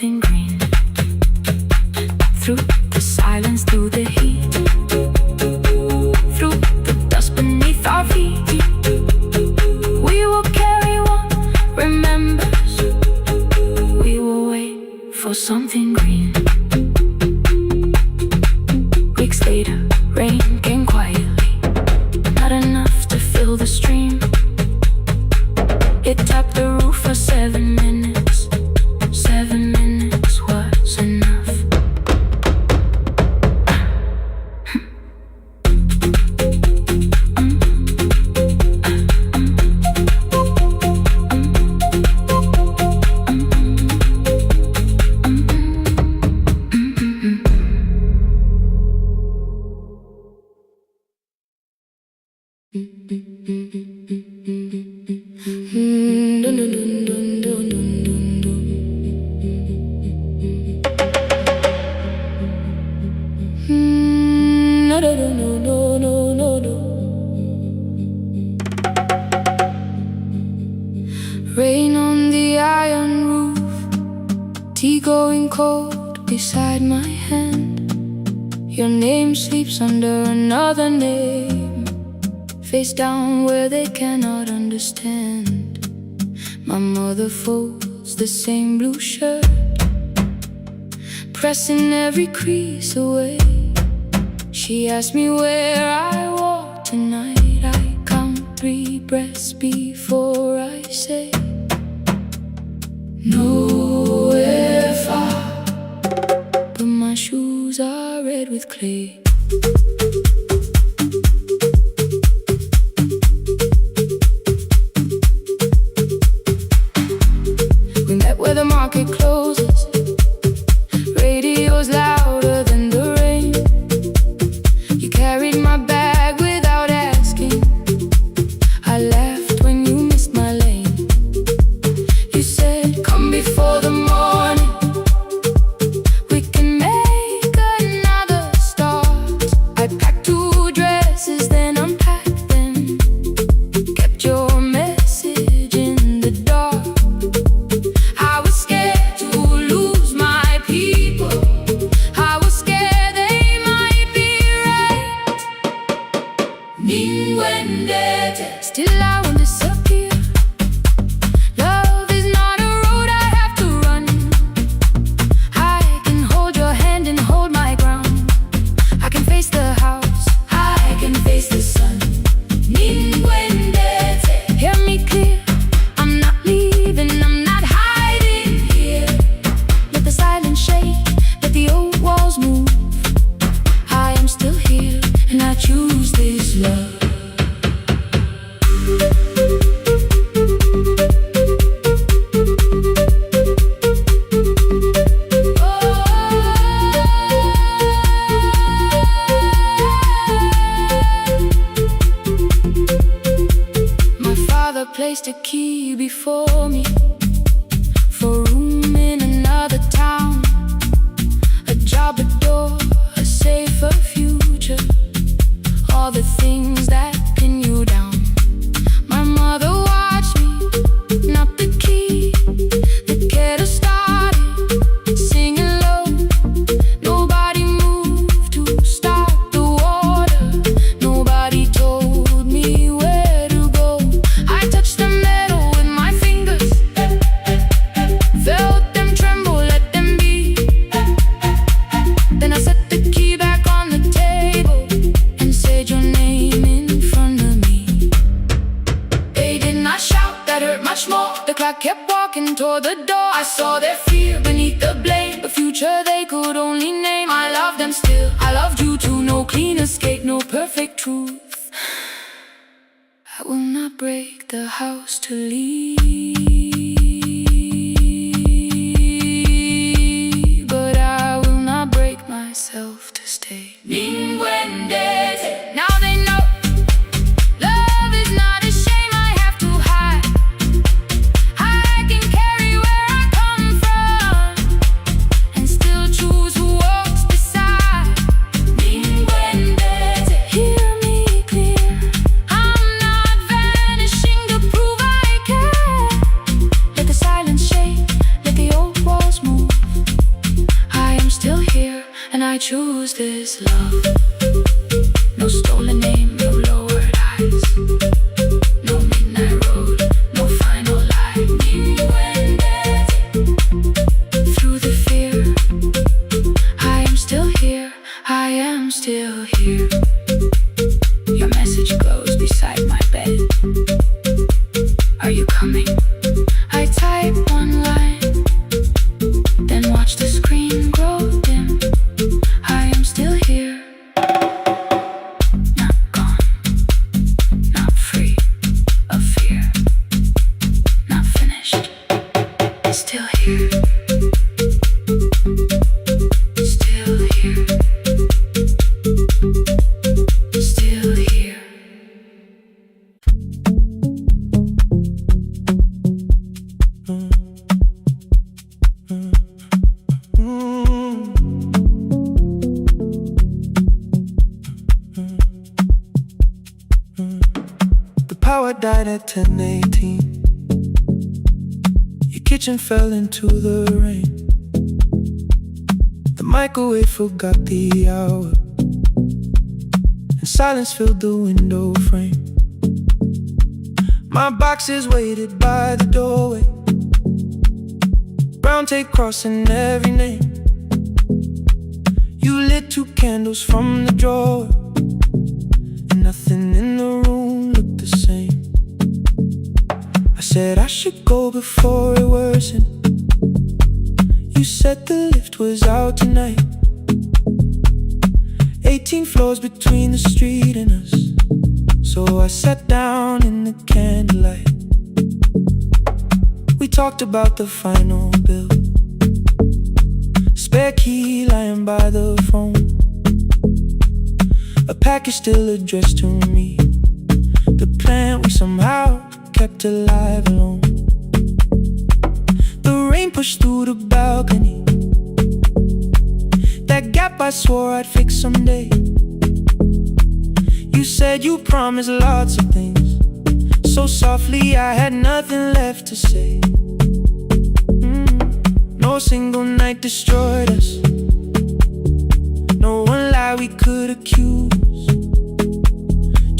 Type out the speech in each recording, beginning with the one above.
something green. Through the silence, through the heat, through the dust beneath our feet, we will carry what remembers. We will wait for something green. Weeks later, rain came quietly, not enough to fill the stream. It tapped the roof for 7 minutes. 7 minutes was enough. Rain on the iron roof, tea going cold beside my hand. Your name sleeps under another name, face down where they cannot understand. My mother folds the same blue shirt, pressing every crease away. She asks me where I walk tonight. I count 3 breaths before I say nowhere far, but my shoes are red with clay. We met where the market closes, radio's louder than the rain. You carried my bag without asking. I laughed when you missed my lane. You said, come before the morning, we can make another start. I packed 2 dresses, then unpacked them, kept your message in the dark. I was scared to lose my people, I was scared they might be right. Still I won't disappear. Love is not a road I have to run. I can hold your hand and hold my ground. I can face the house, I can face the sun. Hear me clear, I'm not leaving, I'm not hiding here. Let the silence shake, let the old walls move. I am still here, and I choose this love. My father placed a key before me for room in another town, a job, a door, a safer future, all the things that pin you down. My mother watched me, not the key, the kettle started singing low. Nobody moved to stop the water, nobody told me where to go. I touched the metal with my fingers, felt them tremble, let them be. Then I set the key back on the table and said your name in front of me. They did not shout, that hurt much more. The clock kept walking toward the door. I saw their fear beneath the blame, a future they could only name. I loved them still, I loved you too. No clean escape, no perfect truth. I will not break the house to leave, but I will not break myself to stay. Now they know love is not a shame I have to hide. I can carry where I come from and still choose who walks choose this love. No stolen name, no lowered eyes, no midnight road, no final lie. Mi duende, through the fear, I am still here, I am still here. Your message glows beside my bed. Are you coming? I type one line, then watch the screen grow dim. I am still here, not gone, not free of fear, not finished, still here, still here, still here. The power died at 10:18. Your kitchen fell into the rain. The microwave forgot the hour, and silence filled the window frame. My boxes waited by the doorway, brown tape crossing every name. You lit 2 candles from the drawer, and nothing in the room looked the same. I said I should go before it worsened. You said the lift was out tonight. 18 floors between the street and us, so I sat down in the candlelight. We talked about the final bill, spare key lying by the phone, a package still addressed to me, the plant we somehow kept alive alone. The rain pushed through the balcony, that gap I swore I'd fix someday. You said you promised lots of things, so softly I had nothing left to say. No single night destroyed us, no one lie we could accuse,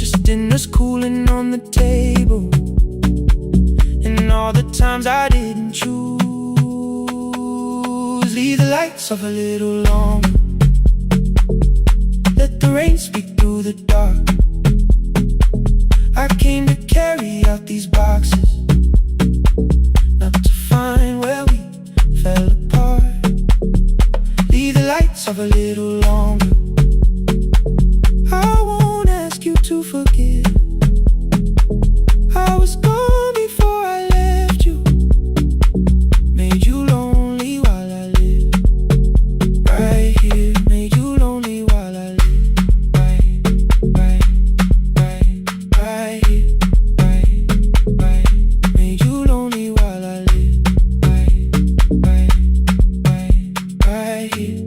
just dinners cooling on the table, and all the times I didn't choose. Leave the lights off a little longer, let the rain speak through the dark. I came to carry out these boxes, not to find where we fell apart. Leave the lights off a little longer, I won't ask you to forgive. I was gone before I left you, made you lonely while I lived right here, made you lonely while I lived right here, right, made you lonely while I lived right here.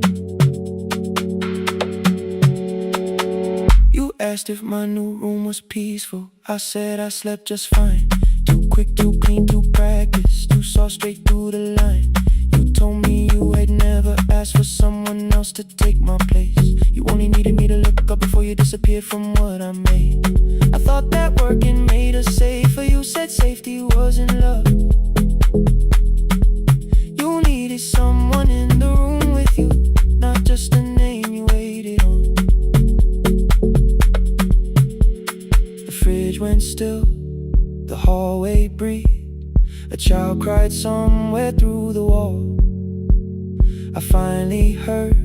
You asked if my new room was peaceful, I said I slept just fine. Too quick, too clean, too practiced, too saw straight through the line. You told me you had never asked for someone else to take my place. You only needed me to look up before you disappeared from what I made. I thought that working made us safer. You said safety was in love. You needed someone in the room with you, not just a name you waited on. The fridge went still, the hallway breathed, a child cried somewhere through the wall. I finally heard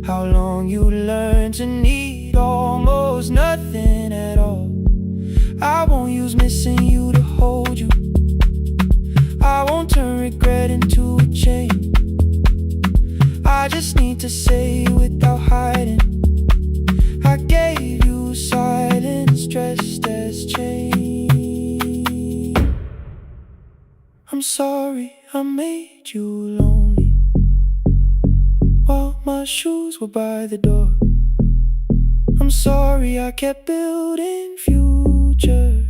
how long you learned to need almost nothing at all. I won't use missing you to hold you, I won't turn regret into a chain. I just need to say without hiding, I gave you silence dressed as change. I'm sorry I made you lonely while my shoes were by the door. I'm sorry I kept building futures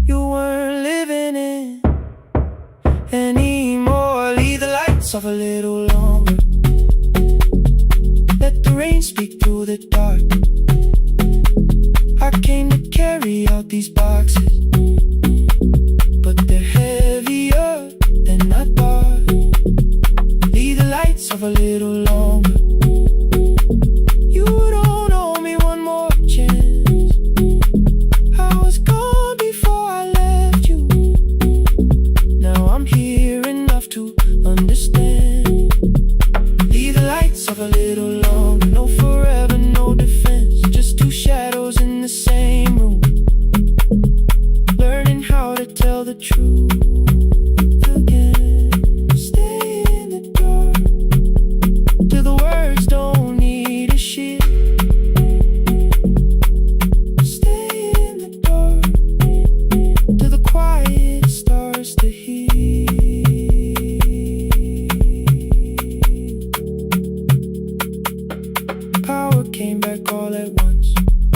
you weren't living in anymore. Leave the lights off a little longer, let the rain speak through the dark. I came to carry out these boxes, but they're heavier than I thought. Leave the lights off a little longer. You don't owe me one more chance. I was gone before I left you. Now I'm here enough to understand. Leave the lights off a little longer. No forever, no defense. Just two shadows in the same room, learning how to tell the truth again. Stay in the dark till the words don't need a shield. Stay in the dark till the quiet starts to heal. Power came back all at once.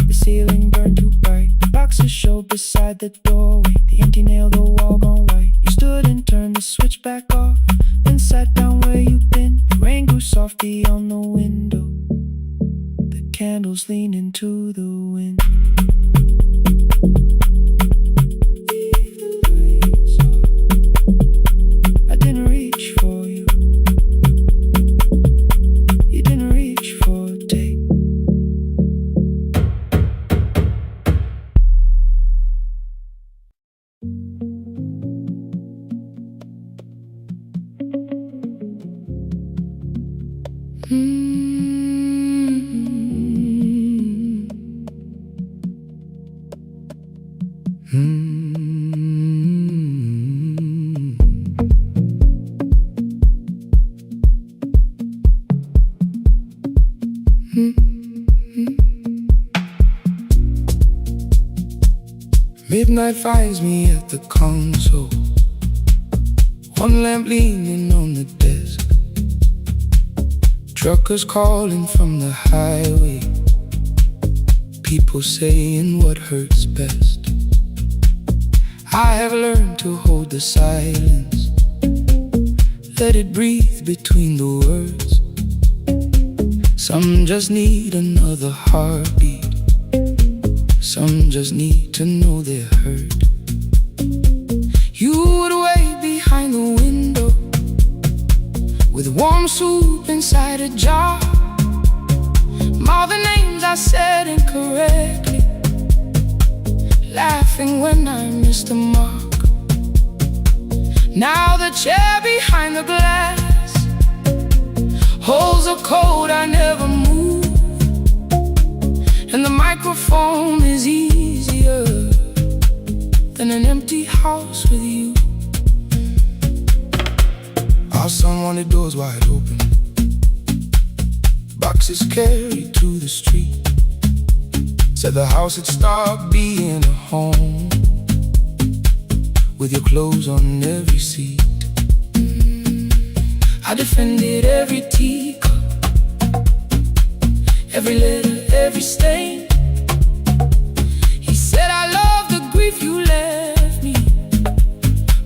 The ceiling burned too bright. The boxes showed beside the doorway. The empty nail, the wall gone white. You stood and turned the switch back off, then sat down where you'd been. The rain grew softly on the window. The candles leaned into the wind. Leave the lights off. I didn't reach for you. You didn't reach for a take. Midnight finds me at the console, one lamp leaning on the desk. Truckers calling from the highway, people saying what hurts best. I have learned to hold the silence, let it breathe between the words. Some just need another heartbeat, some just need to know they're heard. You would wait behind the window with warm soup inside a jar. All the names I said incorrectly, laughing when I missed the mark. Now the chair behind the glass holds a code I never moved, and the microphone is easier than an empty house with you. Our son wanted doors wide open, boxes carried to the street. Said the house had stopped being a home, with your clothes on every seat. I defended every teacup, every letter, every stain. He said I love the grief you left me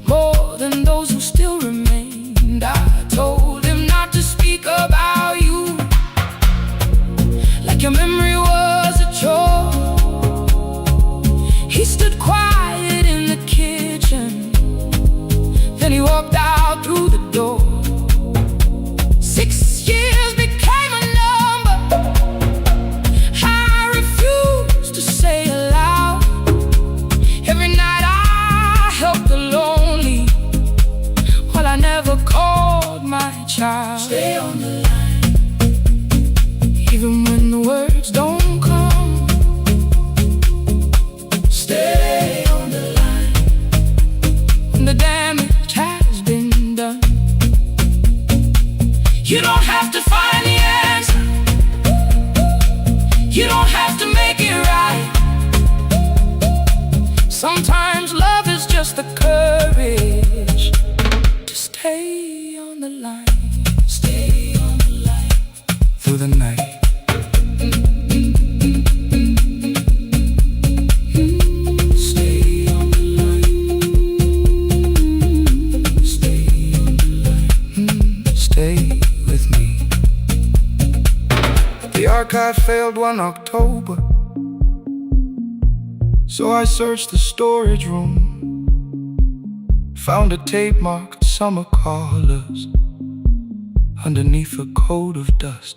more than those who still remained. I told him not to speak about you like your memory was a chore. He stood quiet in the kitchen, then he walked out through the door. 6 years became a number I refused to say aloud. Every night I helped the lonely, while I never called my child. Stay on the line, even when the words don't come. Stay on the line, when the damage has been done. You don't have to find the answer, you don't have to make it right. Sometimes love is just the courage to stay on the line. Stay on the line through the night. Stay on the line. Stay on the line. Stay with me. The archive failed one October, so I searched the storage room. Found a tape marked Summer Callers underneath a coat of dust.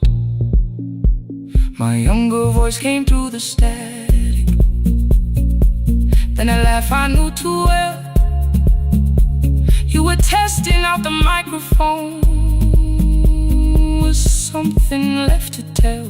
My younger voice came through the static. Then a laugh I knew too well. You were testing out the microphone. Was something left to tell?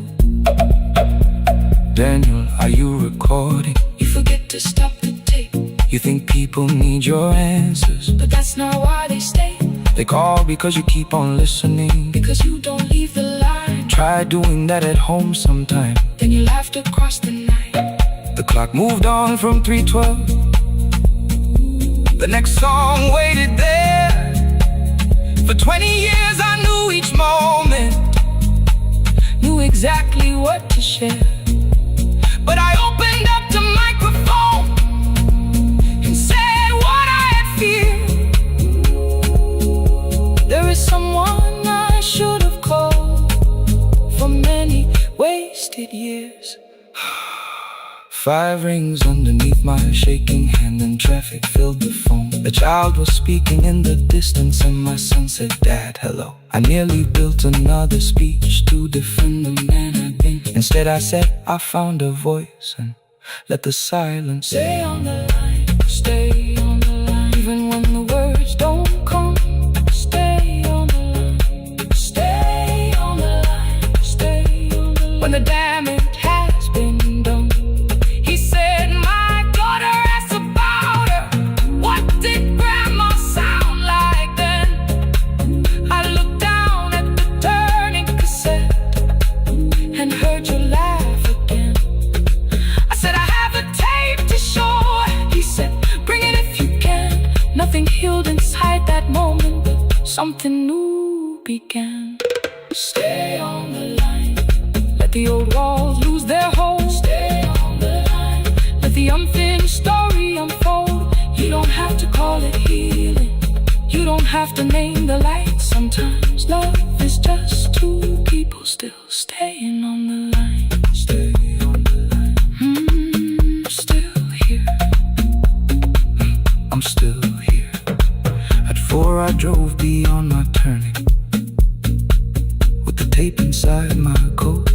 Daniel, are you recording? You forget to stop the tape. You think people need your answers, but that's not why they stay. They call because you keep on listening, because you don't leave the line. Try doing that at home sometime, then you laughed across the night. The clock moved on from 3:12. The next song waited there. For 20 years I knew each moment, knew exactly what to share. But I opened up the microphone and said what I had feared. There is someone I should have called for many wasted years. 5 rings underneath my shaking hand, and traffic filled the phone. The child was speaking in the distance, and my son said, "Dad, hello." I nearly built another speech to defend the man I'd been. Instead I said, I found a voice, and let the silence stay on the line, stay on the line. Even when the words don't come, stay on the line, stay on the line, stay on the line. When the damage has been done, he said, "My daughter asked about her. What did grandma sound like then?" I looked down at the turning cassette and heard you laugh again. I said, "I have a tape to show." He said, "Bring it if you can." Nothing healed inside that moment, but something new began. Stay on the line, let the old walls lose their hold. Stay on the line, let the unfinished story unfold. You don't have to call it healing, you don't have to name the light. Sometimes love is just two people still staying on the line. Stay on the line. Still here. I'm still here. At 4 I drove beyond my turning, with the tape inside my coat.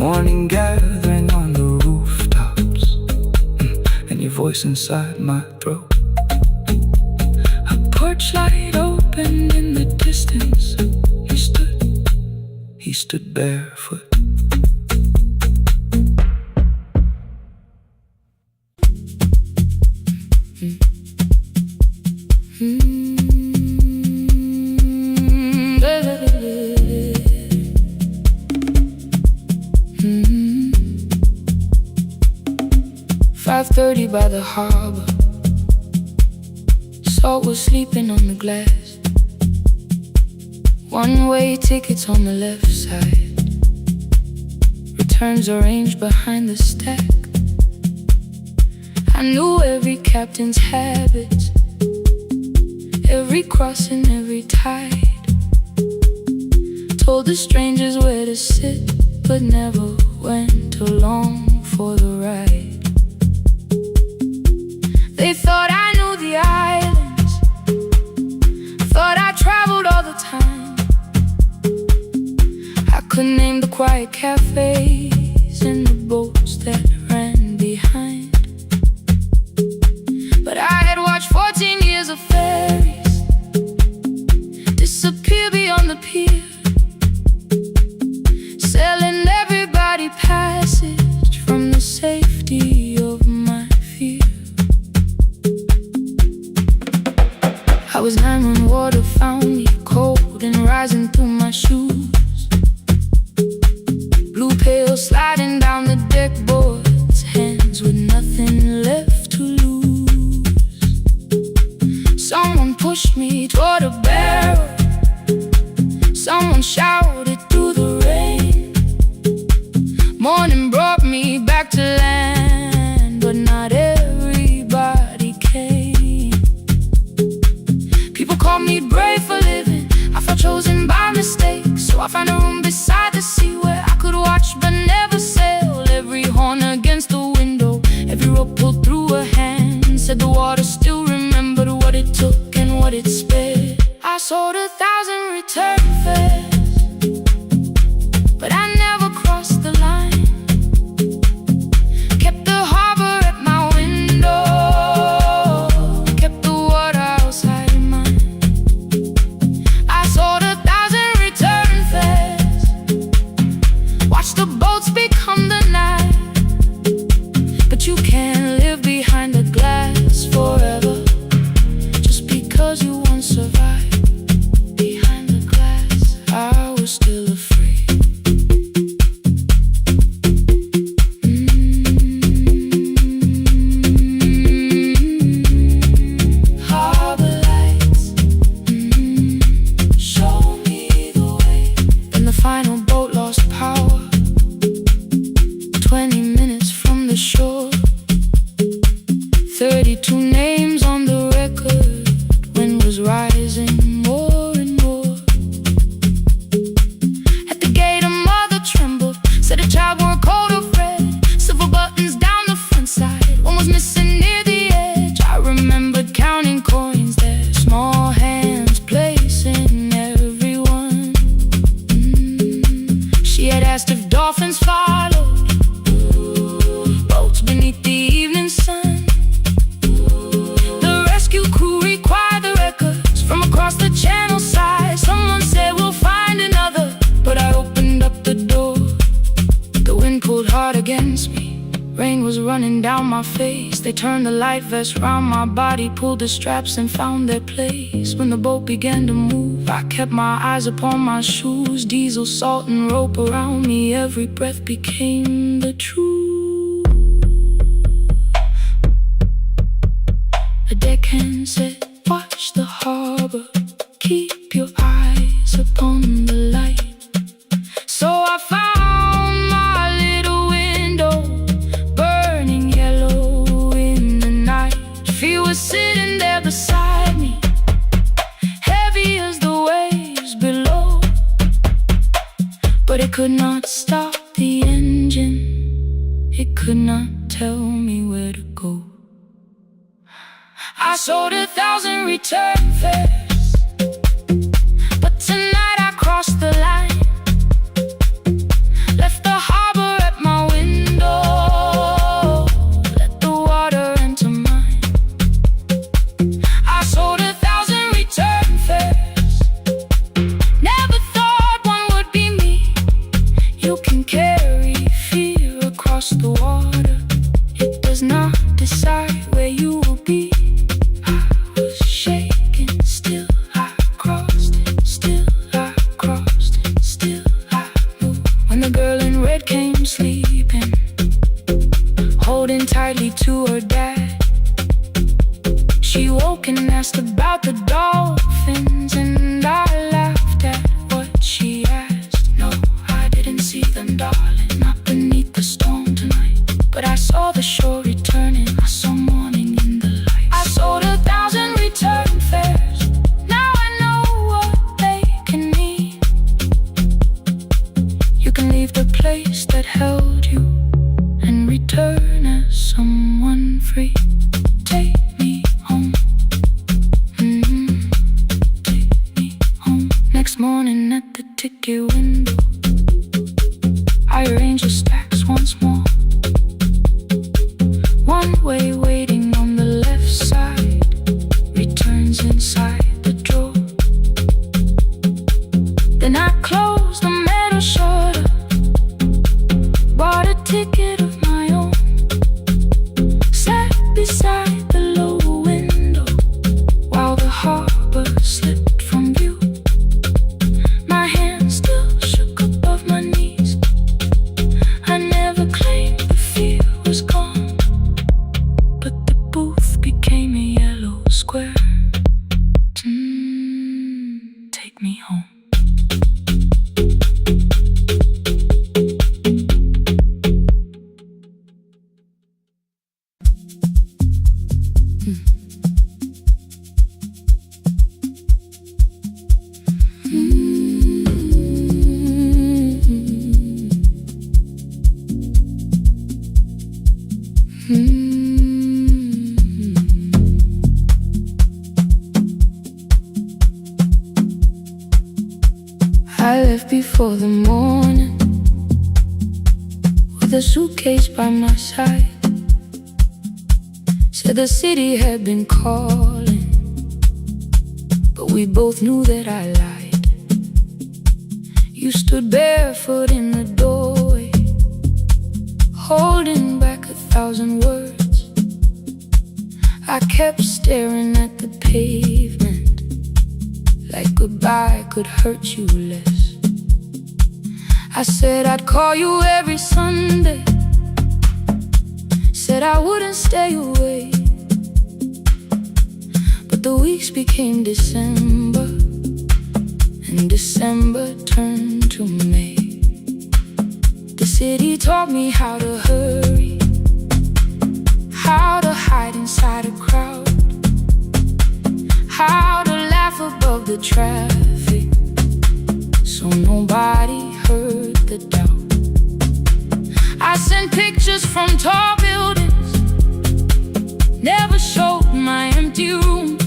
Morning gathering on the rooftops, and your voice inside my throat. A porch light opened in the distance. He stood barefoot. Mm-hmm. 5:30 by the harbor. Salt was sleeping on the glass. One-way tickets on the left side. Returns arranged behind the stack. I knew every captain's habits, every crossing, every tide. Told the strangers where to sit, but never went along for the ride. They thought I knew the islands, thought I traveled all the time. I could name the quiet cafes and the boats that ran behind. But I had watched 14 years of ferries disappear beyond the pier, selling everybody passage from the safety of my fear. I was 9 when water found me, cold and rising through my shoes. Blue pail sliding down the deck boards, hands with nothing left to lose. Someone pushed me toward a barrel, someone shouted through the rain. Morning brought me back to land, but not everybody came. People call me brave for living, I felt chosen by mistake. So I found a room beside 1,000 return fares, but I never crossed the line. Kept the harbor at my window, kept the water outside of mine. I sold 1,000 return fares, watched the boats become the night. But you can't live behind the glass forever, just because you once survived. Behind the glass, I was still afraid. Harbor lights, show me the way. Then the final boat lost power, 20 minutes from the shore. 32 names on the record, wind was rising more and more. At the gate a mother trembled, said a child wore a coat of red, silver buttons down the front side, one was missing near the edge. I remembered counting coins there, small hands placing everyone. She had asked if dolphins followed, boats beneath the evening sun. The rescue crew required the records from across the channel side. Someone said we'll find another, but I opened up the door. The wind pulled hard against me, rain was running down my face. They turned the light vest round my body, pulled the straps and found their place. When the boat began to move, I kept my eyes upon my shoes. Diesel, salt and rope around me, every breath became the truth. A deckhand said, watch the harbor, keep your eyes upon the light. So I found my little window, burning yellow in the night. Fear was sitting there beside me, heavy as the waves below. But it could not stop the engine, it could not tell me where to go. I sold 1,000 return fares, but tonight I crossed the line. Left the harbor at my window, let the water enter mine. I sold 1,000 return fares, never thought one would be me. You can carry fear across the water, it does not decide where you will be. Shaking, still I crossed it, still I crossed it, still I moved. When the girl in red came sleeping, holding tightly to her dad, she woke and asked about the dolphins, and I laughed at what she asked. No, I didn't see them, darling, not beneath the storm tonight. But I saw the shore returning, I saw morning in the light. I sold 1,000 return fares, now I know what they can mean. You can leave the place that held you and return as someone free. Take me home, take me home. Next morning at the ticket window, I arranged the stacks once more. One way waiting on the left side, returns inside the drawer. Then I closed the metal shutter, bought a ticket of my own, sat beside the low window while the harbor slipped from view. My hands still shook above my knees, I never claimed the fear was gone, but the booth became a yellow square. Take me home. I left before the morning, with a suitcase by my side. Said the city had been calling, but we both knew that I lied. You stood barefoot in the doorway, holding back 1,000 words. I kept staring at the pavement, like goodbye could hurt you less. I said I'd call you every Sunday, said I wouldn't stay away. But the weeks became December, and December turned to May. The city taught me how to hurry, how to hide inside a crowd, how to laugh above the traffic, so nobody heard the doubt. I sent pictures from tall buildings, never showed my empty room,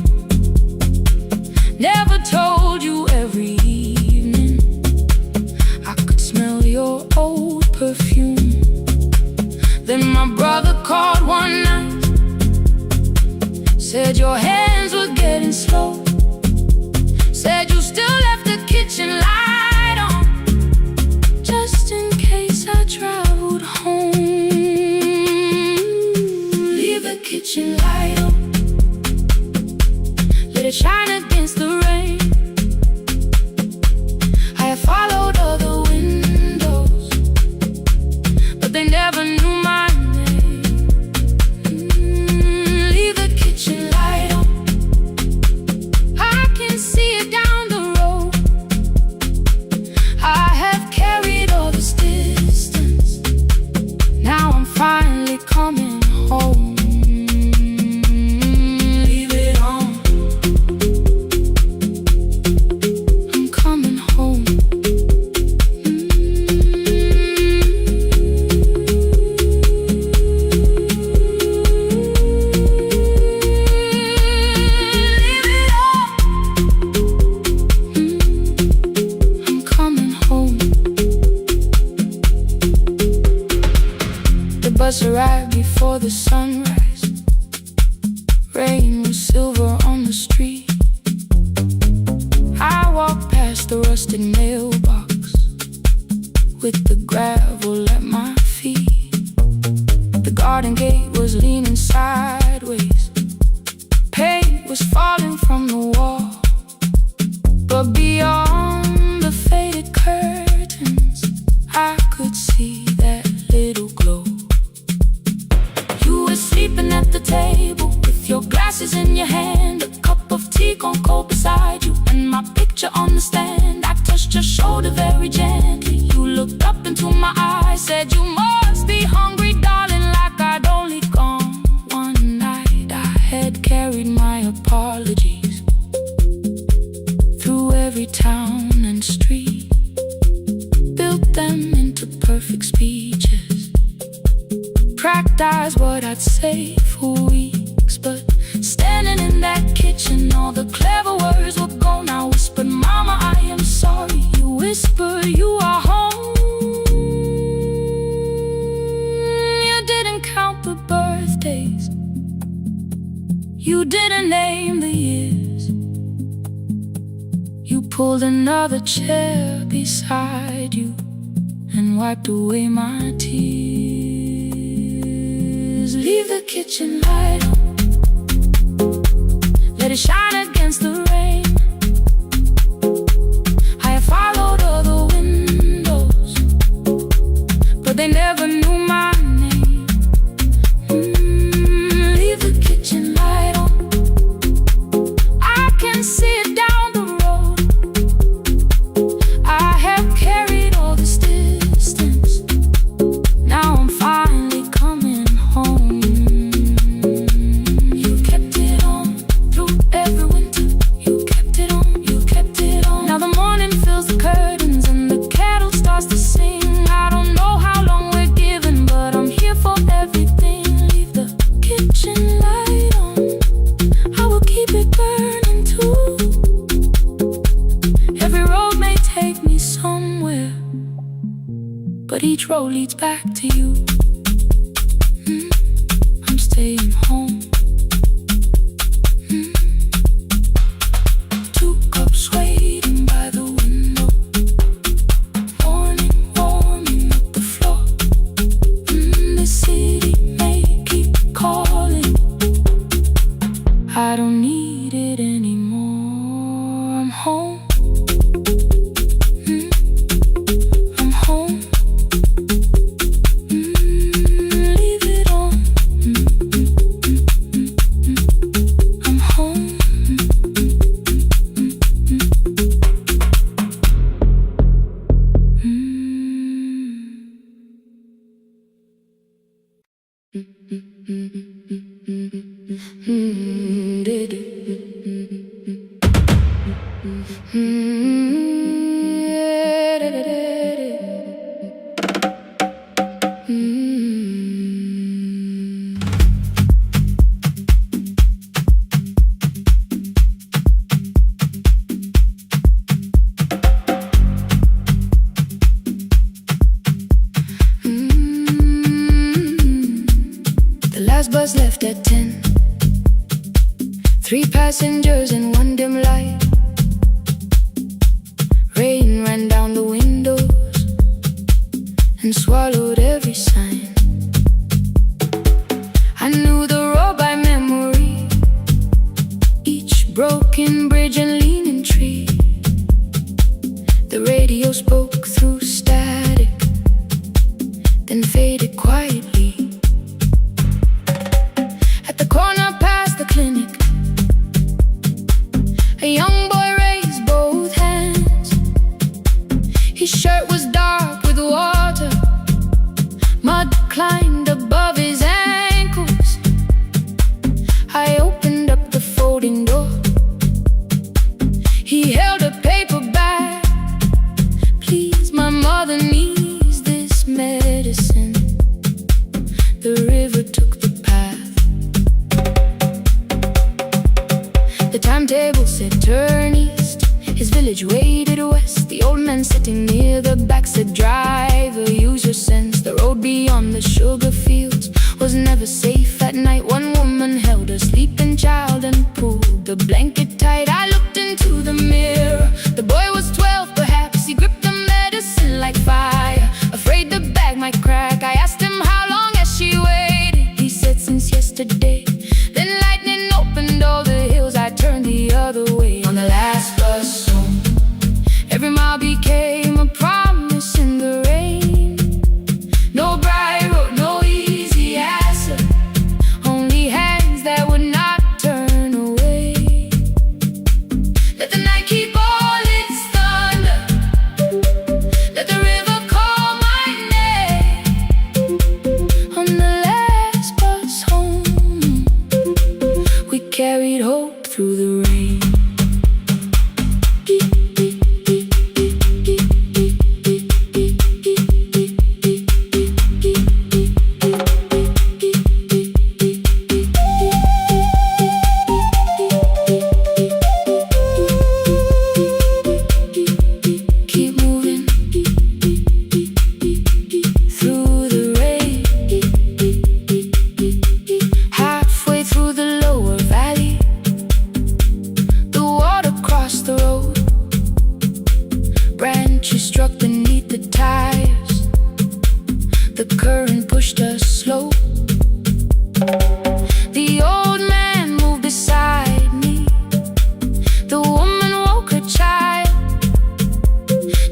never told you every evening I could smell your old perfume. Then my brother called one night, said your hands were getting slow, said you still left the kitchen light on, just in case I traveled home. Leave the kitchen light on, let it shine against the rain. I have followed other windows, but they never knew my name. Leave the kitchen light on, I can see it down the road. I have carried all this distance, now I'm finally coming home. Leave it on, I'm coming home. Leave it on, I'm coming home. The bus arrived before the sunrise, rain was silver on the street. I walked past the rusted mailbox, with the gravel at my feet. The garden gate was leaning sideways, paint was falling from the wall, but beyond the faded curtains I could see that little glow. You were sleeping at the table, with your glasses in your hand, a cup of tea gone cold beside you, and my picture on the stand. I touched your shoulder very gently, you looked up into my eyes, said you must be hungry, darling, like I'd only gone one night. I had carried my apologies through every town and street, built them into perfect speeches, practiced what I'd say for weeks. But standing in that kitchen, all the clever words were gone. I whispered, Mama, I am sorry. You whispered, you are home. You didn't count the birthdays, you didn't name the years. You pulled another chair beside you and wiped away my tears. Leave the kitchen light on, let it shine against the rain. I have followed other windows, but they never knew my name. Leave the kitchen light on, I can see it down the road. I have carried all this distance, now I'm finally coming home. You kept it on through every winter, you somewhere, but each road leads back to you. I'm staying home. Two cups waiting by the window, morning warming up the floor. The city may keep calling, I don't need it anymore. I'm home. I'm home. Leave it on. I'm home. The last bus left at 10. 3 passengers and 1 dim light. Rain ran down the windows and swallowed every sign. I knew the road by memory, each broken bridge and leaning tree. The radio spoke through static, then faded quietly. At the corner past the clinic, a young boy raised both hands. His shirt was dark with water, mud climbed above his ankles. I opened up the folding door. He held a paper bag. Please, my mother needs this medicine. The river took the path. The timetable said turn east. His village waded west. The old man sitting near the back said driver, use your sense. The road beyond the sugar fields was never safe at night. One woman held a sleeping child and pulled the blanket tight. I looked into the mirror. The boy was 12 perhaps. He gripped the medicine like fire, afraid the bag might crack. I asked him how long has she waited. He said since yesterday. Then lightning opened all the hills. I turned the other way on the last bus home. Every mile became a promise in the rain. No bright road, no easy answer, only hands that would not turn away. Let the night keep all its thunder, let the river call my name. On the last bus home, we carried hope through the rain. Keep moving through the rain. Halfway through the lower valley, the water crossed the road. Branches struck beneath the tires. The current pushed us slow. The old man moved beside me. The woman woke her child.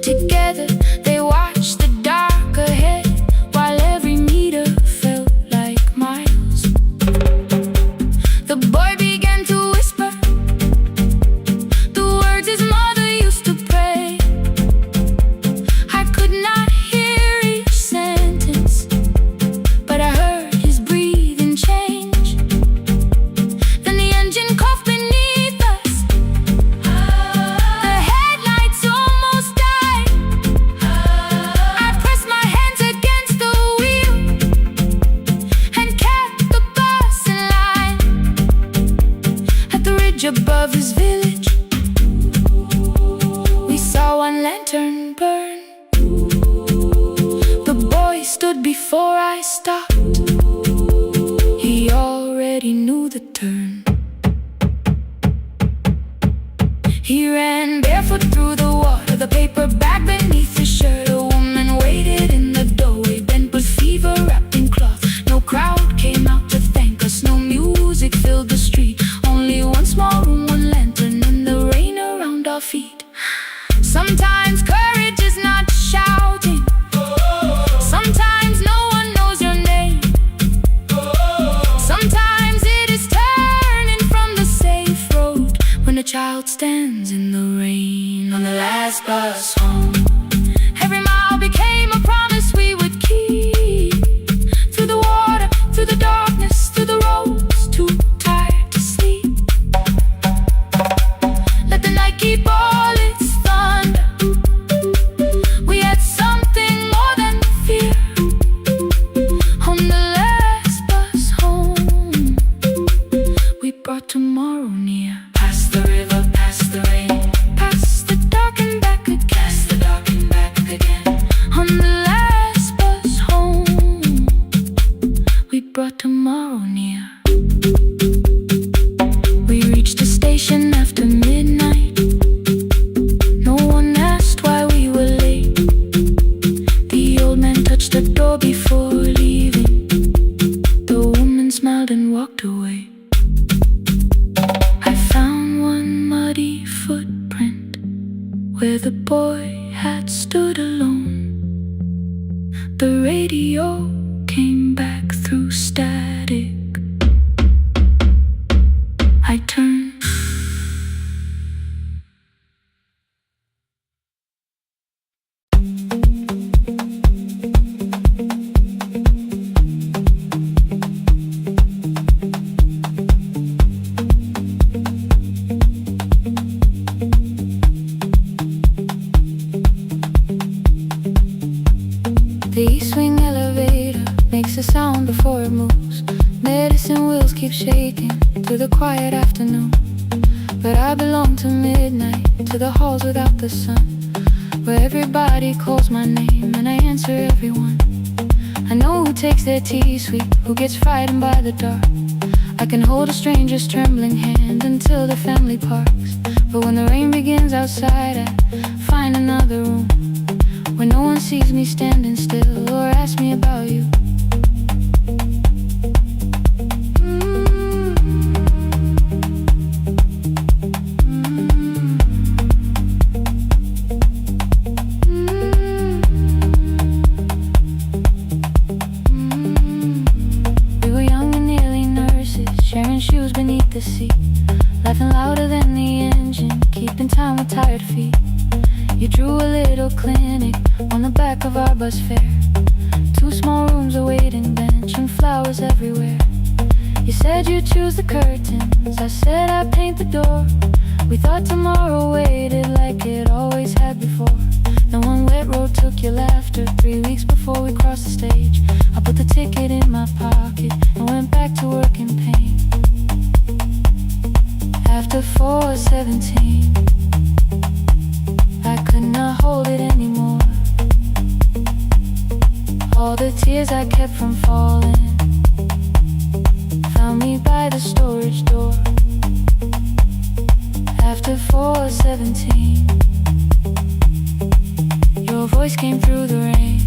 Together they watched the dark ahead, while every meter felt like miles. The boy began to whisper the words his mother used to pray. I could not hear each sentence, but I heard I stopped, he already knew the turn. He ran barefoot through the water, the paper bag beneath his shirt. A woman waited in the doorway, bent with fever, wrapped in cloth. No crowd came out to thank us, no music filled the street. Only one small room, one lantern, and the rain around our feet. Sometimes courage is not shouting, sometimes no one knows your name, sometimes it is turning from the safe road when a child stands in the rain on the last bus home. Every mile became a promise we would keep, through the water, through the darkness, through the roads too tired to sleep. Let the night keep all its thunder, we had something more than fear. On the last bus home, we brought tomorrow near. Past the river, past the rain, past the dark and back again, past the dark and back again. On the last bus home, we brought tomorrow near. We reached the station after midnight. No one asked why we were late. The old man touched the door before leaving. The woman smiled and walked away. I found one muddy footprint where the boy had stood alone. The radio came back through static. I turned. The east wing elevator makes a sound before it moves. Medicine wheels keep shaking through the quiet afternoon. But I belong to midnight, to the halls without the sun, where everybody calls my name and I answer everyone. I know who takes their tea sweet, who gets frightened by the dark. I can hold a stranger's trembling hand until the family parks. But when the rain begins outside, I find another room where no one sees me standing still or asks me about you. We were young and nearly nurses, sharing shoes beneath the seat, laughing louder than the engine, keeping time with tired feet. You drew a little clinic on the back of our bus fare. 2 small rooms, a waiting bench, and flowers everywhere. You said you'd choose the curtains, I said I'd paint the door. We thought tomorrow waited like it always had before. Then one wet road took your laughter. 3 weeks before we crossed the stage, I put the ticket in my pocket and went back to work in pain. After 4:17, I could not hold it anymore. All the tears I kept from falling found me by the storage door. After 4:17, your voice came through the rain,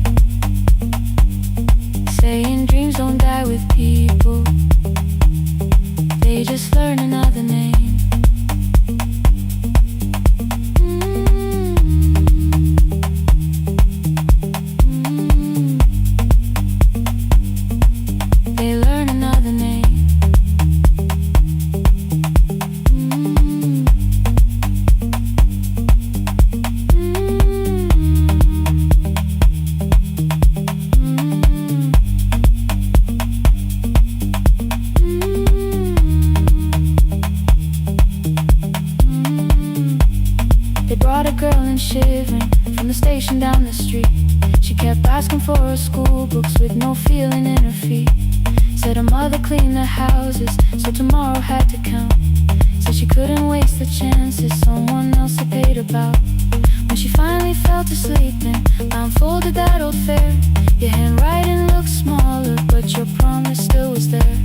saying dreams don't die with people, they just learn another name. Shivering from the station down the street, she kept asking for her school books with no feeling in her feet. Said her mother cleaned the houses, so tomorrow had to count. Said she couldn't waste the chances someone else had paid about. When she finally felt fell to sleeping. I unfolded that old fare. Your handwriting looked smaller, but your promise still was there.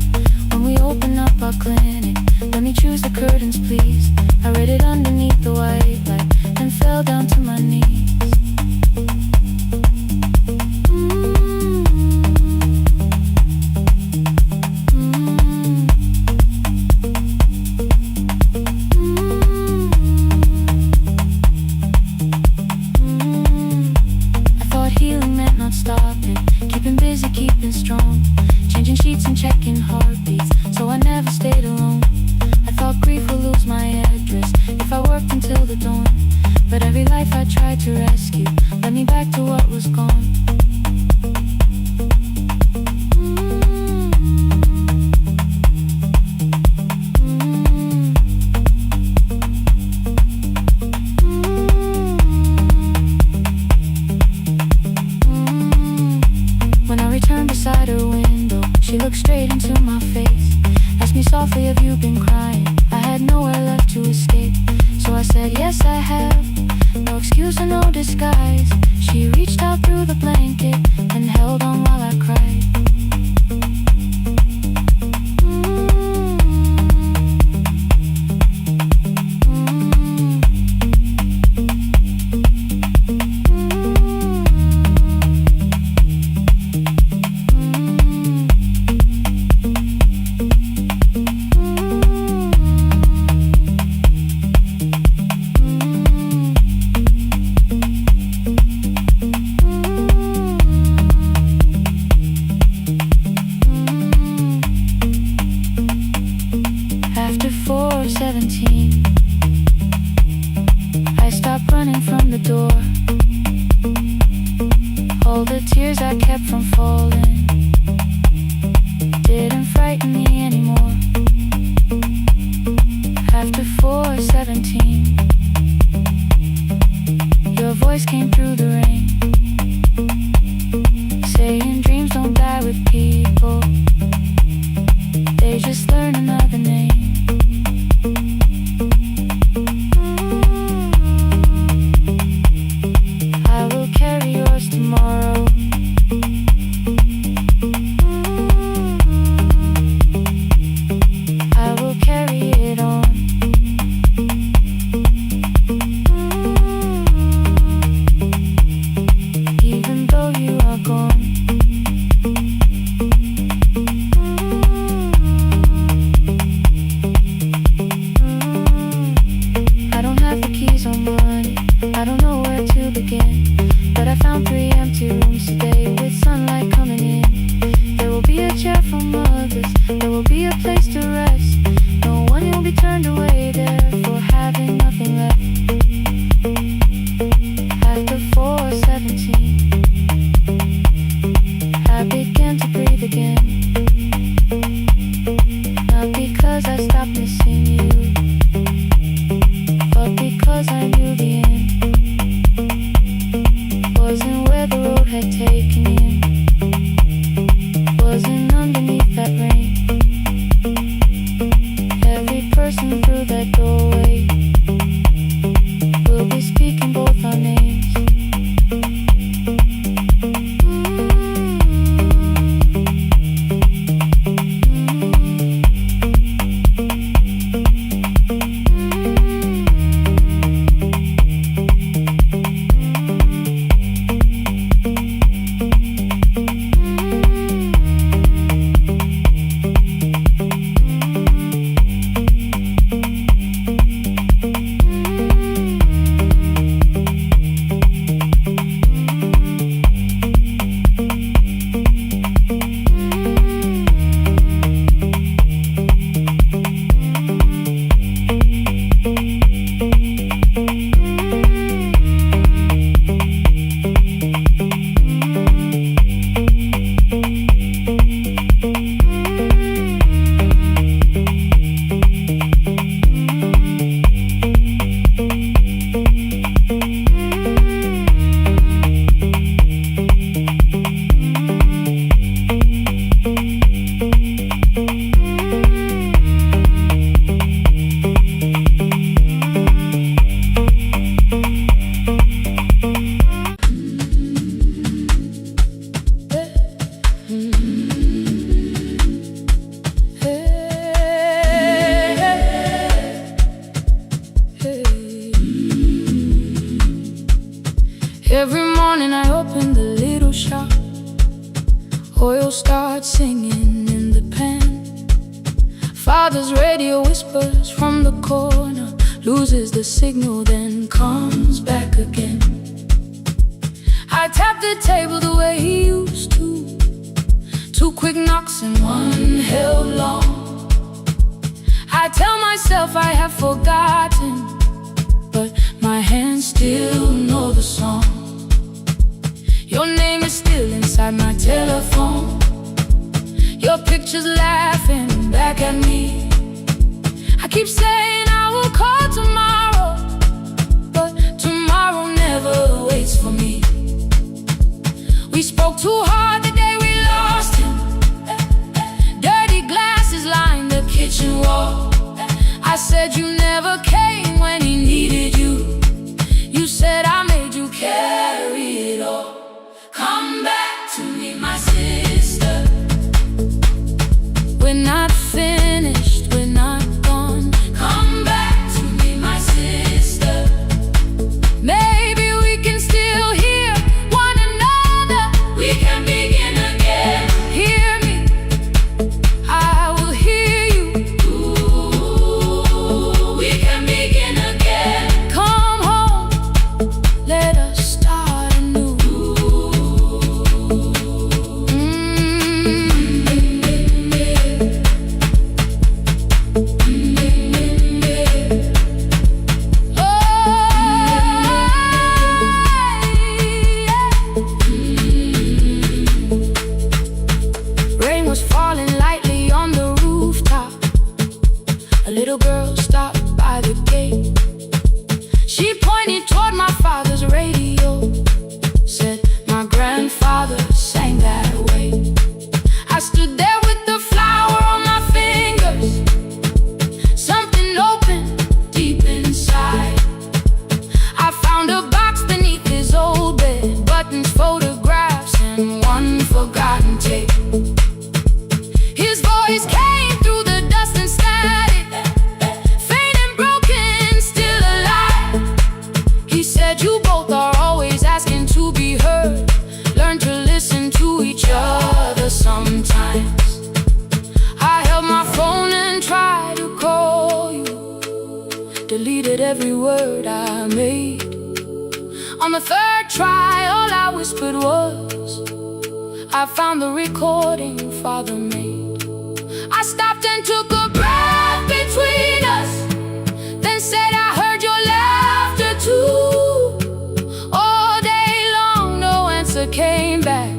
When we opened up our clinic, let me choose the curtains, please. I read it underneath the white light, then fell down to my knees. Keeping strong, changing sheets and checking heartbeats, so I never stayed alone. I thought grief would lose my address if I worked until the dawn, but every life I tried to rescue led me back to what was gone. Beside her window, she looked straight into my face, asked me softly, have you been crying? I had nowhere left to escape, so I said, yes I have, no excuse or no disguise. She reached out through the blanket and held on while I cried. After 4:17, I stopped running from the door. All the tears I kept from falling didn't frighten me anymore. After 4:17, your voice came through the rain, saying dreams don't die with people, they just learn another name. I will carry yours tomorrow. I will carry it on. Even though you are gone. I don't have the keys or money, I don't know where to begin, but I found 3 empty rooms today with sunlight coming in. There will be a chair for mothers, there will be a place to rest. No one will be turned away there for having nothing left. After 4:17, I began to breathe again. Not because I stopped missing you, but because I knew the end wasn't where the road had taken you, wasn't underneath that rain. Every person through that doorway will be speaking both our names. Every morning I open the little shop. Oil starts singing in the pan. Father's radio whispers from the corner, loses the signal, then comes back again. I tap the table the way he used to. 2 quick knocks and 1 held long. I tell myself I have forgotten, but my hands still know the song. Your name is still inside my telephone. Your picture's laughing back at me. I keep saying I will call tomorrow, but tomorrow never waits for me. We spoke too hard the day we lost him. Dirty glasses line the kitchen wall. I said you never came when he needed you. You said I made you carry it all. Come back to me, my sister. We're not finished, we're not gone. Come back to me, my sister. Maybe we can still hear one another. We can begin again. Hear me, I will hear you. Ooh, we can begin again. Come home, let us start anew. Rain was falling lightly on the rooftop. A little girl stopped by the gate. She pointed toward my father's radio, said my grandfather sang that way. I stood there with the flower on my fingers. Something opened deep inside. I found a box beneath his old bed, buttons, photographs, and 1 forgotten tape. His voice came through the dust and static, faint and broken, still alive. He said you both are always asking to be heard. Learn to listen to each other sometimes. I held my phone and tried to call you, deleted every word I made. On the 3rd try, all I whispered was, I found the recording Father made. I stopped and took a breath between us, then said I heard your laughter too. All day long no answer came back,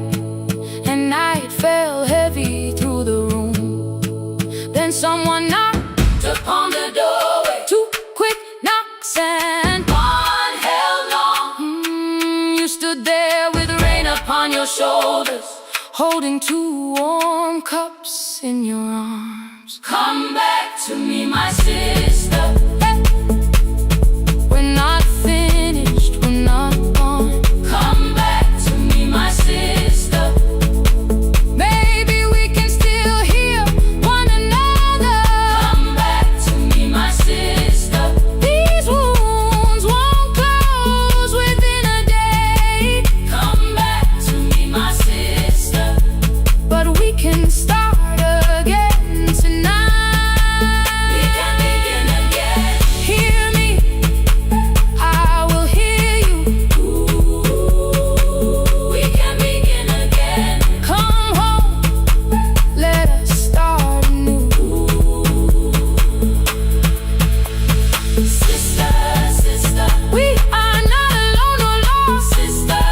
and night fell heavy through the room. Then someone knocked upon the doorway. 2 quick knocks and 1 held long. You stood there with rain upon your shoulders, holding 2 warm cups in your arms. Come back to me, my sister. Hey. We're not finished, we're not gone. Come back to me, my sister. Maybe we can still hear one another. Come back to me, my sister. These wounds won't close within a day. Come back to me, my sister. But we can start again tonight. We can begin again. Hear me, I will hear you. Ooh, we can begin again. Come home, let us start anew. Sister, sister, we are not alone or lost. Sister,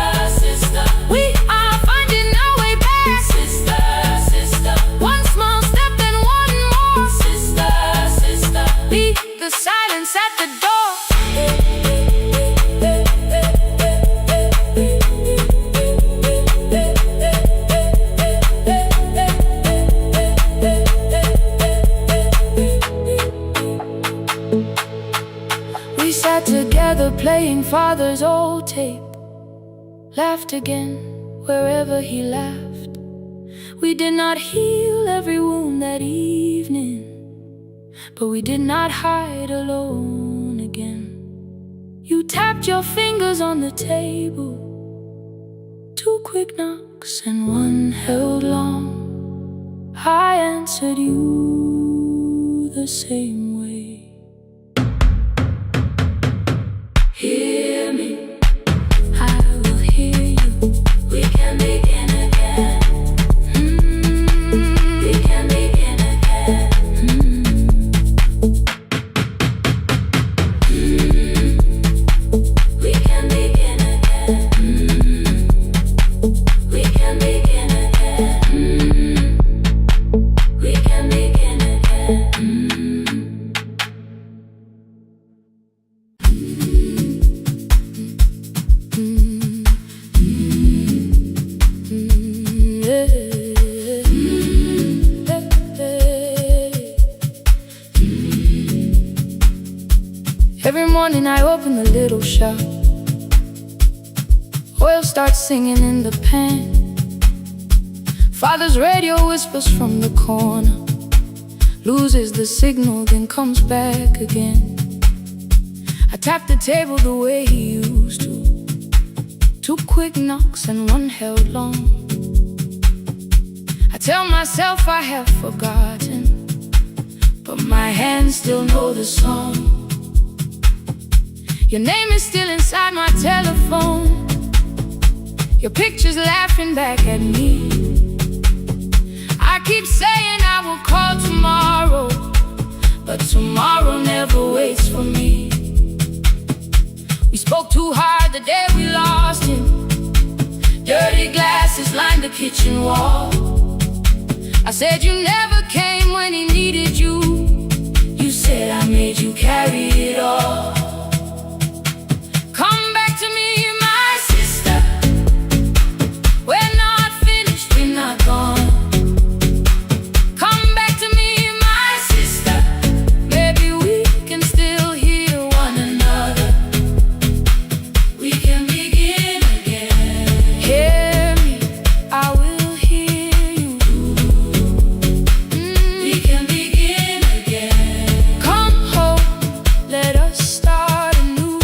sister, we are finding our way back. Sister, sister, 1 small step and 1 more. Sister, sister, beat the silence at the door. We sat together playing Father's old tape, laughed again wherever he laughed. We did not heal every wound that evening, but we did not hide alone again. You tapped your fingers on the table, quick knocks and one held long. I answered you the same way. Hear me, I will hear you. We can begin again. We can begin again. We can begin again. We can begin again. We can begin Every morning I open the little shop. Oil starts singing in the pan. Father's radio whispers from the corner, loses the signal, then comes back again. I tap the table the way he used to. 2 quick knocks and one held long. I tell myself I have forgotten, but my hands still know the song. Your name is still inside my telephone. Your picture's laughing back at me. I keep saying I will call tomorrow, but tomorrow never waits for me. We spoke too hard the day we lost him. Dirty glasses lined the kitchen wall. I said you never came when he needed you. You said I made you carry it all. Come back to me, my sister. We're not finished, we're not gone. Come back to me, my sister. Maybe we can still hear one another. We can begin again. Hear me, I will hear you. We can begin again. Come home, let us start anew.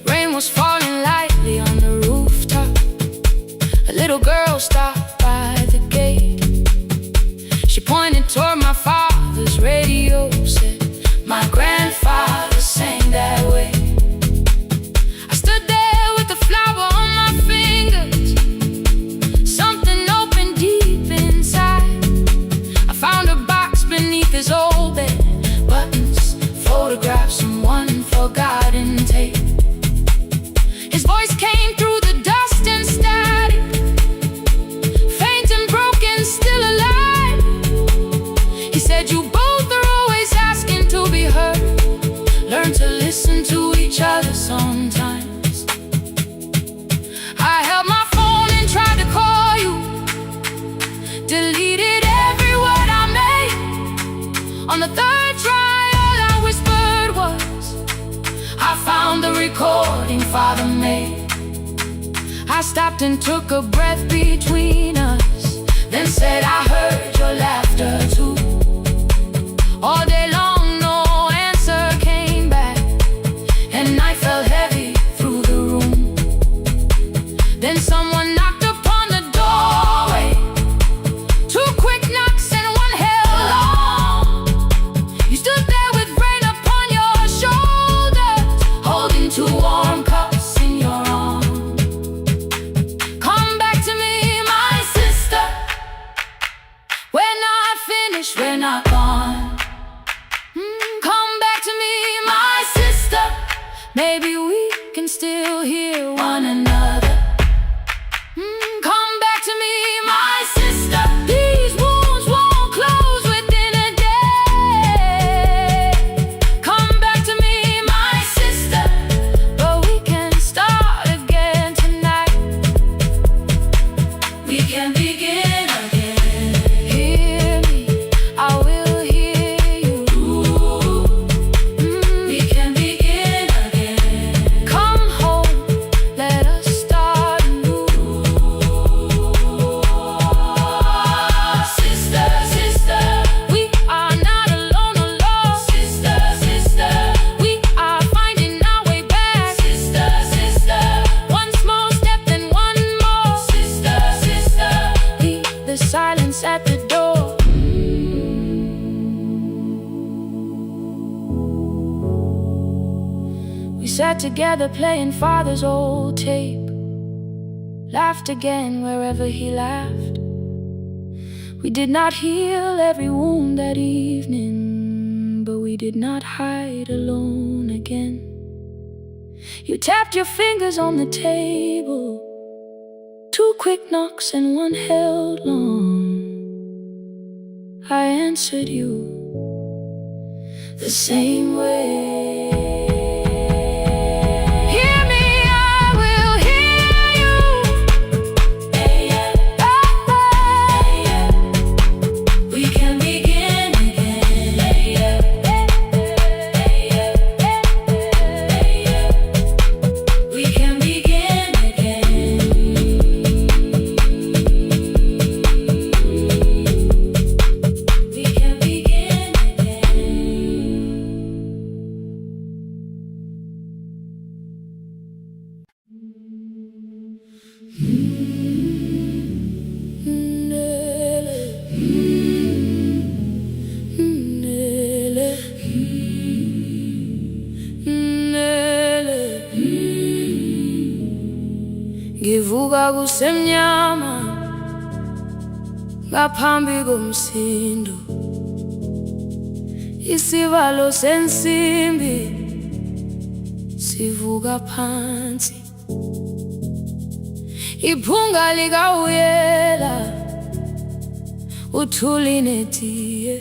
Rain was falling lightly on the rooftop. A little girl stopped by the gate. She pointed toward my father's radio, said, my grandfather sang that way. I stood there with the flower on my fingers. Something opened deep inside. I found a box beneath his old bed. Buttons, photographs, and one forgotten tape. His voice came through the dust and static, faint and broken, still alive. He said, you both are always asking to be heard. Learn to listen to each other sometimes. I held my phone and tried to call you, deleted every word I made. On the 3rd try, all I whispered was, I found the recording Father made. I stopped and took a breath between us, then said I heard your laughter too. All day long no answer came back, and night fell heavy through the room. Then someone knocked upon the doorway. 2 quick knocks and one held long. You stood there with rain upon your shoulders, holding 2 warm cups in your arms. Come back to me, my sister. We're not finished, we're not gone. Come back to me, my sister. Maybe we can still hear one another. Come back to me, my sister. These wounds won't close within a day. Come back to me, my sister. But we can start again tonight. We can begin again. Hear me, I will hear you. We can begin again. Come home, let sat together playing father's old tape, laughed again wherever he laughed. We did not heal every wound that evening, but we did not hide alone again. You tapped your fingers on the table, 2 quick knocks and 1 held long. I answered you the same way. Hear me, I will hear you. We can begin again. We can begin again. We can begin again. Ngivuka kusemnyama ngaphambi komsindo, isivalo sensimbi sivuka phansi, iphunga likawuyela uthuli netiye,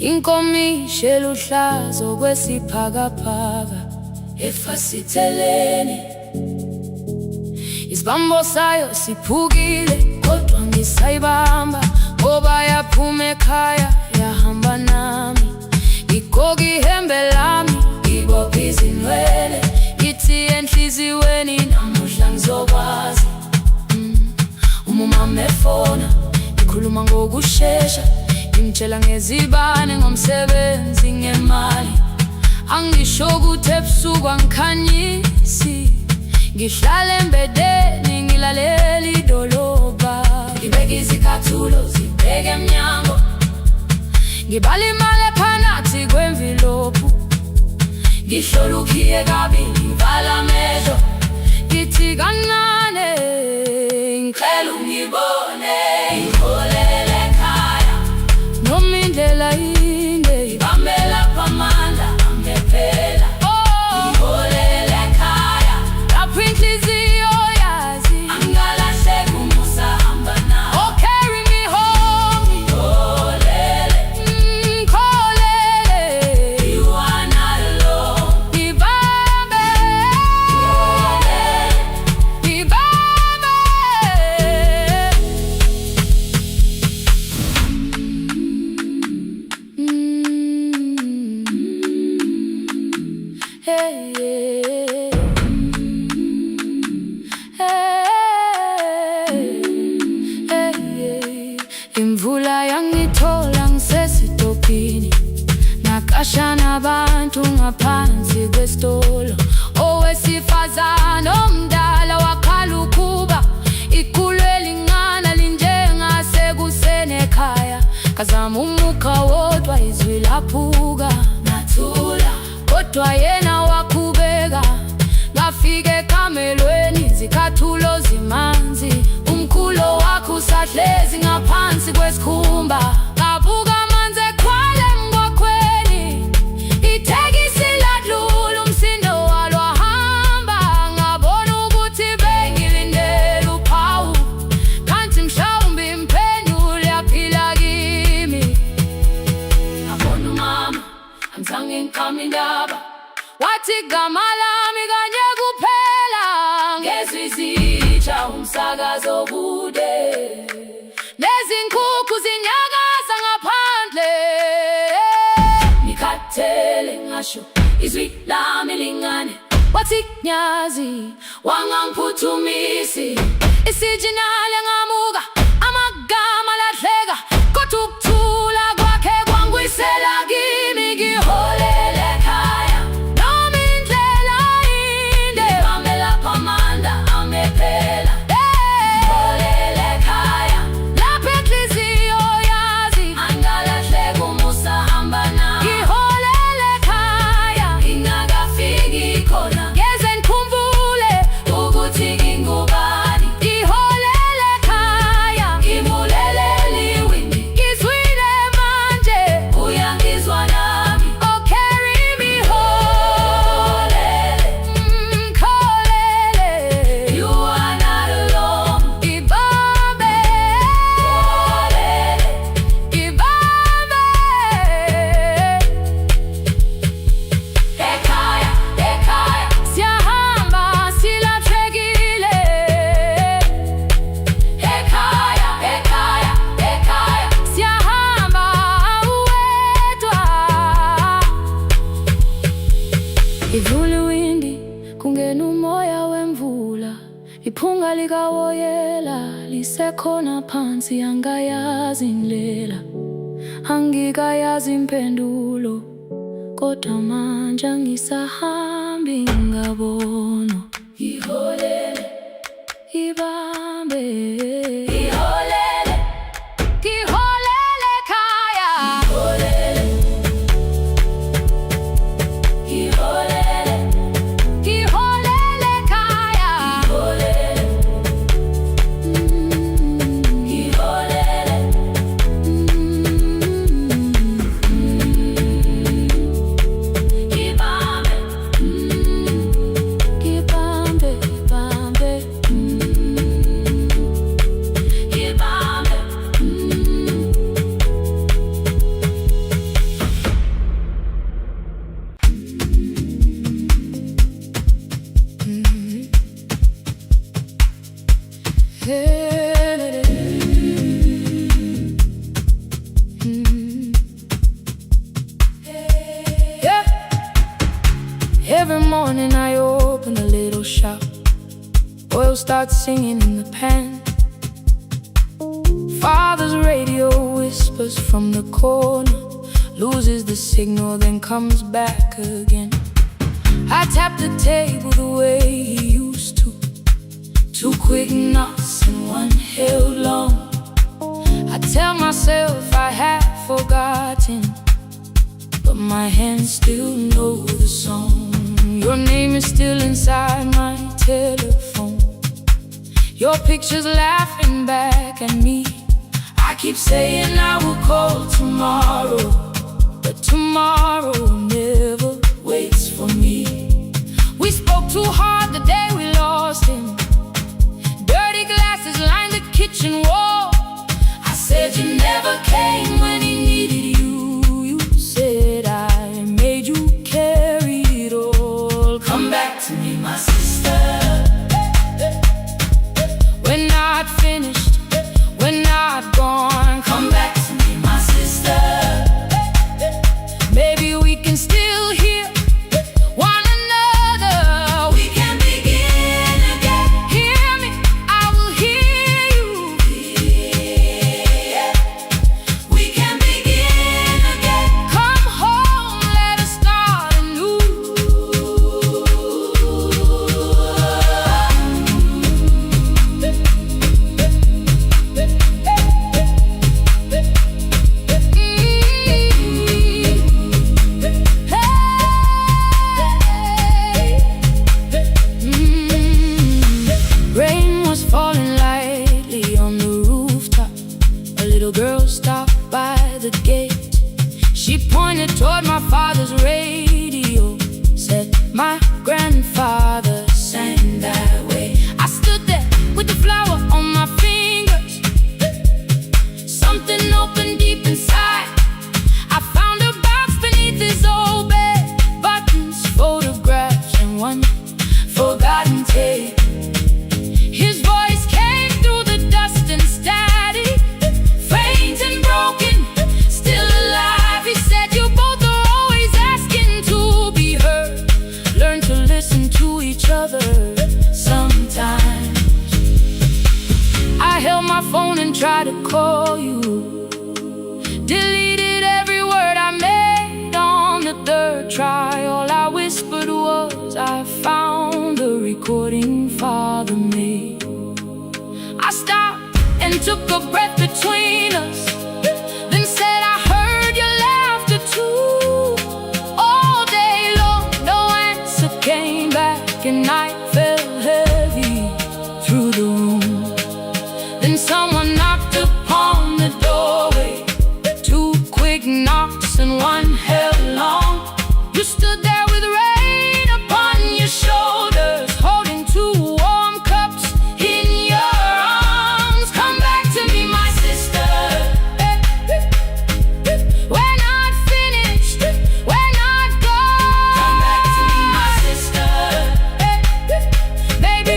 inkomishi eluhlaza okwesiphakapaka efasiteleni. Isibambo sayo siphukile kodwa ngisayibamba, ngoba yaphuma ekhaya yahamba nami. Igoga ihembe lami, ibopha izinwele, ithi enhliziyweni namuhla ngizokwazi. Umama efona, ikhuluma ngokushesha, imtshela ngezibane, ngomsebenzi, ngemali. Angisho ukuthi ebusuku angikhanyisi, ngihlala embedeni ngilalela idolobha. Ngibeka izicathulo zibheke emnyango, ngibala imali ephakathi kwemvilophu, ngihlola ukhiye kabili, ngivala amehlo, ngithi kancane ngicela ungibone. Ngiholele ekhaya noma indlela inde, ngibambela phamandla amephela. Ngiholele ekhaya lapho inhliziyo yazi angalahleki umusa hamba nawe. Oh, carry me home. Ngiholele, ngikholele, you are not alone. Ngibambe, ngibambe. Hey, yeah. Hey, yeah. Imvula yangithola ngisesitopini, nakasha nabantu ngaphansi kwesitolo. Owesifazane omdala wakhala ukuba ikhulu elingana linjengasekuseni ekhaya. Kazama umukha wodwa izwi laphuka, nathula kodwa yena wakhubeka. Ngafika ekamelweni, izicathulo zimanzi, umkhulo wakhe usahlezi ngaphansi kwesikhumba. Ngabuka amanzi ekhwale emgwaqweni, itekisi ladlula, umsindo walo wahamba. Ngabona ukuthi bengilindele uphawu, kanti mhlawumbe impendulo yaphila kimi. Ngabona umama angizange ngiqame indaba, wathi igama lami kanye kuphela. Ngezwi izitsha, umsakazo kude, nezinkukhu zinyakaza ngaphandle. Ngikhathele ngasho izwi lami lingane, wathi nyazi wangangiphuthumisi. Isijinali ngamuka, amagama lahleka, kodwa ukuthula kwakhe kwangwisela kimi. Ngiholele ekhaya noma indlela inde, ngibambela phamandla amephela. Ngiholele ekhaya lapho inhliziyo yazi angalahleki umusa hamba nawe. Ngiholele ekhaya ingakafiki iphunga likawoyela lisekhona phansi, angayazi indlela, angikayazi impendulo, kodwa manje angisahambi ngabona. Iholele, ibambe, iholele, iholele ekhaya. Iholele, iholele, iholele ekhaya. Iholele, iholele, ibambe, ibambe, ibambe, ibambe. Yeah. Every morning I open a little shop, oil starts singing in the pan. Father's radio whispers from the corner, loses the signal, then comes back again. I tap the table the way he used to, 2 quick knocks and 1 held long. I tell myself I have forgotten, but my hands still know the song. Your name is still inside my telephone, your picture's laughing back at me. I keep saying I will call tomorrow, but tomorrow never waits for me. We spoke too hard the day we lost him, dirty glasses lined the kitchen wall. I said you never came when he needed you. You said I made you carry it all. Come back to me, my sister. We're not finished, we're not gone. Come back to me, my sister. Maybe we can still hear one another. We can begin again. Hear me, I will hear you. Yeah. We can begin again. Come home, let us start anew. Rain was falling lightly on the rooftop. A little girl stopped by the gate. She pointed toward my father's radio, said my grandfather sang that way. I stood there with the flower on my fingers. Something opened deep inside. I found a box beneath his old bed, buttons, photographs, and 1 forgotten tape. His voice came through the dust and static, faint and broken, still alive. He said you both are always asking to be heard. Learn to listen to each other sometimes. I held my phone and tried to call you, deleted every word I made on the 3rd try. All I whispered was I found the recording Father made. I stopped and took a breath between us, then said I heard your laughter too. All day long, no answer came back, and night fell heavy through the room. Then someone knocked upon the doorway, 2 quick knocks and 1 held long. You stood there with rain upon your shoulders, holding 2 warm cups in your arms. Come back to me, my sister. We're not finished, we're not gone. Come back to me, my sister. Baby,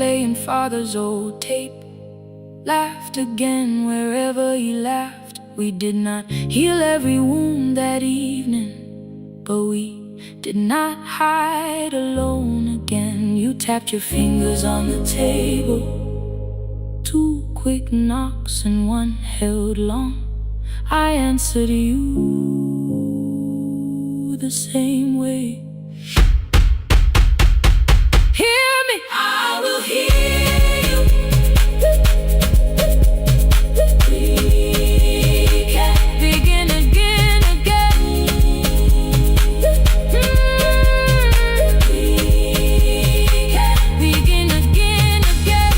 playing father's old tape. Laughed again wherever he laughed. We did not heal every wound that evening, but we did not hide alone again. You tapped your fingers on the table, 2 quick knocks and 1 held long. I answered you the same way. Hear me, I will hear you. We can begin again, again. We can begin again, again.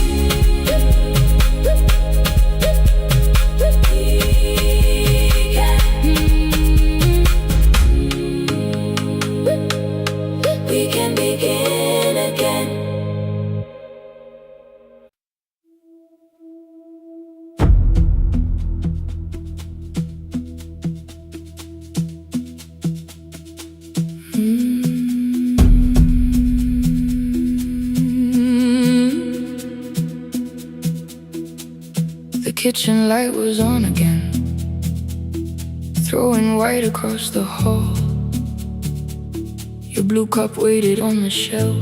We can begin again. The kitchen light was on again, throwing white across the hall. Your blue cup waited on the shelf,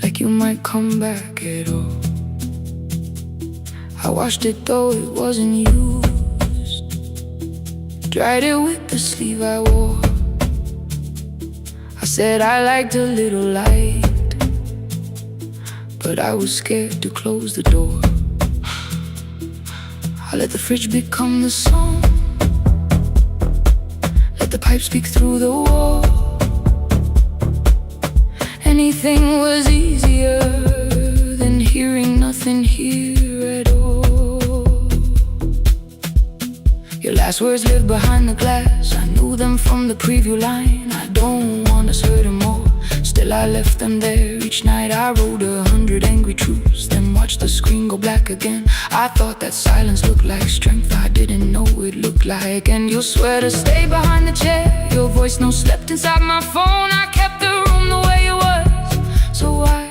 like you might come back at all. I washed it though it wasn't used, dried it with the sleeve I wore. I said I liked a little light, but I was scared to close the door. I let the fridge become the song, let the pipe speak through the wall. Anything was easier than hearing nothing here at all. Your last words lived behind the glass. I knew them from the preview line. I don't want us hurting more. Still I left them there. Each night I wrote 100 angry truths, then watched the screen go black again. I thought that silence looked like strength. I didn't know it looked like. And you'll swear to stay behind the chair. Your voice no slept inside my phone. I kept the room the way it was, so I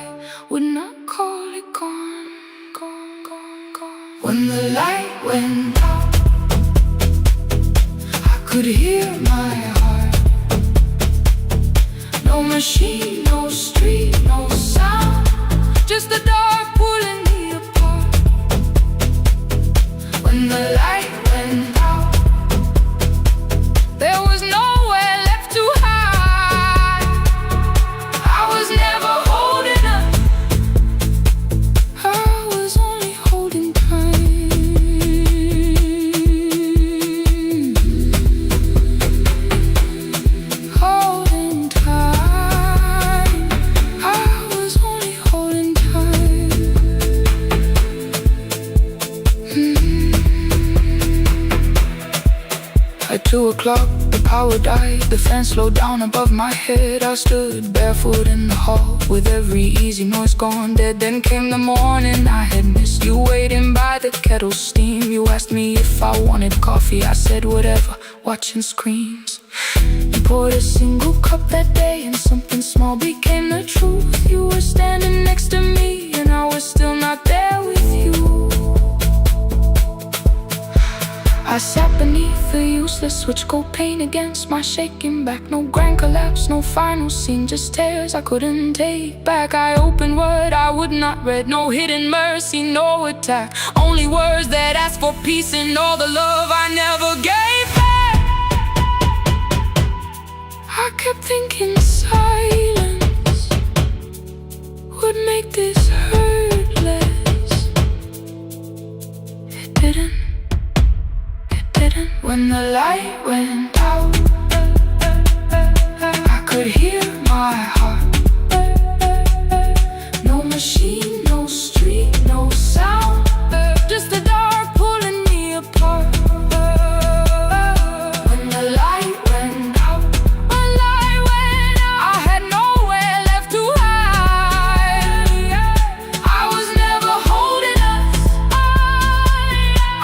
would not call it gone, gone, gone, gone. When the light went out, I could hear my heart. No machine, no street, no sound, just the dark pulling me apart. When the light went out, there was nowhere left to hide. I was never holding up, I was only holding time. Holding time, I was only holding time. At 2 o'clock, the power died. The fan slowed down above my head. I stood barefoot in the hall, with every easy noise gone dead. Then came the morning I had missed. You waiting by the kettle steam. You asked me if I wanted coffee. I said whatever, watching screens. You poured a single cup that day, and something small became the truth. You were standing next to me, and I was still not there with you. I sat beneath the useless switch, cold pain against my shaking back. No grand collapse, no final scene, just tears I couldn't take back. I opened what I would not read, no hidden mercy, no attack. Only words that asked for peace and all the love I never gave back. I kept thinking silence would make this hurt less. It didn't. When the light went out, I could hear my heart. No machine, no street, no sound, just the dark pulling me apart. When the light went out, I had nowhere left to hide. I was never holding us, I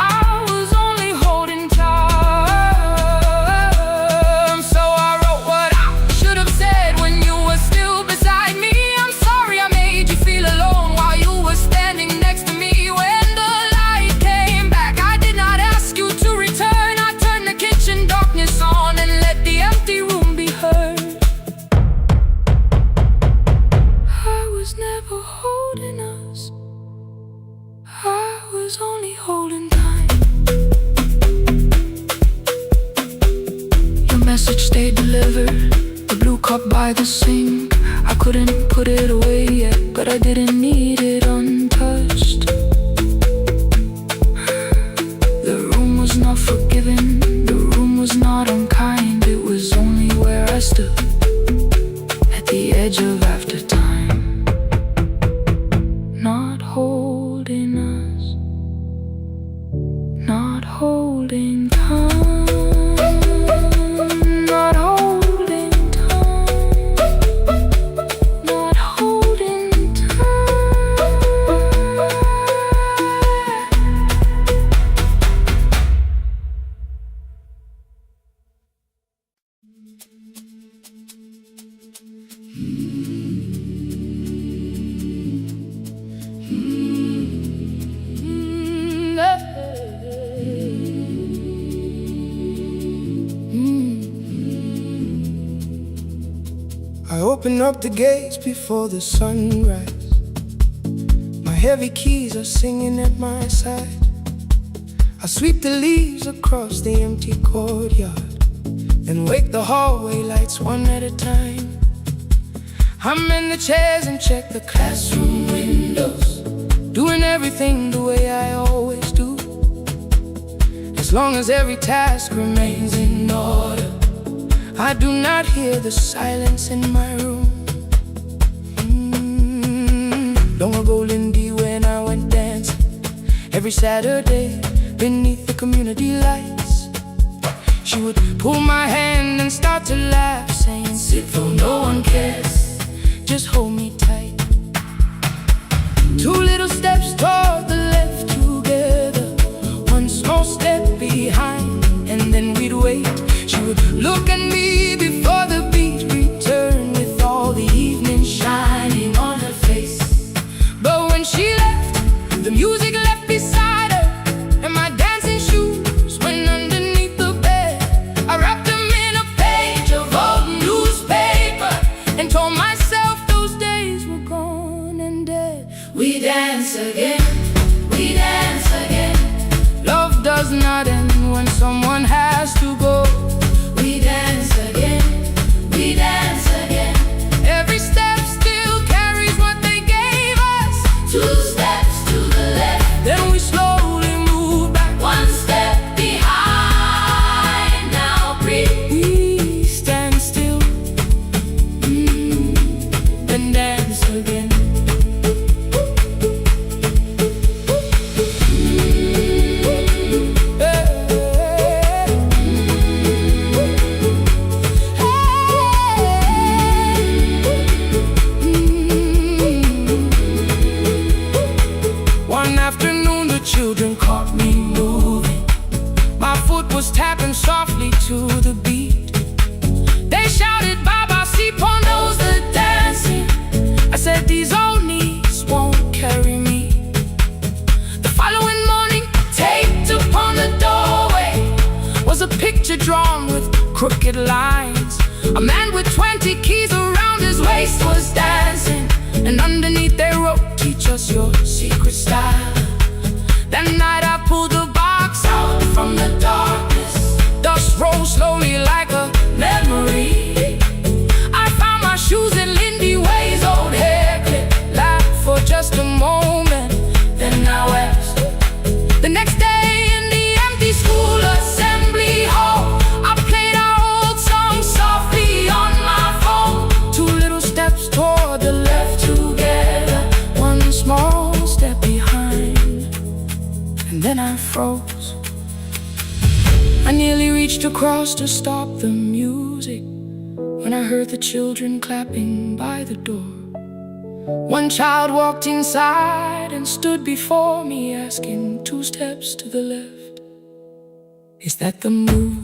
was only holding time. So I wrote what I should have said when you were still beside me. I'm sorry I made you feel message they delivered, the blue cup by the sink. I couldn't put it away yet, but I didn't need it untouched. The room was not forgiving, the room was not unkind. It was only where I stood, at the edge of after time, not holding us, not holding time, not holding time, not holding time. I open up the gates before the sunrise. My heavy keys are singing at my side. I sweep the leaves across the empty courtyard and wake the hallway lights one at a time. I'm in the chairs and check the classroom windows, doing everything the way I always do, as long as every task remains in order. I do not hear the silence in my room. Long ago, Lindy, when I went dancing every Saturday beneath the community lights, she would pull my hand and start to laugh, saying, "Sit though no one cares, just hold me tight." Two little steps toward the left together, one small step behind, and then we'd wait. She would look at me before the beat returned, with all the evening shining on her face. But when she left, the music left beside her, and my dancing shoes went underneath the bed. I wrapped them in a page of old newspaper and told myself those days were gone and dead. We dance again, we dance again. Love does not end when someone has to go. We dance again, we dance again. Every step still carries what they gave us. Two steps to the left, then we slowly move back. One step behind, now breathe. We stand still, and dance again. Children caught me moving. My foot was tapping softly to the beat. They shouted, "Baba, Sipo knows the dancing." I said, "These old knees won't carry me." The following morning, taped upon the doorway was a picture drawn with crooked lines. A man with 20 keys around his waist was dancing, and underneath they wrote, "Teach us your secret style." That night I pulled the box out from the darkness. Dust rolled slowly like a memory. I found my shoes in Lindy Way's old hair clip, laughed for just a moment, then I wept. The next day in the empty school assembly hall, I played our old song softly on my phone. Two little steps toward the left together, one small step behind. And then I froze. I nearly reached across to stop the music when I heard the children clapping by the door. One child walked inside and stood before me, asking, "Two steps to the left, is that the move?"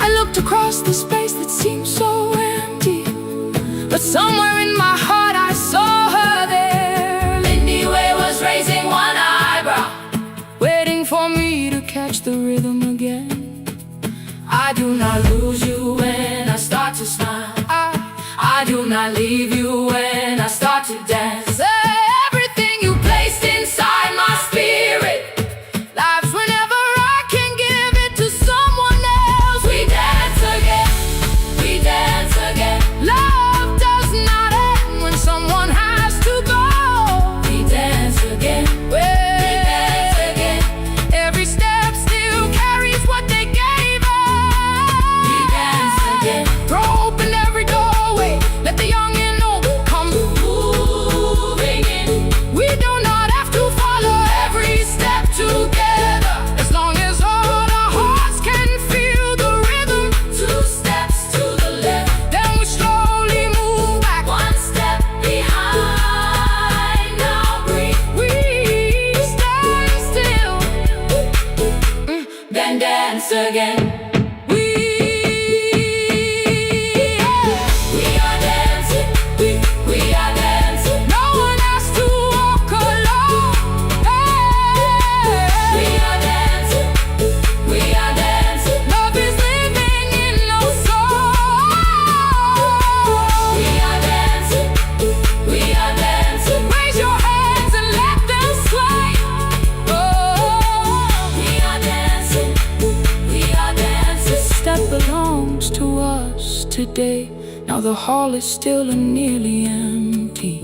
I looked across the space that seemed so empty, but somewhere in my heart I saw her there. Raising one eyebrow, waiting for me to catch the rhythm again. I do not lose you when I start to smile. I do not leave you when I start to dance. Everything you placed inside my spirit lives whenever I can give it dance again. We are dancing. We are dancing. No one has to walk alone. Hey. We are dancing. We are dancing. Love is living in our soul. We are dancing. We are dancing. Raise your hands and let them sway. Oh. We are dancing. We are dancing. This step belongs to us today. Now the hall is still and nearly empty,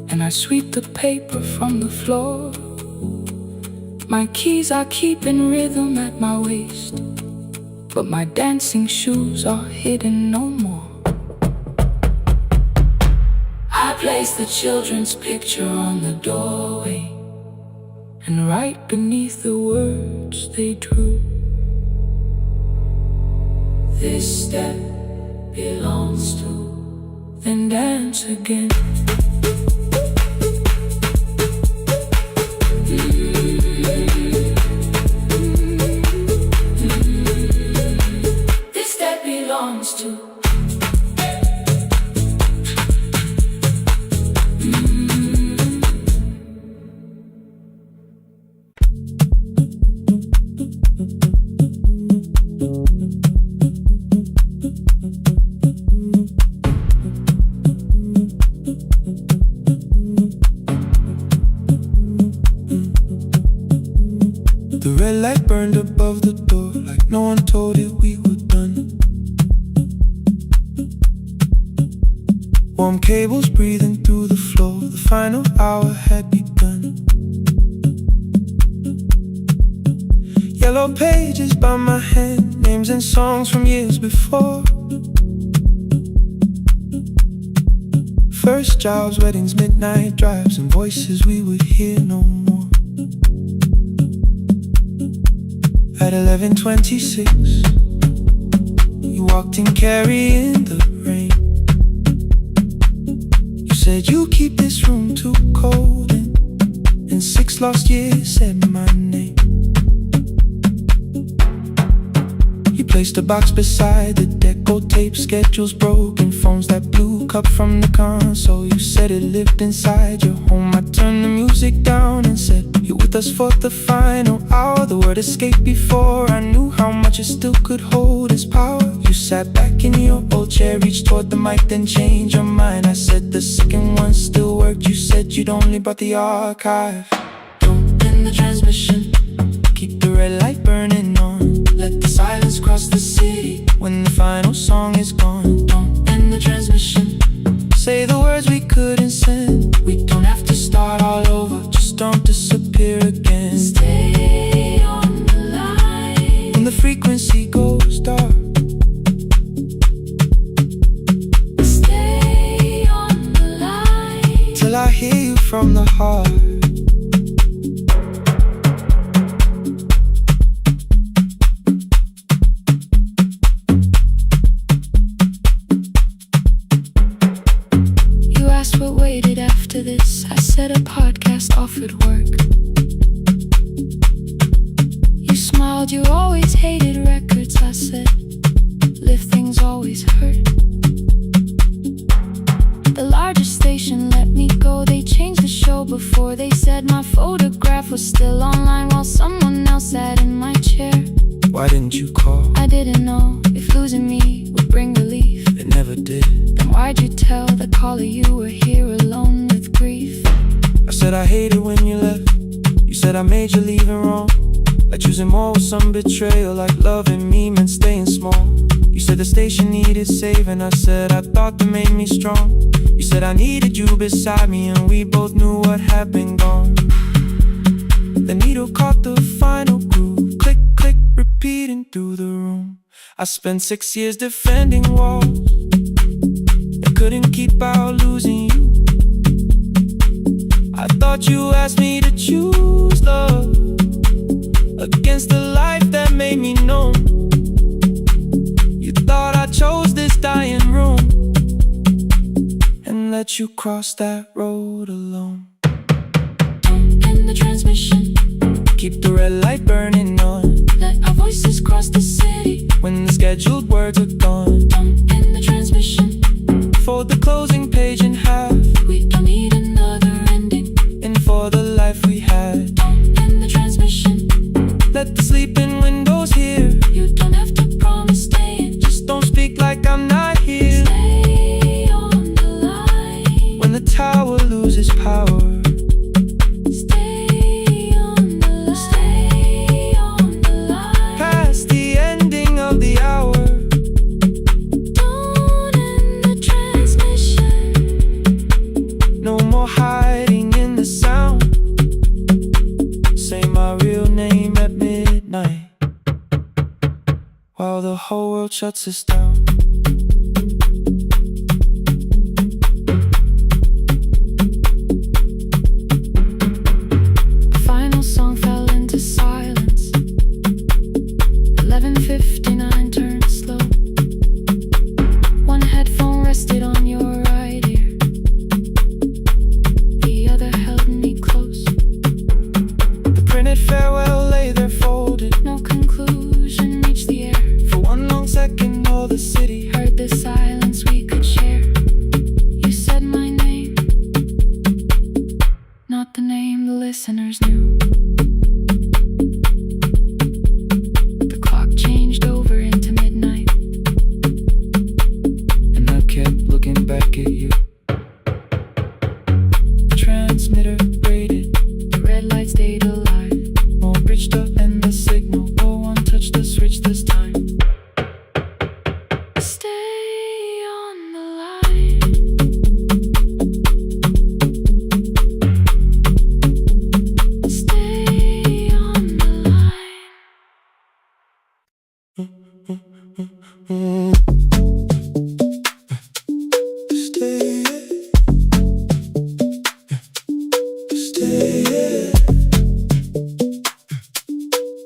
and I sweep the paper from the floor. My keys I keep in rhythm at my waist, but my dancing shoes are hidden no more. I place the children's picture on the doorway, and right beneath the words they drew, this step belongs to, then dance again. This step belongs to. The red light burned above the door, like no one told it we were done. Warm cables breathing through the floor, the final hour had begun. Yellow pages by my hand, names and songs from years before. First jobs, weddings, midnight drives, and voices we would hear no more. At 11:26, you walked in carrying the rain. You said you keep this room too cold, and in 6 lost years said my name. You placed a box beside the deco tape, schedules broken, phones that blew, cup from the console. You said it lived inside your home. I turned the music down and said, you're with us for the final hour. The word escaped before I knew how much it still could hold its power. You sat back in your old chair, reached toward the mic, then changed your mind. I said the second one still worked. You said you'd only brought the archive. Don't end the transmission, keep the red light burning on. Let the silence cross the city when the final song is gone. Don't end the transmission, say the words we couldn't send. We don't have to start all over, just don't disappear again. Stay on the line when the frequency goes dark. Stay on the line till I hear you from the heart. What waited after this? I said a podcast offered work. You smiled, you always hated records. I said, live things always hurt. The largest station let me go. They changed the show before they said my photograph was still online while someone else sat in my chair. Why didn't you call? I didn't know if losing me would bring relief. It never did. Then why'd you tell the caller you were here alone with grief? I said I hated when you left. You said I made you leaving wrong, like choosing more with some betrayal, like loving me meant staying small. You said the station needed saving. I said I thought that made me strong. You said I needed you beside me, and we both knew what had been gone. The needle caught the final groove, click, click, repeating through the room. I spent 6 years defending walls that couldn't keep out losing you. I thought you asked me to choose love against the life that made me known. You thought I chose this dying room and let you cross that road alone. Don't end the transmission, keep the red light burning on. Let our voice voices cross the city. When the scheduled words are gone, Dump in the transmission. fold the closing page in half. We don't need another ending. In for the life we had. Dump in the transmission. Let the sleeping windows hear. You don't have to promise staying. Just don't speak like I'm not here. Stay on the line. When the tower loses power, Stay on the line. Stay on the line. past the ending of the hour. Don't end the transmission. No more hiding in the sound. Say my real name at midnight, while the whole world shuts us down. The final song fell into silence. 11:59 turned slow. One headphone rested on your right ear. The other held me close. The printed farewell lay there folded. No conclusion reached the air. For one long second all the city Heard the silence we could share. You said my name, not the name the listeners knew. The clock changed over into midnight. and I kept looking back at you. Transmitter braided, The red light stayed alive. more bridged up and the signal. No one touched the switch this time. Stay on the line. Stay on the line. Stay, stay,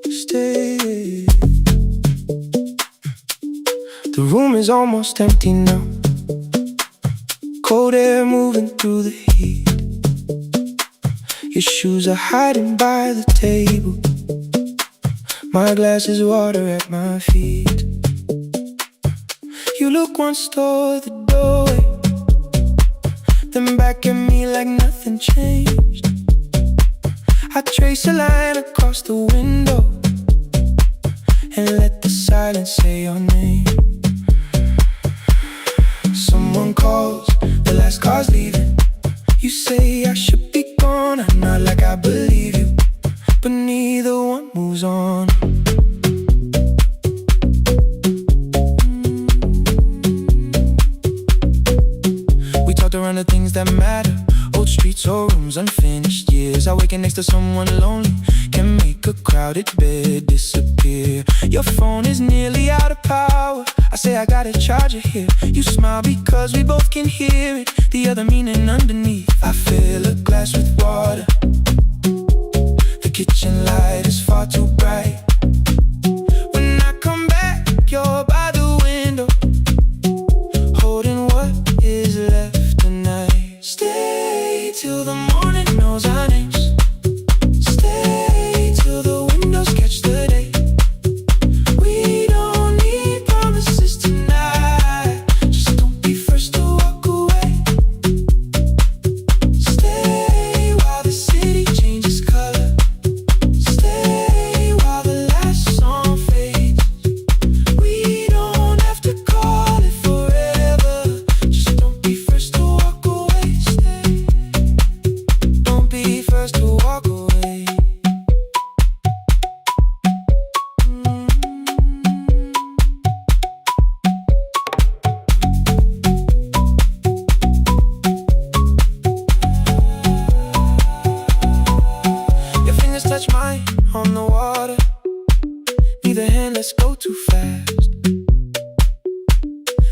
stay. The room is almost empty now. Cold air moving through the heat. Your shoes are hiding by the table. My glass is water at my feet. You look once toward the doorway, then back at me like nothing changed. I trace a line across the window and let the silence say your name. Someone calls, the last car's leaving. You say I should be gone, I nod like I believe you, but neither one moves on. We talked around the things that matter. Old streets or rooms, unfinished years. Awaken next to someone lonely can make a crowded bed disappear. Your phone is nearly out of power. I say I got a charger here. You smile because we both can hear it. The other meaning underneath. I fill a glass with water. The kitchen light is far too bright. When I come back, you're by the window, holding what is left tonight. Stay till the morning knows our names. Stay till the windows catch the day. We don't need promises tonight. Just don't be first to walk away. Stay while the city changes color. Stay while the last song fades. We don't have to call it forever. Just don't be first to walk away. Stay. Don't be first to walk away. Your fingers touch mine on the water. Neither hand, let's go too fast.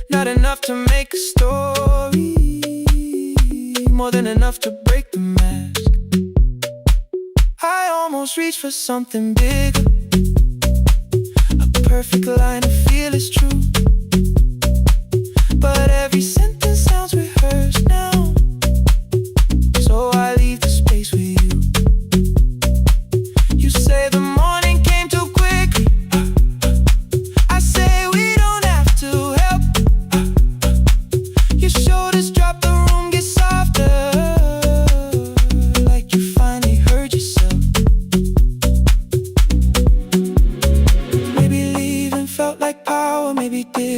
Not enough to make a story, more than enough to break the mask. I almost reached for something bigger, a perfect line of feel is true. But every sentence sounds rehearsed now, so I leave the space with you. You say the morning came too quickly.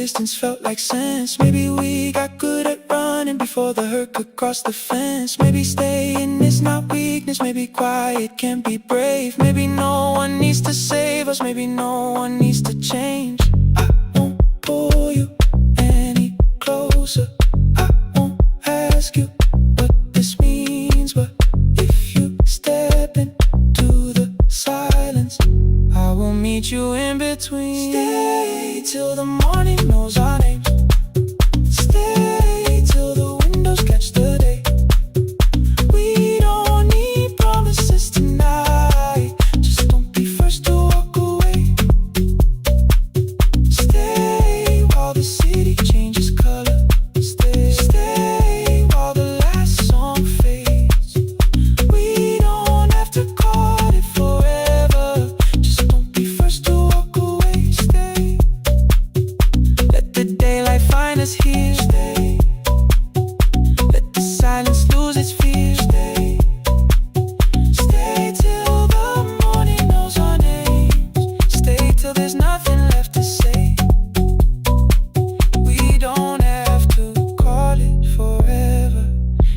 distance felt like sense. Maybe we got good at running before the hurt could cross the fence. Maybe staying is not weakness, maybe quiet can be brave. Maybe no one needs to save us, maybe no one needs to change. I won't pull you any closer, I won't ask you what this means, but if you step into the silence, I will meet you in between. Stay till the morning knows our names. Stay till the windows catch the day. We don't need promises tonight, just don't be first to walk away. Stay while the city changes color. Stay while the last song fades. We don't have to call it forever, just don't be first to walk away. Stay, let the daylight find us here. Stay, let the silence lose its fear. Stay, stay till the morning knows our names. Stay till there's nothing left to say. We don't have to call it forever,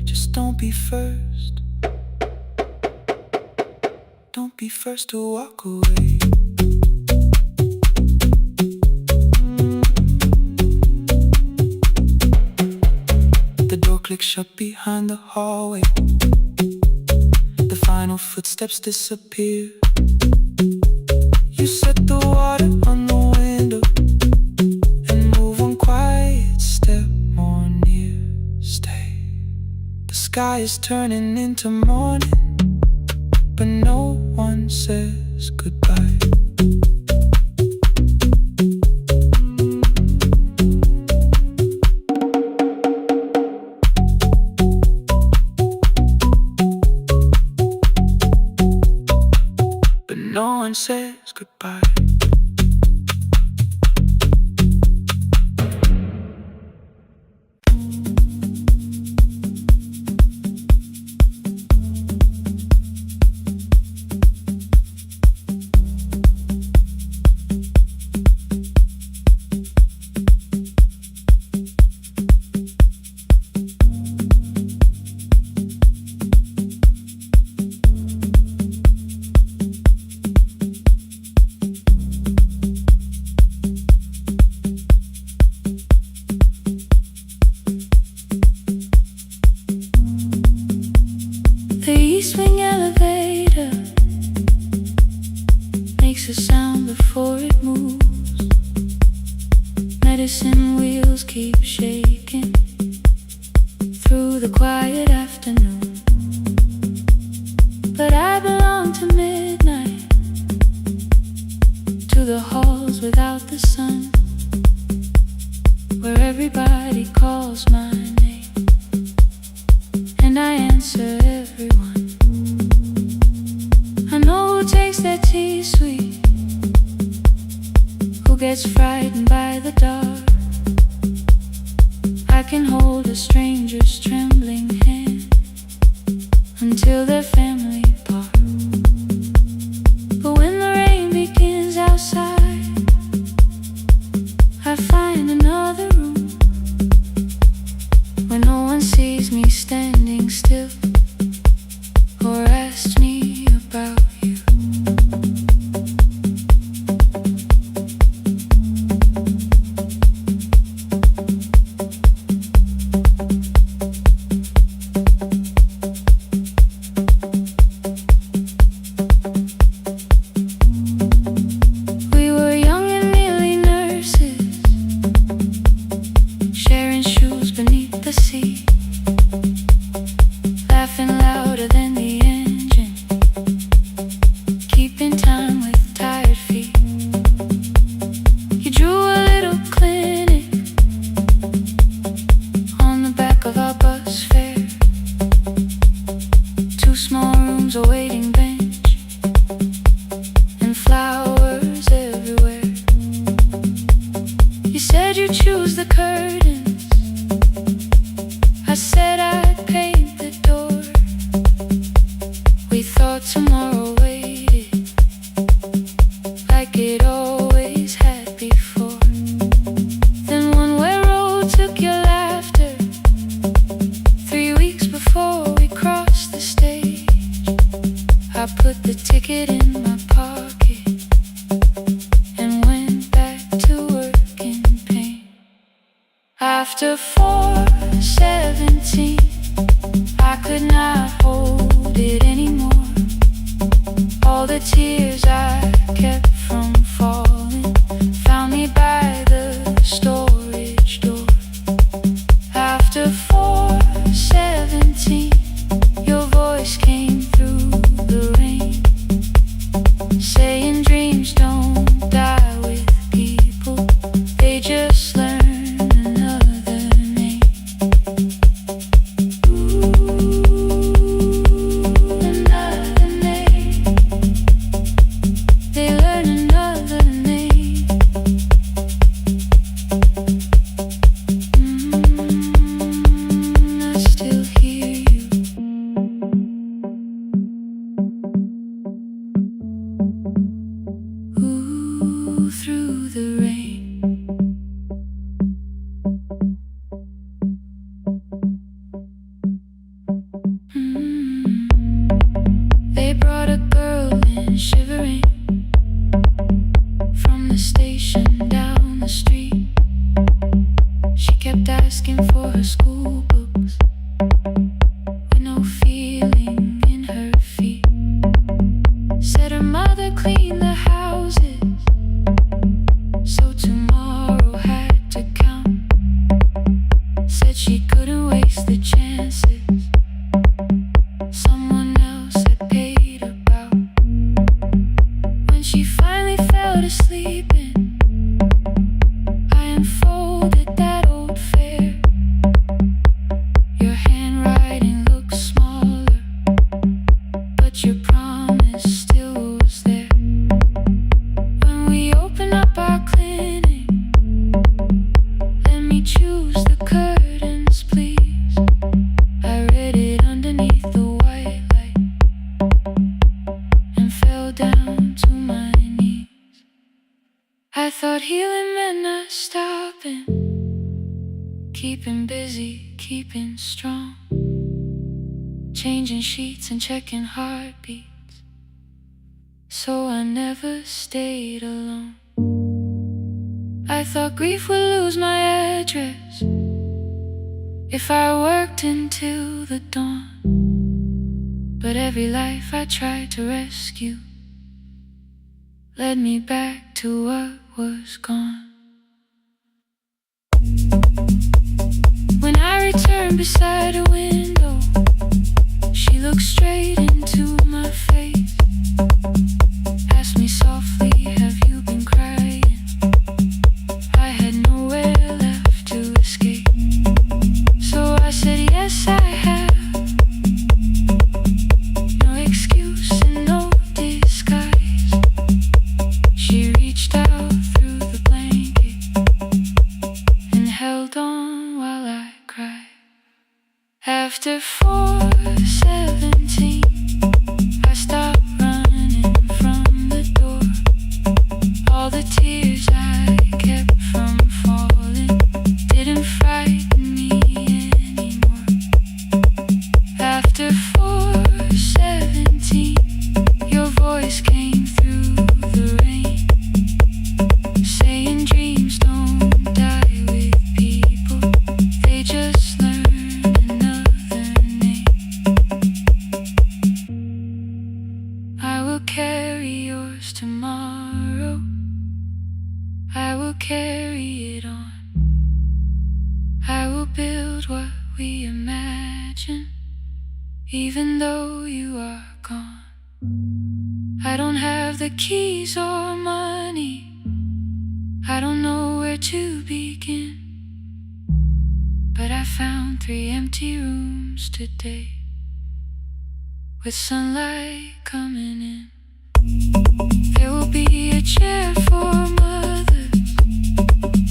just don't be first. Don't be first to walk away. The door clicks shut behind the hallway. The final footsteps disappear. You set the water on the window and move one quiet step more near. Stay. The sky is turning into morning, but no one says goodbye. But no one says goodbye. The east wing elevator makes a sound before it moves. Medicine wheels keep shaking through the quiet afternoon. But I belong to midnight, to the halls without the sun, where everybody calls my name and I answer everyone. I know who takes their tea sweet, who gets frightened by the dark. I can hold a stranger's trembling hand until their family part. But when the rain begins outside, I find another room where no one sees me standing still or asks me about you. put the ticket in my pocket and went back to work in pain. After 4:17, I could not hold it anymore. All the tears I kept from falling found me by the storage door. After 4:17, your voice came through the rain, saying dreams don't die with people, they just learn another name. Another name. They learn another name. I still hear you. Ooh, through the rain. They brought a girl in shivering from the station down the street. She kept asking for her school books with no feeling in her feet. Said her mother cleaned the houses, so tomorrow had to count. Said she couldn't waste the chances someone else had paid about. When she finally fell to sleeping, I unfolded that old fare. Your handwriting looks smaller, but your promise still was there. When we open up our clinic, let me choose the curtains, please. I read it underneath the white light and fell down to my knees. I thought healing meant not stopping, keeping busy, keeping strong, changing sheets and checking heartbeats, so I never stayed alone. I thought grief would lose my address if I worked until the dawn. But every life I tried to rescue led me back to what was gone. When I returned beside a window, she looked straight into my face, asked me softly, have you been crying? I had nowhere left to escape, so I said yes I have. No excuse and no disguise. She reached out through the blanket and held on while I cried. After 4:17, I stopped running from the door. All the tears I kept from falling didn't frighten me anymore. After 4:17, your voice came through the rain, saying dreams don't die with people, they just learn another name. I will carry yours tomorrow, I will carry it on. I will build what we imagine, even though you are gone. I don't have the keys or money, I don't know where to begin, but I found 3 empty rooms today, with sunlight coming in. There will be a chair for mothers,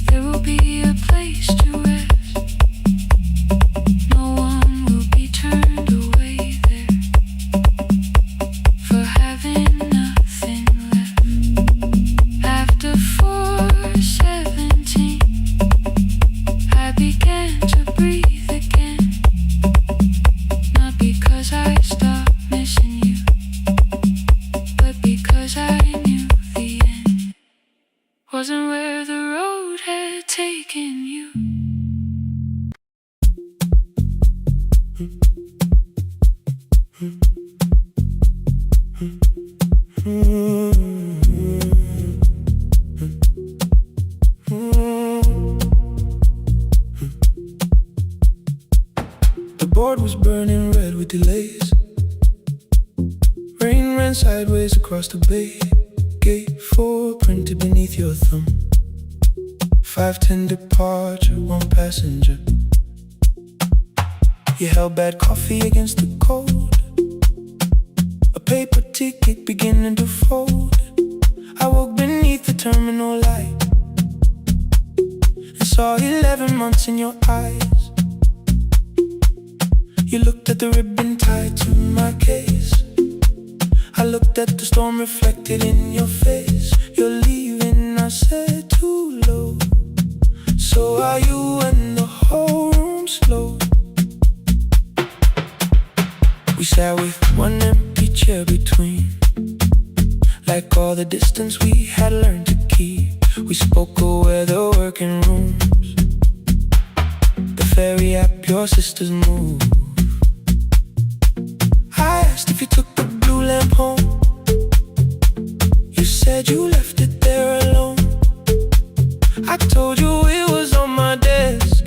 there will be a place to rest. No one will be turned away there for having nothing left. After 4:17, I began to breathe again, not because I stopped missing you, wasn't where the road had taken you. The board was burning red with delays. Rain ran sideways across the bay. Gate 4 printed beneath your thumb. 5:10 departure, 1 passenger. You held bad coffee against the cold. A paper ticket beginning to fold. I woke beneath the terminal light and saw 11 months in your eyes. You looked at the ribbon tied to my case. I looked at the storm reflected in your face. You're leaving, I said, too low. So are you, and the whole room slowed. We sat with one empty chair between, like all the distance we had learned to keep. We spoke of weather, working rooms, the ferry app your sisters move. I asked if you took the blue lamp home. You said you left it there alone. I told you it was on my desk,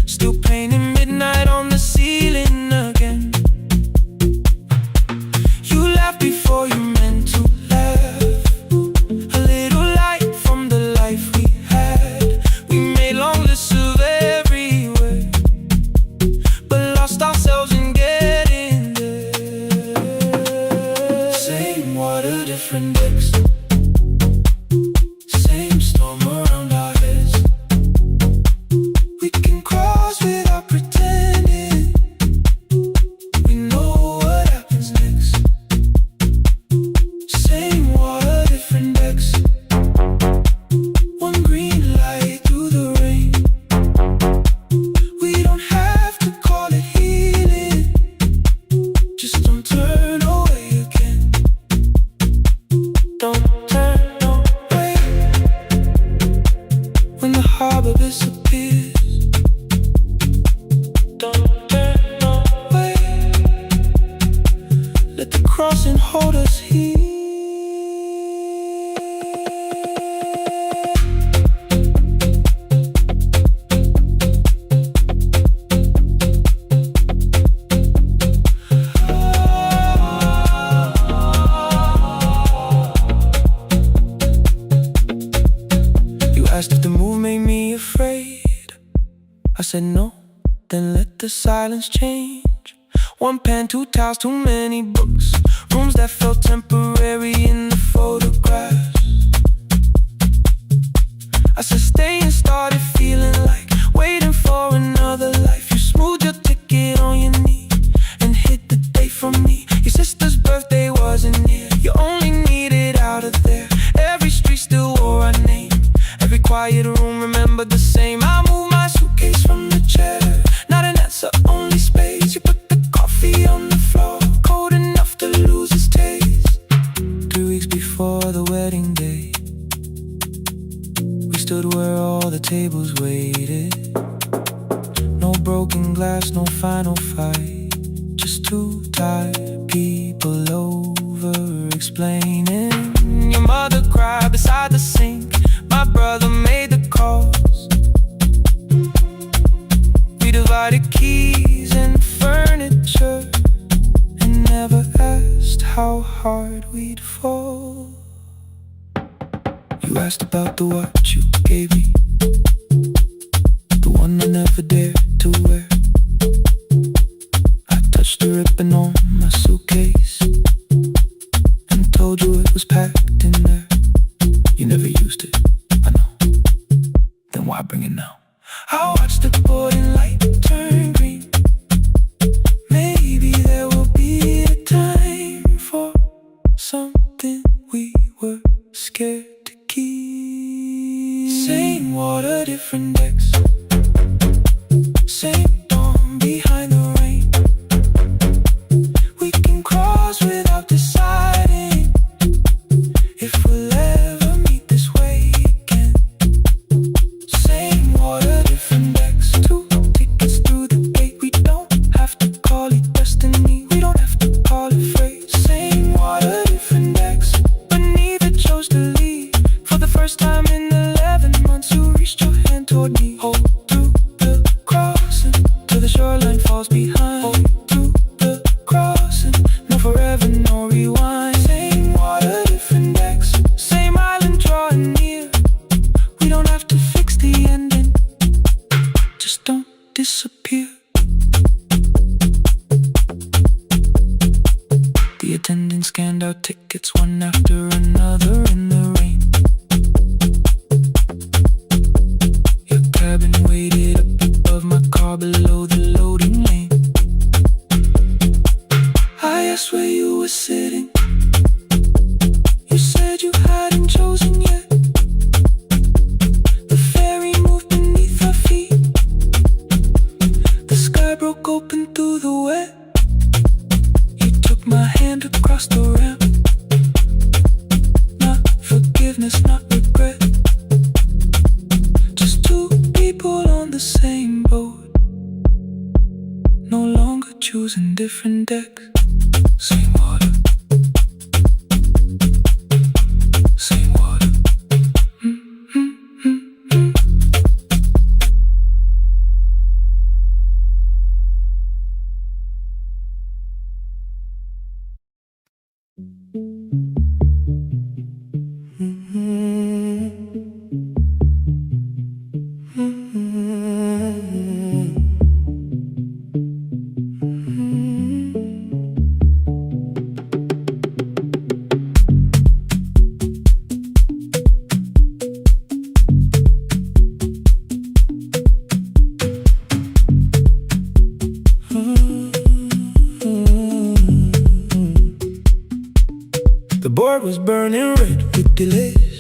still painting midnight on the ceiling again. You laughed before you meant to laugh. A little light from the life we had. We made long lists of everywhere, but lost ourselves in getting there. Same water, different decks. Same storm around our heads. We can cross without pretending. We know what happens next. Same water, different decks. One green light through the rain. We don't have to call it healing. Just don't turn away again. Don't turn away. When the harbor disappears, don't turn away. Let the crossing hold us here. You asked if the move made me afraid. I said no, then let the silence change. One pen, 2 towels, too many books. Rooms that felt temporary in the photographs. I said stay and started feeling like waiting for another life. You smoothed your ticket on your knee and hid the date from me. Your sister's birthday wasn't near. You only needed out of there. Every street still wore our name. Every quiet room remembered the same. I moved my suitcase from the chair. Not an answer, only space. You put the coffee on the floor, cold enough to lose its taste. 3 weeks before the wedding day, we stood where all the tables waited. No broken glass, no final fight. Just 2 tired people over explaining. Your mother cried beside the sink. My brother made the calls. We divided keys and furniture and never asked how hard we'd fall. You asked about the watch you gave me, the one I never dared to wear. I touched the ribbon on my suitcase and told you it was packed in there. You never used it, I know. Then why bring it now? I watched the boarding light turn green. Maybe there will be a time for something we were scared to keep. Same water, different decks. Same dawn behind the rain. We can cross without deciding if we'll ever meet this way again. different decks. Same water. Same water. The board was burning red with delays.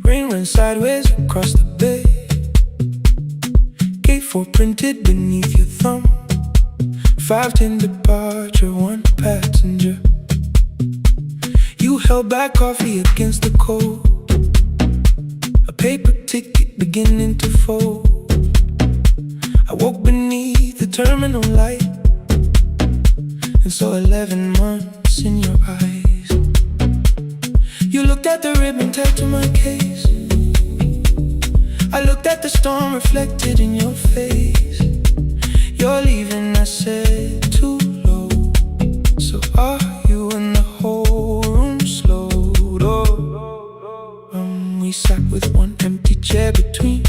Rain ran sideways across the bay. Gate 4 printed beneath your thumb. 5:10 departure, 1 passenger. You held back coffee against the cold. A paper ticket beginning to fold. I woke beneath the terminal light and saw 11 months in your eyes. You looked at the ribbon tagged to my case. I looked at the storm reflected in your face. You're leaving, I said, too low. So are you? And the whole room slowed. We sat with one empty chair between,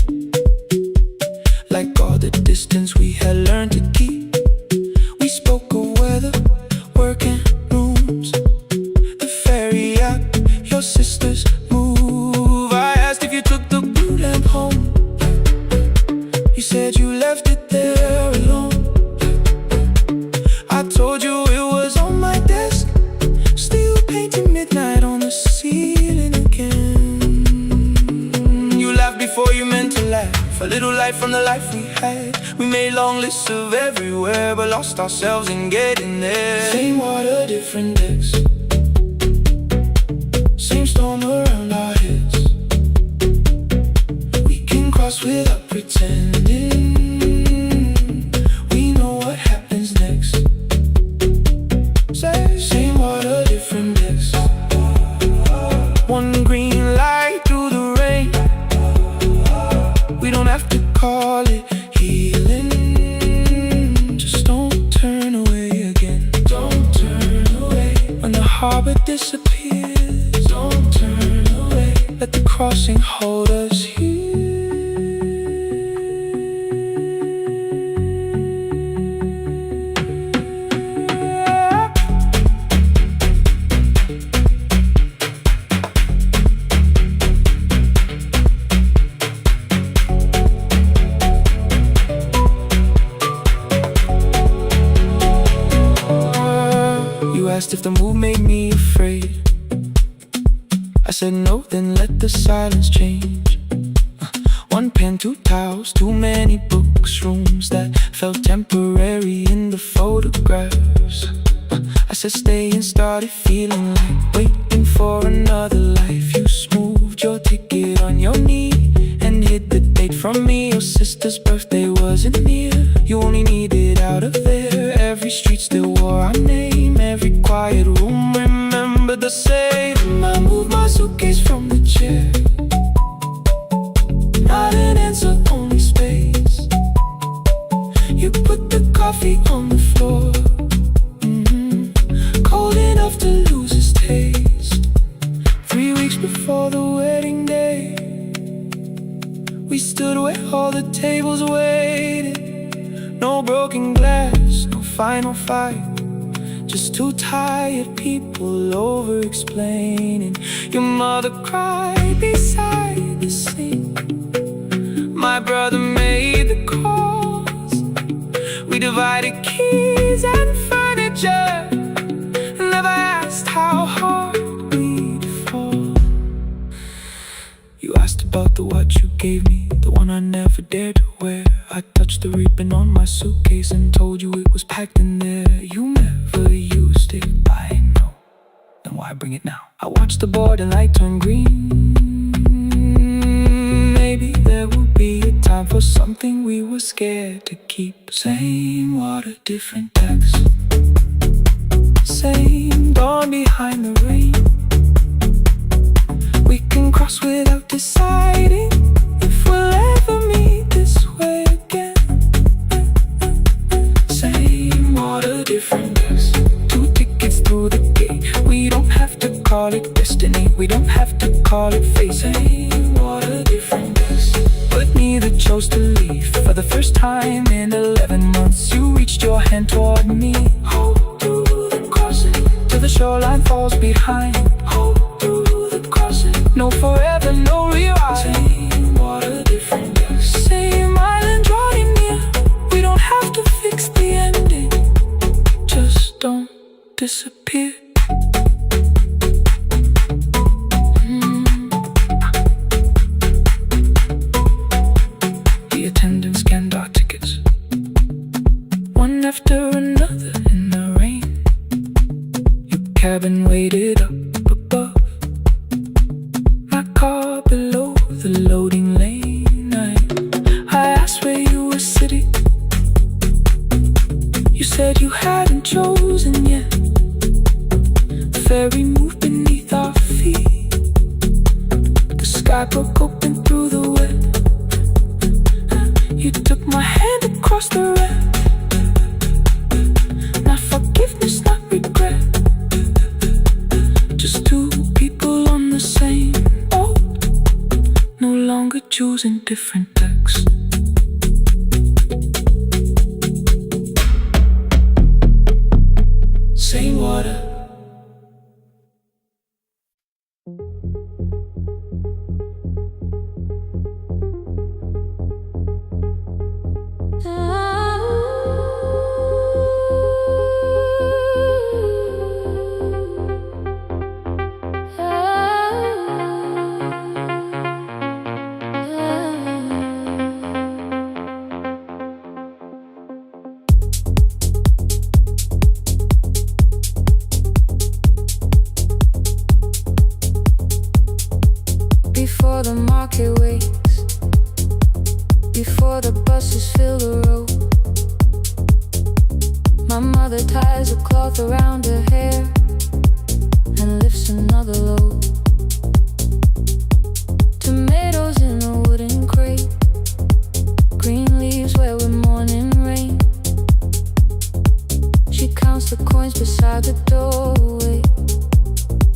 like all the distance we had learned to keep. We spoke of weather, work and rooms, the ferry app, your sister's move. I asked if you took the blue lamp home. You said you left it there alone. I told you it was on my desk, still painting midnight on the ceiling again. You laughed before you meant to laugh, a little light from the life we had. We made long lists of everywhere, but lost ourselves in getting there. Same water, different decks. Same storm around our heads. We can cross without pretending. We know what happens next. Same water, different decks. One green light through the rain. We don't have to call it healing. Just don't turn away again. Don't turn away. When the harbor disappears, don't turn away. Let the crossing hold us here. You asked if the move made me afraid. I said no, then let the silence change. One pen, 2 towels, too many books, rooms that felt temporary in the photographs. I said stay and started feeling like waiting for another life. You smoothed your ticket on your knee and hid the date from me. Your sister's birthday wasn't near. You only needed out of there. Every street still wore our name. Every quiet room remembered the same. I moved my suitcase from the chair. Not an answer, only space. You put the coffee on the floor, cold enough to lose its taste. 3 weeks before the wedding day, we stood where all the tables waited. No broken glass, no final fight, just 2 tired people over-explaining. Your mother cried beside the sink. My brother made the calls. We divided keys and furniture. Never asked how hard we'd fall. You asked about the watch you gave me, the one I never dared to wear. I touched the ribbon on my suitcase and told you it was packed in there. You never used it, I know. Then why bring it now? I watched the board and light turn green. maybe there will be a time for something we were scared to keep. Same water, different text. Same dawn behind the rain. We can cross without deciding if we'll ever meet this way again. Same water, different text. 2 tickets through the gate. We don't have to call it destiny, we don't have to call it fate. Same water, different text. But neither chose to leave. For the first time in 11 months, you reached your hand toward me. Hold through the crossing till the shoreline falls behind. Hold through the crossing. No forever, no rewrite. Same water, different text. Same island drawing near. We don't have to fix the ending. Just don't disappear. The attendants scanned our tickets, one after another in the rain. Your cabin waited up above, my car below the loading lane. I asked where you were sitting. You said you hadn't chosen yet. The ferry moved beneath our feet. The sky broke open through the wet. You took my hand across the red. Not forgiveness, not regret. Just 2 people on the same boat, no longer choosing different texts. Same water. Before the market wakes, before the buses fill the road, my mother ties a cloth around her hair and lifts another load. Tomatoes in a wooden crate, green leaves where we're morning rain. She counts the coins beside the doorway,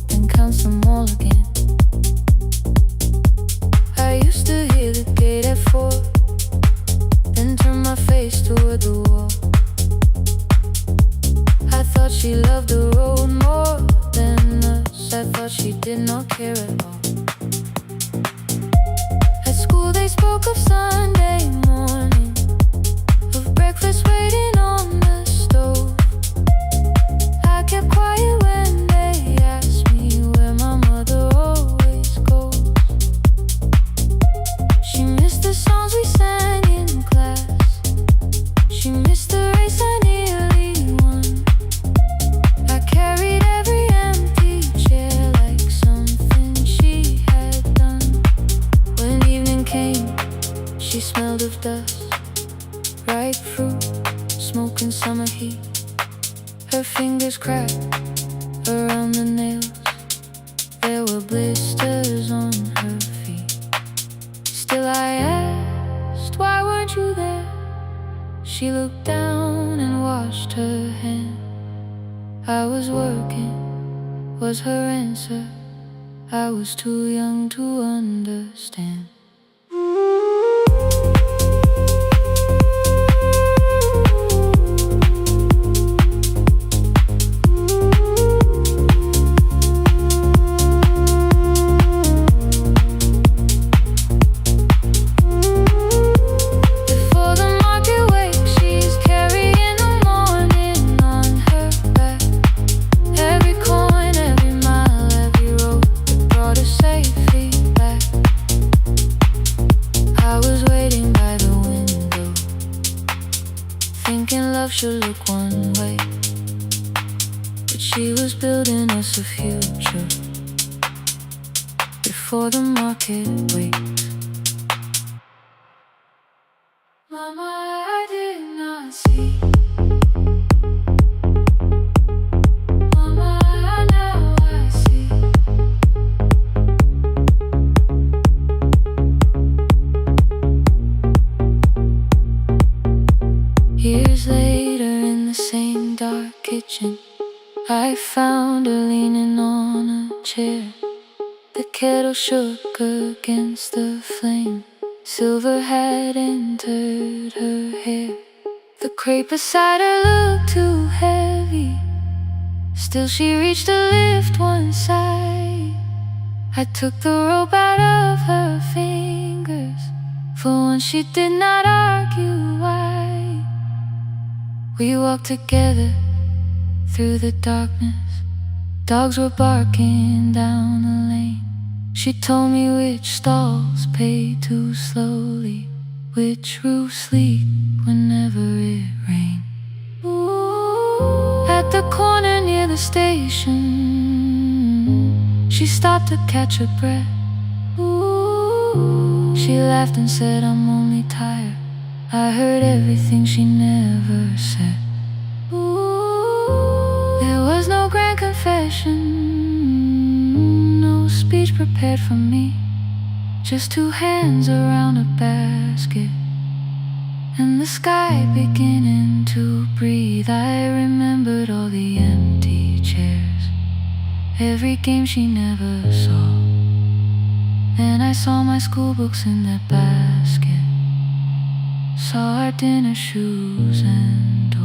then counts them all again. I used to hear the gate at 4, then turn my face toward the wall. I thought she loved the road more than us. I thought she did not care at all. At school they spoke of Sunday morning, of breakfast waiting on the stove. I kept quiet when they asked me where my mother always goes. She missed the songs we sang in class. She missed the race I nearly won. I carried every empty chair like something she had done. When evening came, she smelled of dust, ripe fruit, smoke and summer heat. Her fingers cracked around the nails. There were blisters on her feet. Still I asked, why weren't you there? She looked down and washed her hand. I was working, was her answer. I was too young to understand. Should look one way, but she was building us a future before the market wakes. I found her leaning on a chair. The kettle shook against the flame. Silver had entered her hair. The crepe beside her looked too heavy. Still she reached to lift one side. I took the rope out of her fingers. For once she did not argue why. We walked together through the darkness. Dogs were barking down the lane. She told me which stalls paid too slowly, which roofs leak whenever it rained. At the corner near the station, she stopped to catch her breath. She laughed and said, "I'm only tired." I heard everything she never said. There was no grand confession, no speech prepared for me. Just two hands around a basket and the sky beginning to breathe. I remembered all the empty chairs, every game she never saw. Then I saw my school books in that basket, saw our dinner shoes and door.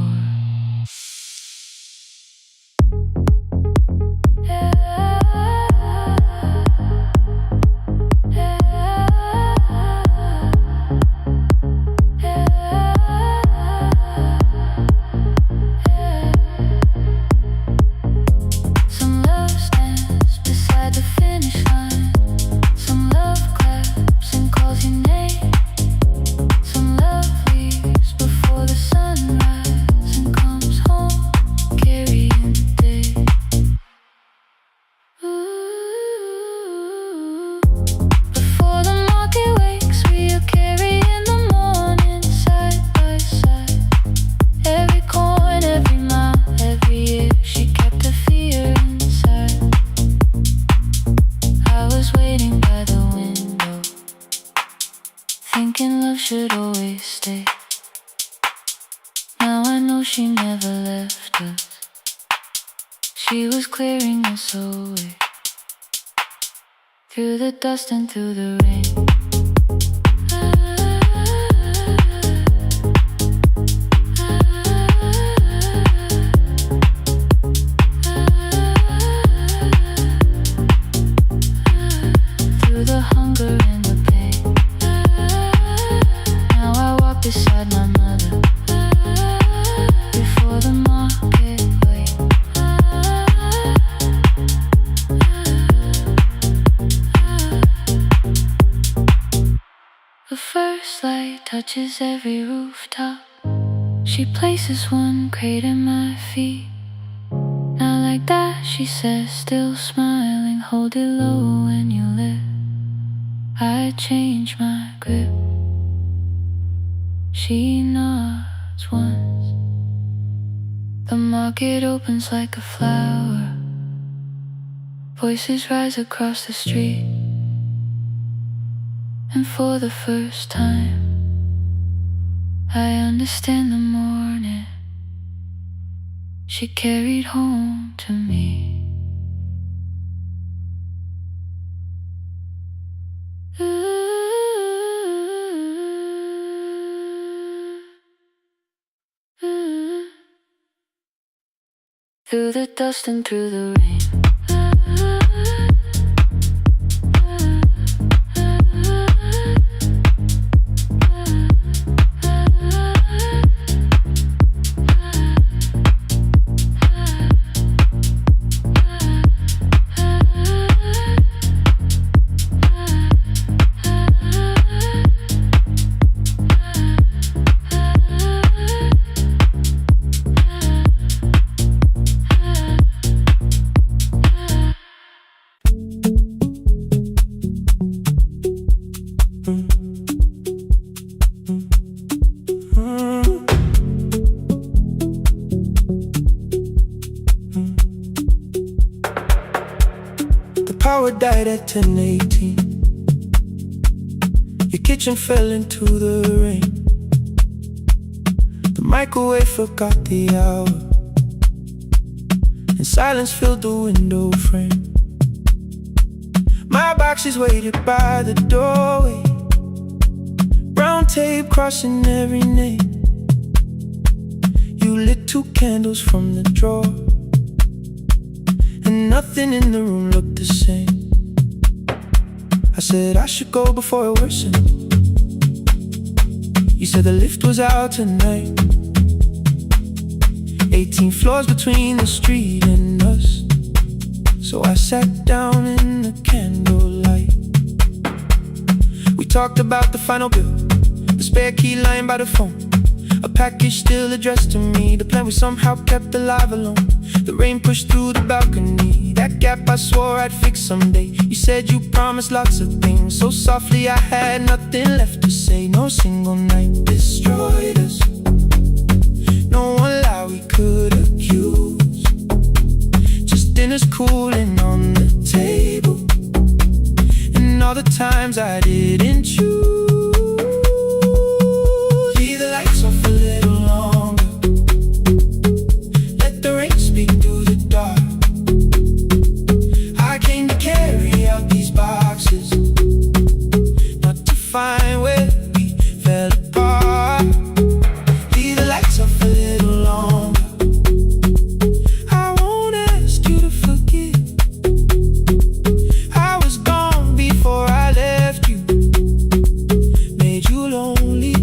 Thinking love should always stay. Now I know she never left us. She was clearing us away, through the dust and through the rain. Through the hunger and the pain. Now I walk beside my mother, before the market wait. The first light touches every rooftop. She places one crate at my feet. Now like that, she says, still smiling, hold it low when you live. I change my grip. She nods once. The market opens like a flower. Voices rise across the street. And for the first time, I understand the morning she carried home to me. Through the dust and through the rain. Power died at 10:18. Your kitchen fell into the rain. The microwave forgot the hour, and silence filled the window frame. My boxes waited by the doorway, brown tape crossing every name. You lit 2 candles from the drawer, and nothing in the room looked the same. I said I should go before it worsened. You said the lift was out tonight. 18 floors between the street and us. So I sat down in the candlelight. We talked about the final bill, the spare key lying by the phone, a package still addressed to me, the plan we somehow kept alive alone. The rain pushed through the balcony, that gap I swore I'd fix someday. You said you promised lots of things, so softly I had nothing left to say. No single night destroyed us, no one lie we could accuse. Just dinners cooling on the table, and all the times I didn't choose. Leave the lights off a little longer, let the rain speak through the dark. I came to carry out these boxes, not to find where we fell apart. Leave the lights off a little longer, I won't ask you to forget. I was gone before I left you, made you lonely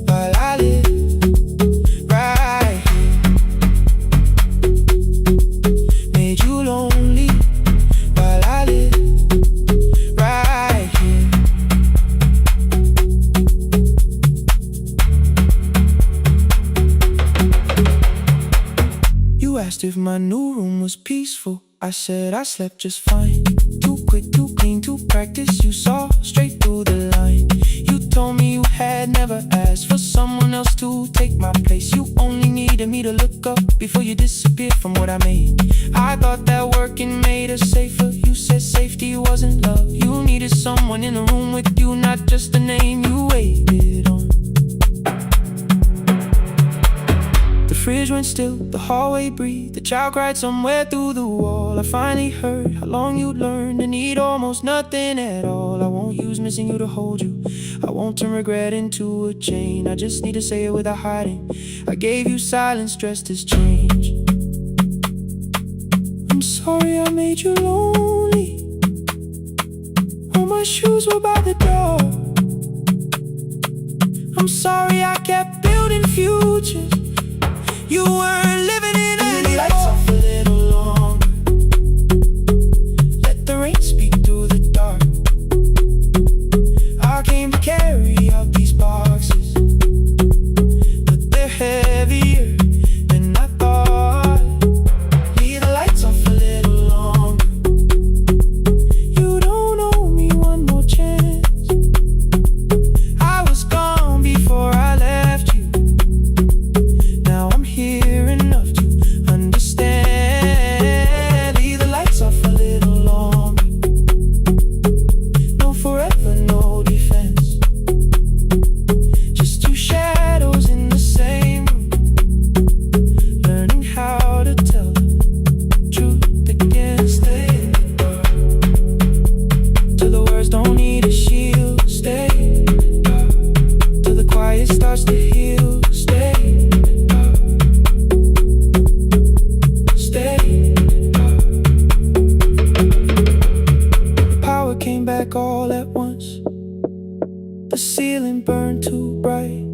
while I live right here. Made you lonely while I live right here. You asked if my new room was peaceful. I said I slept just fine. Too quick, too clean, too practiced. You saw straight through the line. You told me you had never asked for someone else to take my place. You only needed me to look up before you disappeared from what I made. I thought that working made us safer. You said safety wasn't love. You needed someone in the room with you, not just the name you waited on. The fridge went still, the hallway breathed, the child cried somewhere through the wall. I finally heard how long you'd learned to need almost nothing at all. I won't use missing you to hold you, I won't turn regret into a chain. I just need to say it without hiding. I gave you silence dressed as change. I'm sorry I made you lonely, all my shoes were by the door. I'm sorry I kept building futures you weren't living in anymore. Leave the lights off a little longer, let the rain speak through the dark. I came to carry out these boxes, but they're heavier than I thought. Leave the lights off a little longer, you don't owe me one more chance. I was gone before I left you, now I'm here enough to understand. Leave the lights off a little longer, no forever, no defense. Just 2 shadows in the same room, learning how to tell the truth against the dark. Till the words don't need a shield, stay dark. Till the quiet starts to heal, stay. Came back all at once. The ceiling burned too bright,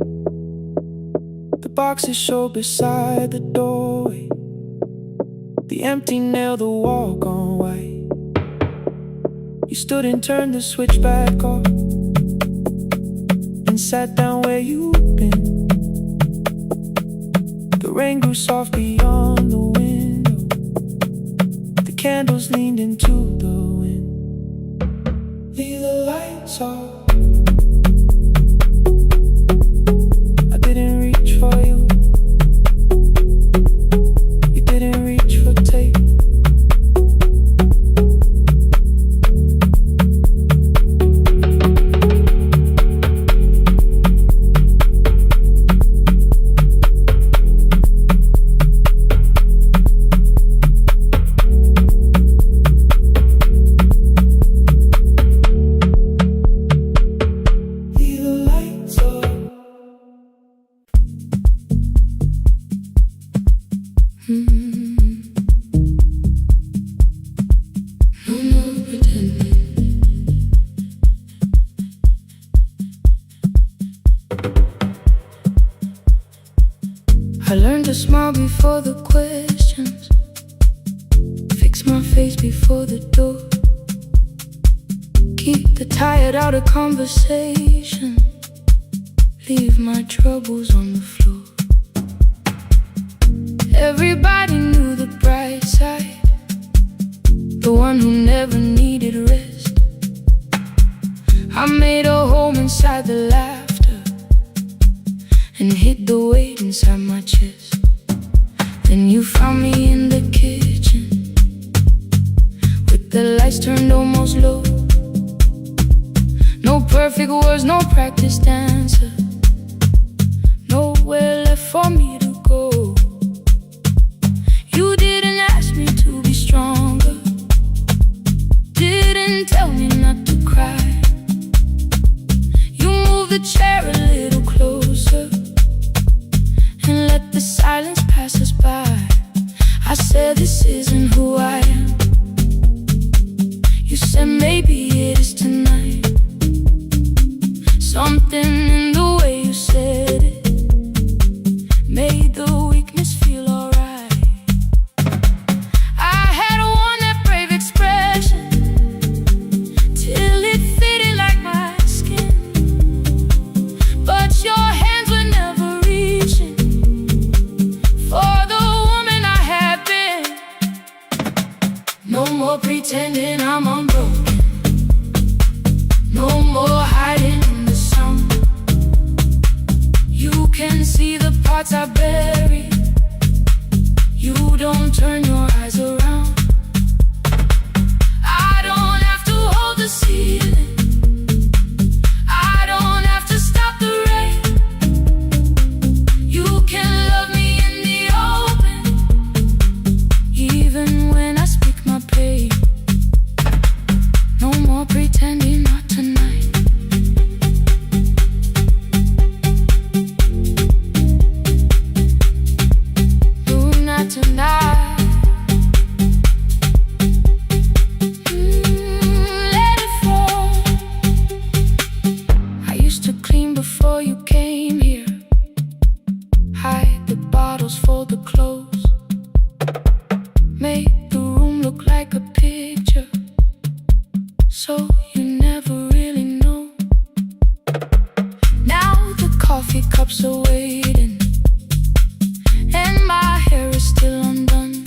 the boxes showed beside the doorway, the empty nail, the wall gone white. You stood and turned the switch back off, and sat down where you've been. The rain grew soft beyond the window, the candles leaned into the wind. Leave the lights off, I didn't reach for you, you didn't reach for tape. smile before the questions, fix my face before the door, keep the tired out of conversation, leave my troubles on the floor. Everybody knew the bright side, the one who never needed rest. I made a home inside the laughter and hid the weight inside my chest. Then you found me in the kitchen with the lights turned almost low. No perfect words, no practice dancer, nowhere left for me to go. You didn't ask me to be stronger, didn't tell me not to cry. You moved the chair a little closer and let the silence pass us by. I said this isn't who I am. You said maybe it is tonight. Something in the way you said it made the weakness feel alright. I had worn that brave expression till it fitted like my skin, but your hands were never reaching for the woman I had been. No more pretending I'm unbroken, no more hiding in the sun. You can see the parts I bury, you don't turn your eyes around. I don't have to hold the ceiling, I don't have to stop the rain. You can love me in the open, even when I speak my pain. No more pretending, not tonight. No, not tonight. Let it fall. I used to clean before you came here, hide the bottles, fold the clothes, make the room look like a picture, so you never really know. Now the coffee cups are waiting and my hair is still undone.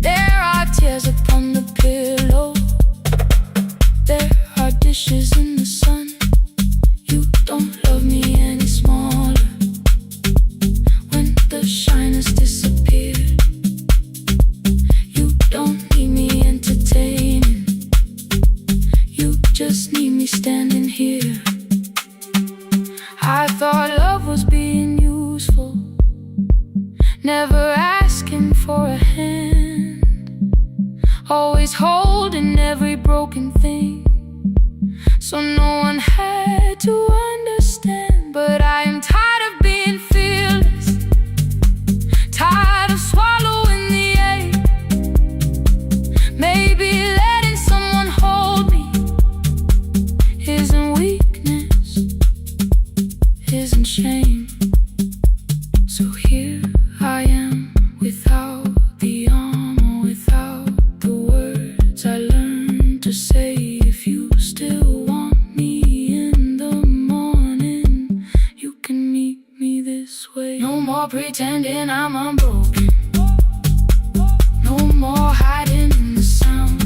There are tears upon the pillow, there are dishes in the sun. You don't love me any smaller when the shine has disappeared. You don't need me entertaining, you just need me standing here. I thought love was being useful, never asking for a hand, always holding every broken thing, so no one had to understand. But I am tired of being fearless, tired of swallowing the ache. Maybe letting someone hold me isn't weakness, isn't shame. So here I am, without the armor, without the words I learned to say. If you still want me in the morning, you can meet me this way. No more pretending I'm unbroken, no more hiding in the sound.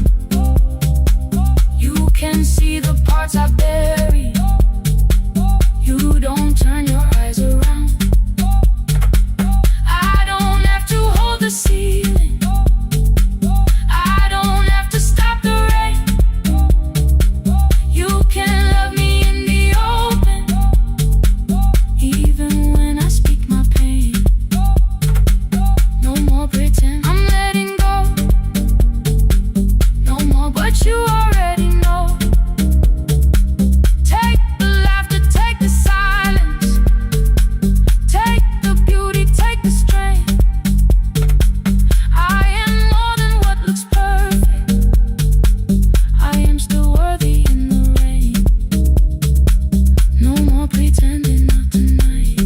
You can see the parts I bury, you don't turn your eyes around. I don't have to hold the ceiling, I don't have to stop the rain. You can love me in the open, even when I speak my pain. No more pretend, I'm letting go, no more but you already know. Take the laughter, take the silence, take the beauty, take the strength. I am more than what looks perfect, I am still worthy in the rain. No more pretending, not tonight.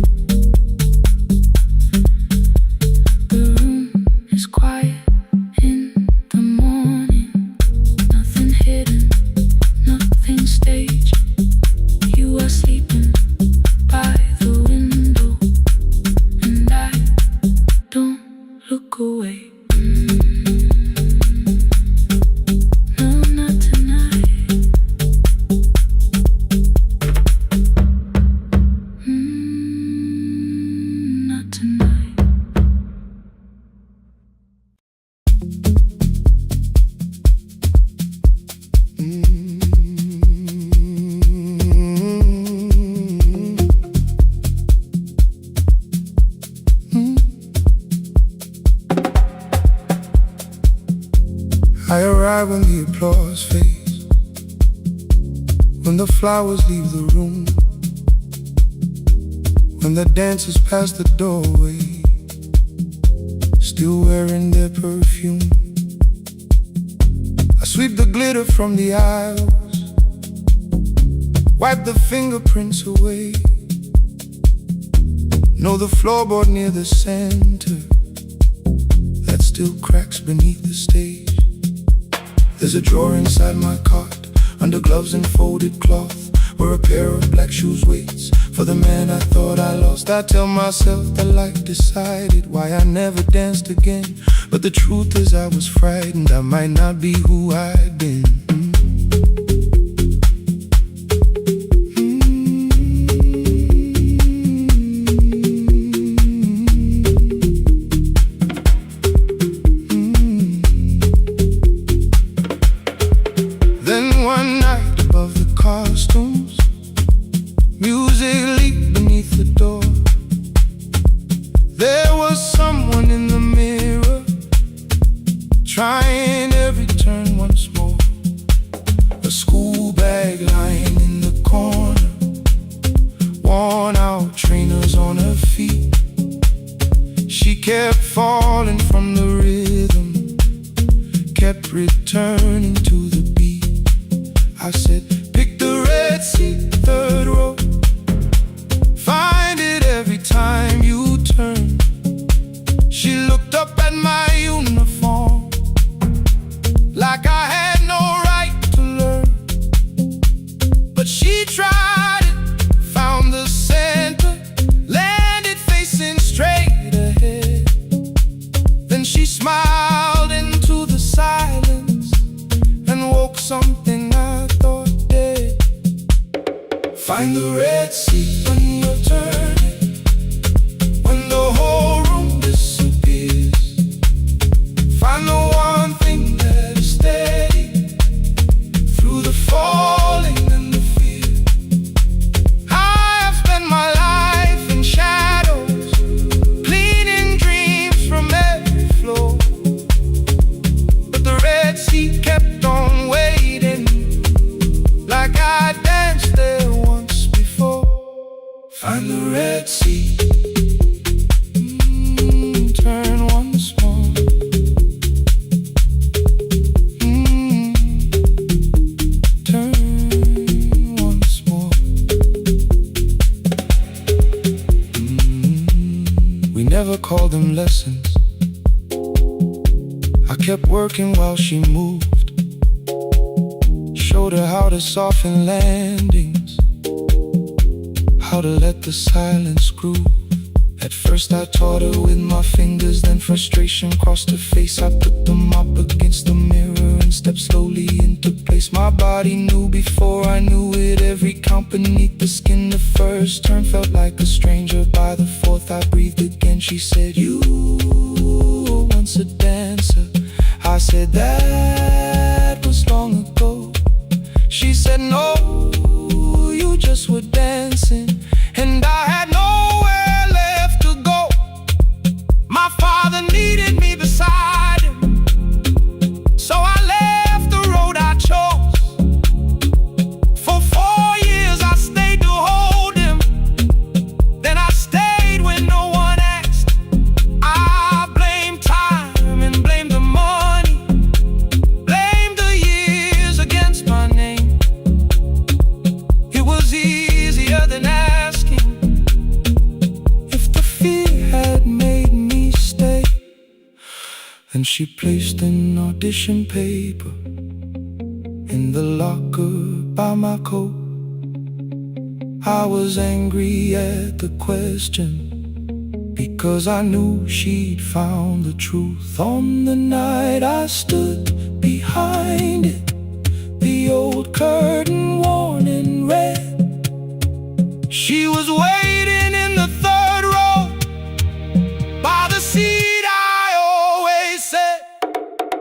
cry when the applause fades, when the flowers leave the room, when the dancers pass the doorway, still wearing their perfume. I sweep the glitter from the aisles, wipe the fingerprints away. Know the floorboard near the center that still cracks beneath the stage. There's a drawer inside my cart, under gloves and folded cloth, where a pair of black shoes waits for the man I thought I lost. I tell myself that life decided why I never danced again, but the truth is I was frightened I might not be who I'd been. Then one night above the costumes, music leaked beneath the door. There was someone in the mirror, trying every turn once more. A school bag lying in the corner, worn out trainers on her feet. She kept falling from the rhythm, kept returning to the beat. I said, pick the red seat, third row, find it every time you turn. She looked up at my uniform like I had no right to learn, but she tried it, found the center, landed facing straight ahead. Then she smiled into the silence and woke something I thought dead. Find the red seat when you're turning, when the whole room disappears. Find the one thing that is steady through the falling and the fear. I have spent my life in shadows, cleaning dreams from every floor, but the red seat kept on waiting, like I danced there once before. Find the red seat, turn once more. Turn once more. We never called them lessons. I kept working while she moved, showed her how to soften landings, how to let the silence groove. At first I taught her with my fingers, then frustration crossed her face. I put them up against the mirror and stepped slowly into place. My body knew before I knew it, every count beneath the skin. The first turn felt like a stranger, by the fourth I breathed again. She said, you were once a dancer. I said, that was long ago. She said, no, you just were dancing, and I had nowhere left to go. My father needed me beside him, so I left the road I chose. For 4 years I stayed to hold him, then I stayed when no one asked. I blamed time and blamed the money, blamed the years against my name. It was easier than asking if the fear had made me stay. Then she placed an audition paper in the locker by my coat. I was angry at the question, because I knew she'd found the truth. On the night I stood behind it, the old curtain worn in red. She was waiting in the third row, by the seat I always said.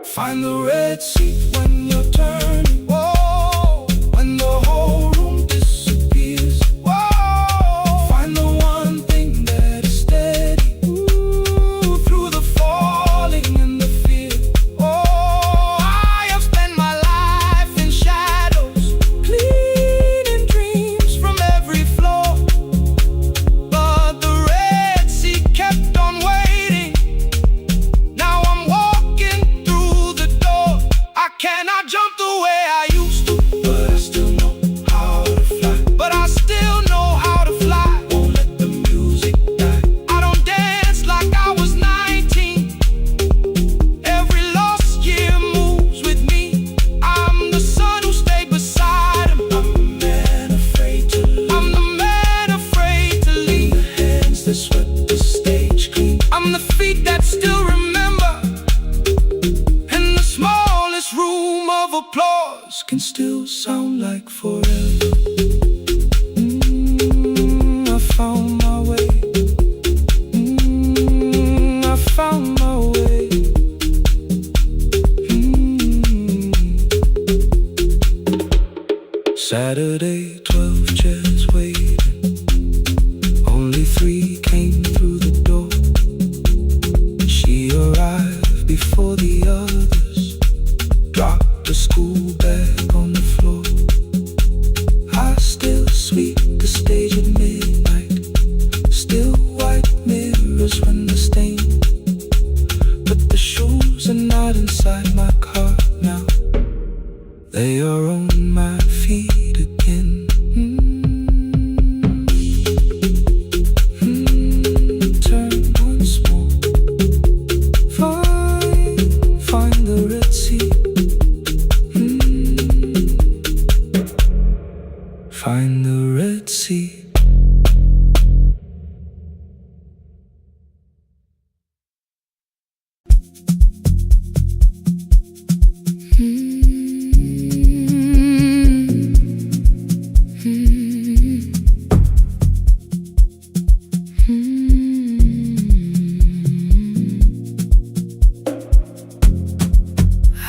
Find the red seat when you're turning, whoa, when the whole room disappears. Whoa, find the one thing that is steady, through the falling and the fear. Oh, I have spent sound the way I used to, but I still know how to fly. But I still know how to fly. Won't let the music die. I don't dance like I was 19. Every lost year moves with me. I'm the son who stayed beside him. I'm the man afraid to leave. I'm the man afraid to leave. The hands that swept the stage clean. I'm the feet that still remember. And the smallest room of applause can still sound like forever. I found my way. I found my way. Saturday, 12 chairs waiting. Only 3 came through the door. She arrived before the others. Dropped the school bag on the floor. I still sweep the stage at midnight. Still white mirrors run the stain. But the shoes are not inside my car now. They are on my feet again. Turn once more. Find the Red Sea. Find the Red Sea.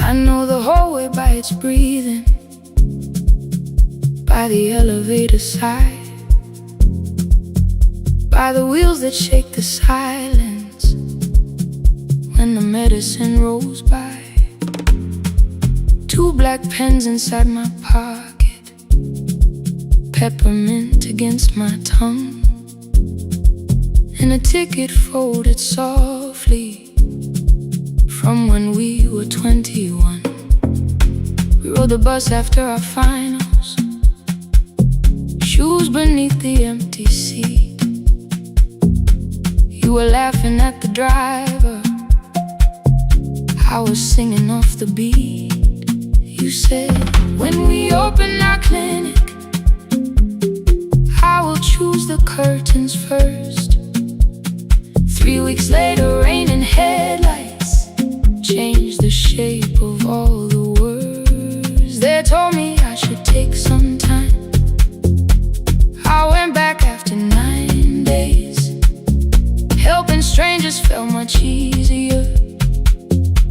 I know the hallway by its breathing, by the elevator sigh, by the wheels that shake the silence when the medicine rolls by. 2 black pens inside my pocket, peppermint against my tongue, and a ticket folded softly from when we were 21. We rode the bus after our finals, shoes beneath the empty seat. You were laughing at the driver, I was singing off the beat. You said, when we open our clinic, I will choose the curtains first. 3 weeks later, rain and headlights changed the shape of all the words. They told me I should take some time. I went back after 9 days. Helping strangers felt much easier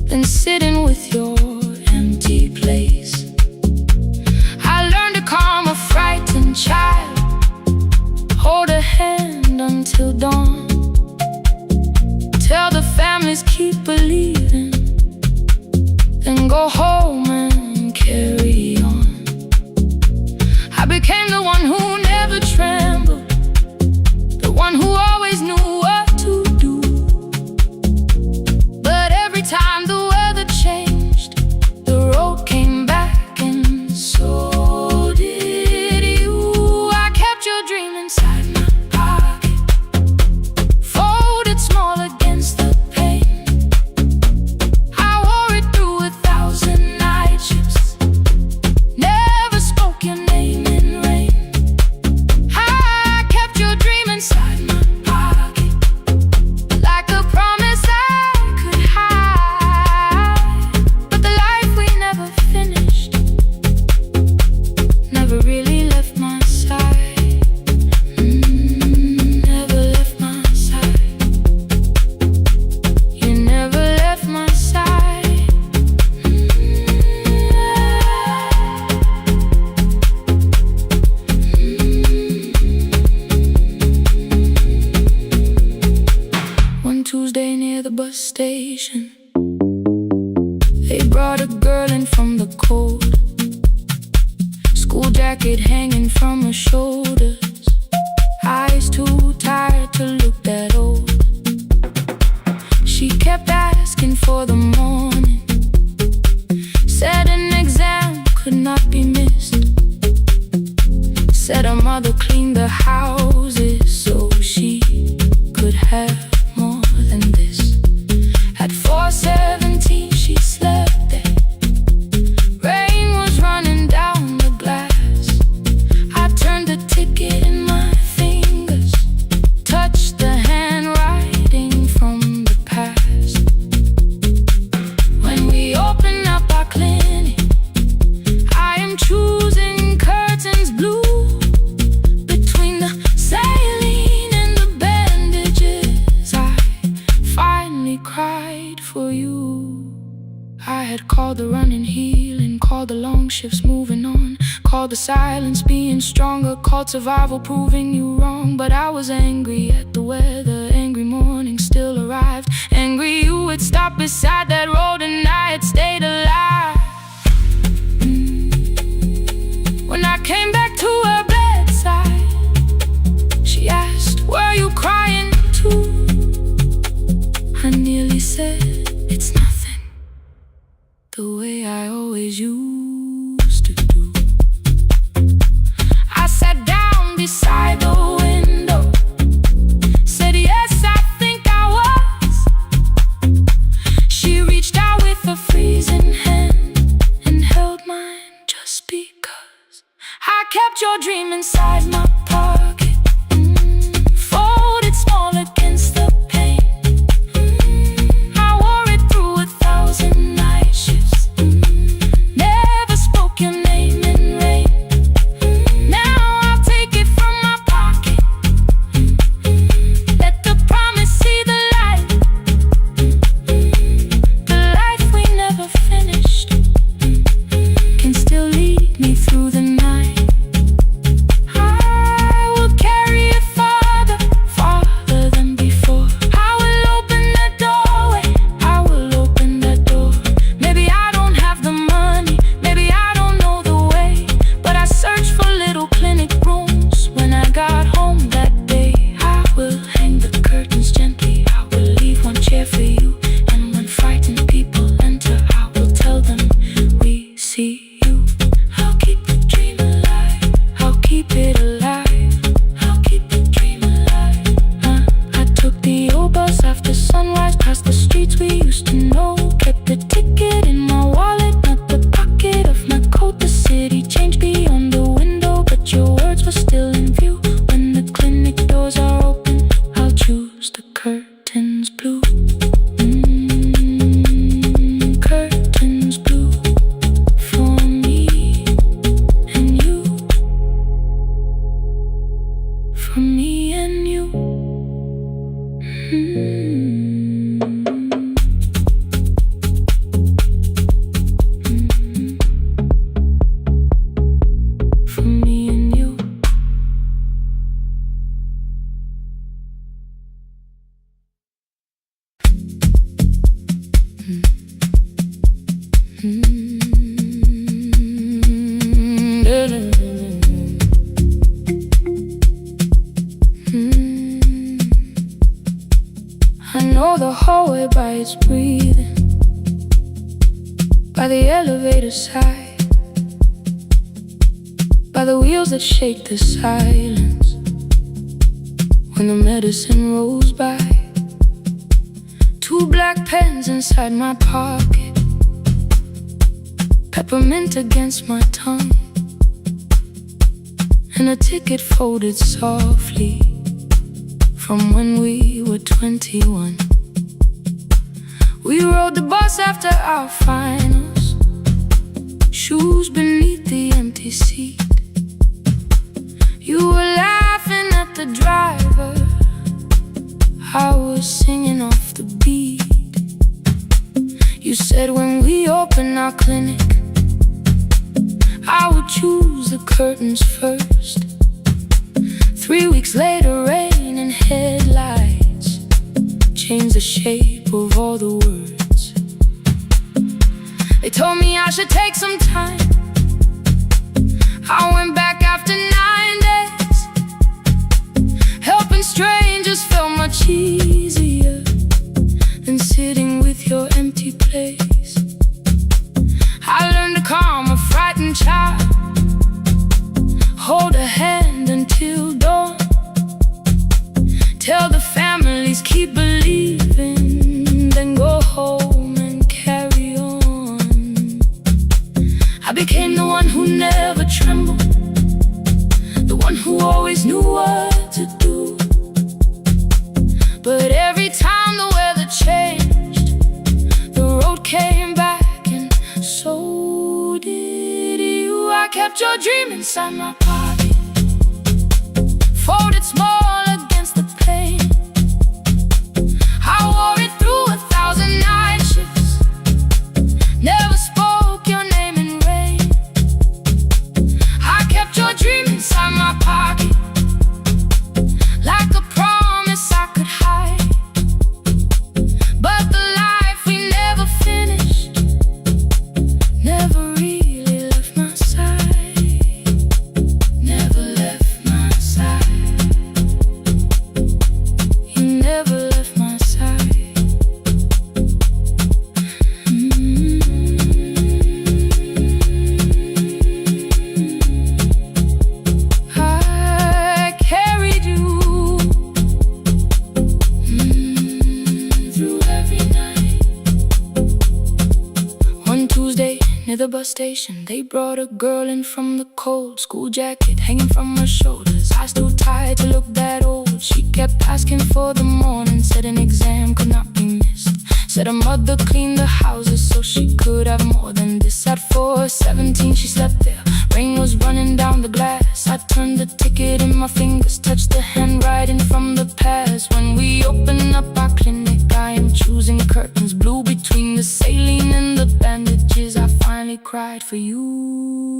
than sitting with your empty place. I learned to calm a frightened child, hold a hand until dawn, tell the families keep believing, then go home and carry on. I became the one who never trembled, the one who always knew what to do. But every time the weather changed, the road came back, and so did you. I kept your dream inside my pocket, folded small against the pain. I wore it through 1,000 night shifts, never spoke your name in rain. I kept your dream inside my pocket, like a promise I could hide. But the life we never finished never really left my side. Never left my side. You never left my side. One Tuesday near the bus station, they brought a girl in from the cold, school jacket hanging from her shoulders, eyes too tired to look that old. She kept asking for the morning, said an exam called the long shifts moving on, called the silence being stronger, called survival proving you wrong. But I was angry at the weather, angry morning still arrived, angry you would stop beside that road and I had stayed alive. When I came back to her bedside, she asked, "Were you crying too?" I nearly said, "It's nothing," the way I always used to do. I sat down beside the window, said, "Yes, I think I was." She reached out with a freezing hand and held mine just because I kept your dream inside my pocket, folded small against the pain. I wore it through 1,000 night shifts, never spoke your name in rain. Now I'll take it from my pocket, let the promise see the light, the life we never finished can still lead me through the night. I will carry it farther, farther than before. I will open that doorway, I will open that door. Maybe I don't have the money, maybe I don't know the way, but I searched for little clinic rooms when I got home that day. I will hang the curtains gently, I will leave one chair for you, and when frightened people enter, I will tell them, "We see you." I'll keep the dream alive, I'll keep it alive, I'll keep the dream alive. I took the old bus after sunrise, past the streets we used to know, kept the ticket in my wallet, not the pocket of my coat. The city changed beyond the window, but your words were still in view. When the clinic doors are open, I'll choose the curtains blue. Curtains blue for me and you, for me and you. For me and you. I know the hallway by its breathing, by the elevator side, by the wheels that shake the silence when the medicine rolls by. 2 black pens inside my pocket, peppermint against my tongue, and a ticket folded softly from when we were 21. We rode the bus after our finals, shoes beneath the empty seat. You were laughing at the driver, I was singing off the beat. You said when we open our clinic, I would choose the curtains first. 3 weeks later, rain and headlights changed the shape of all the words. They told me I should take some time. I went back after 9 days. Helping strangers felt much easier than sitting with your empty place. I learned to calm a frightened child, hold a hand until dawn, tell the families keep believing, then go home and carry on. I became the one who never trembled, the one who always knew what to do. But every time the weather changed, the road came back, and so did you. I kept your dream inside my pocket, folded small against the pain. I wore it through 1,000 night shifts, never spoke your name in rain. pocket, like a promise I could hide. But the life we never finished never really left my side. Never left my side. You never left my side. I carried you through every night. One Tuesday near the bus station, they brought a girl in from the cold. School jacket hanging from her shoulders, eyes too tired to look that old. She kept asking for the morning, said an exam could not be missed. Said her mother cleaned the houses so she could have more than this. At 4:17 she slept there, rain was running down the glass. I turned the ticket in my fingers, touched the handwriting from the past. When we open up our clinic, I am choosing curtains blue between the saline and the bandages. I finally cried for you.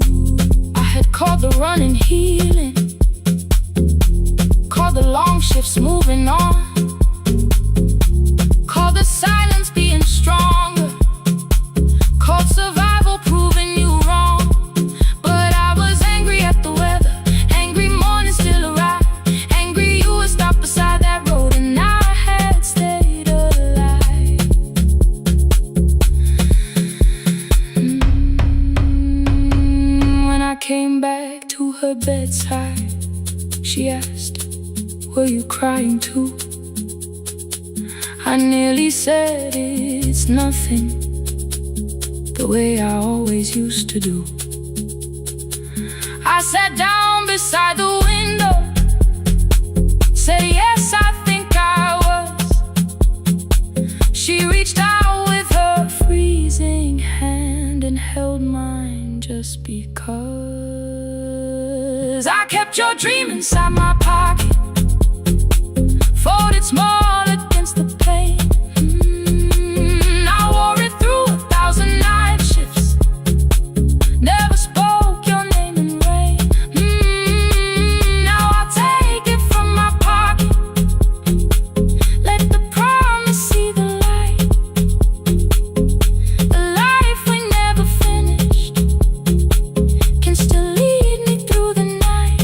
I had called the running healing, called the long shifts moving on, called the silence being stronger, called survival proving you wrong. But I was angry at the weather, angry morning still arrived, angry you were stopped beside that road and I had stayed alive. When I came back to her bedside, she asked, were you crying too? I nearly said it's nothing, the way I always used to do. I sat down beside the window, said yes, I think I was. She reached out with her freezing hand and held mine just because. I kept your dream inside my pocket, folded small against the pain. I wore it through 1,000 night shifts, never spoke your name in rain. Now I'll take it from my pocket, let the promise see the light. The life we never finished can still lead me through the night.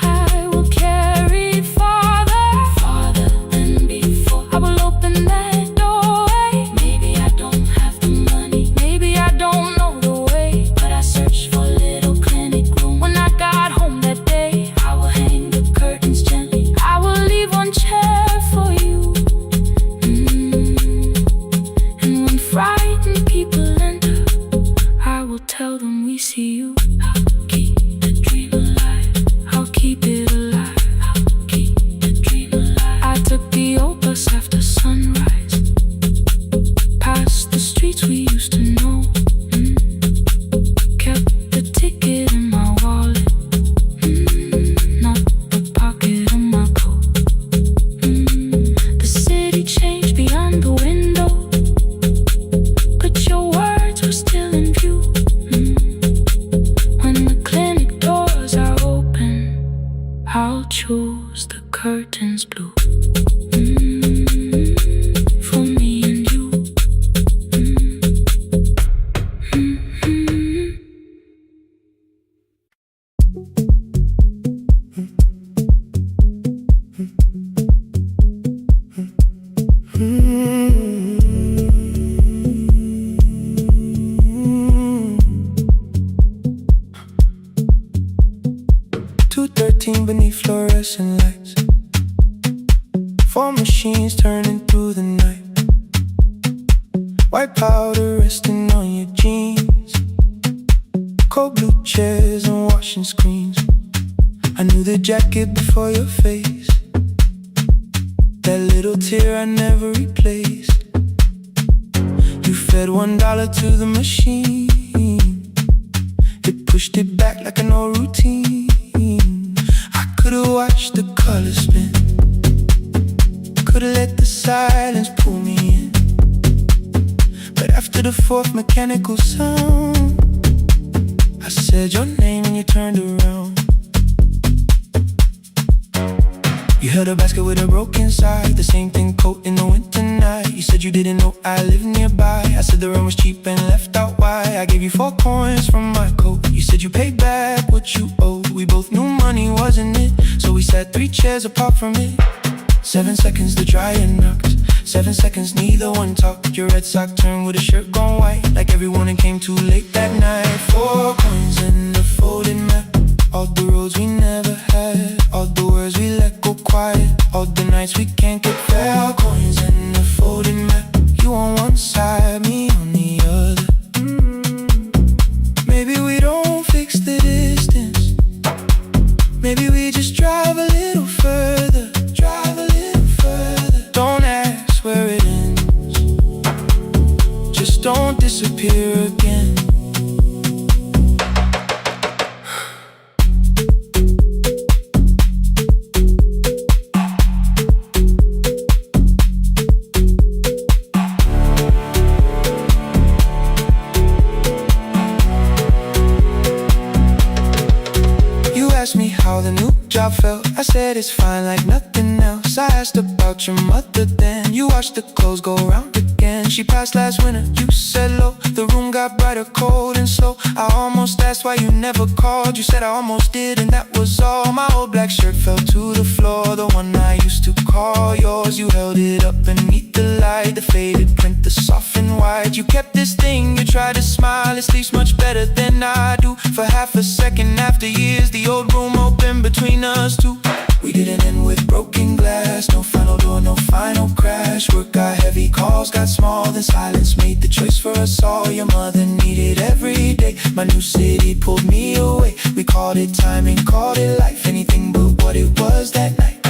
I will carry it farther, farther than before. I will open that doorway. Maybe I don't have the money, maybe I don't know the way, but I searched for a little clinic room. When I got home that day, I will hang the curtains gently, I will leave one chair for you. And when frightened people enter, I will tell them we see you. I'll keep the dream alive, I'll keep it alive, I'll keep the dream alive. I took the old bus after sunrise, past the streets we used to know. Kept the ticket in my wallet, not the pocket of my coat. The city changed beyond the window, but your words were still in view. When the clinic doors are open, I'll choose the curtains blue. For me and you. 2:13 beneath fluorescent lights, 4 machines turning through the night. White powder resting on your jeans, cold blue chairs and washing screens. I knew the jacket before your face, that little tear I never replaced. You fed $1 to the machine, it pushed it back like an old routine. I could've watched the colors spin, could've let the silence pull me in. But after the 4th mechanical sound, I said your name and you turned around. You held a basket with a broken side, the same thing coat in the winter night. You said you didn't know I lived nearby. I said the rent was cheap and left out why. I gave you 4 coins from my coat. You said you paid back what you owed. We both knew money wasn't it, so we sat 3 chairs apart from it. 7 seconds the dryer knocked, 7 seconds neither one talked. Your red sock turned with a shirt gone white, like everyone that came too late that night. 4 coins in the folded map, all the roads we never had, all the words we let go quiet, all the nights we can't get fair. Coins in the folded map, you on one side, me on the other. Maybe we don't fix the distance, maybe we just drive a little further. Drive a little further. Don't ask where it ends, just don't disappear again. Me how the new job felt. I said it's fine like nothing else. I asked about your mother then. You watched the clothes go round again. She passed last winter, you said low. The room got brighter, cold and slow. I almost asked why you never called. You said I almost did and that was all. My old black shirt fell to the floor, the one I used to call yours. You held it up beneath the light, the faded print, the soft and white. You kept this thing, you tried to smile. It sleeps much better than I do. For half a second after years, the old room open between us two. We didn't end with broken glass, no final door, no final crash. Work got heavy, calls got small, then silence made the choice for us all. Your mother needed every day, my new city pulled me away. We called it timing, called it life, anything but what it was that night.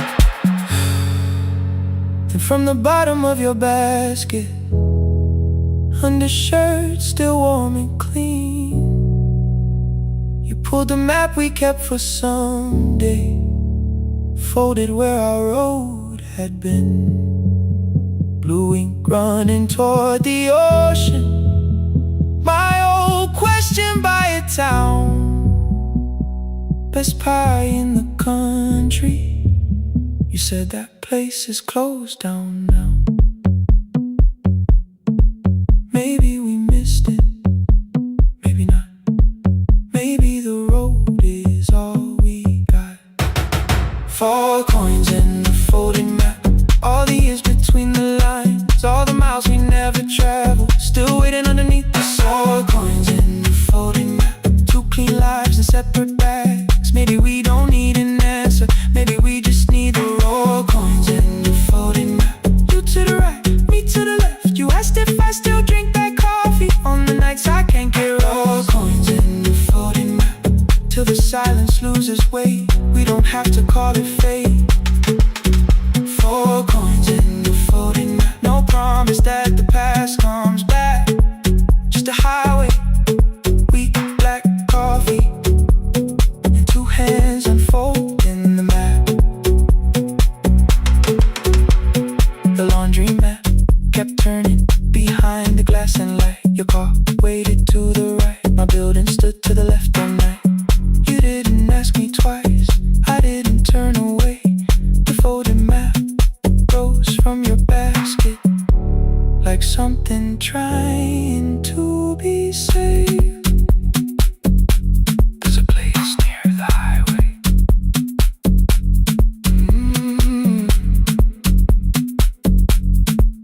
Then from the bottom of your basket, undershirt still warm and clean, you pulled the map we kept for someday, folded where our road had been. Blue ink running toward the ocean, my old question by a town. Best pie in the country, you said that place is closed down now. Maybe we missed it, maybe not. Maybe the road is all we got. 4 coins in the folded map, all the years between the lines, all the miles we never traveled, still waiting underneath the 4 coins in the folded map. 2 clean lives in separate bags. Maybe we don't need an answer, maybe we just need the raw coins in the folded map. You to the right, me to the left. You asked if I still drink that coffee on the nights I can't get raw coins in the folded map. Till the silence loses weight, we don't have to call it fate. 4 coins in the folded map, no promise that the past comes back, just a highway, weak black coffee, and 2 hands unfolding the map. The laundry mat kept turning behind the glass and light. Your car waited to the right, my building stood to the left all night. You didn't ask me twice, I didn't turn away. The folded map rose from your basket, like something trying to be saved. There's a place near the highway.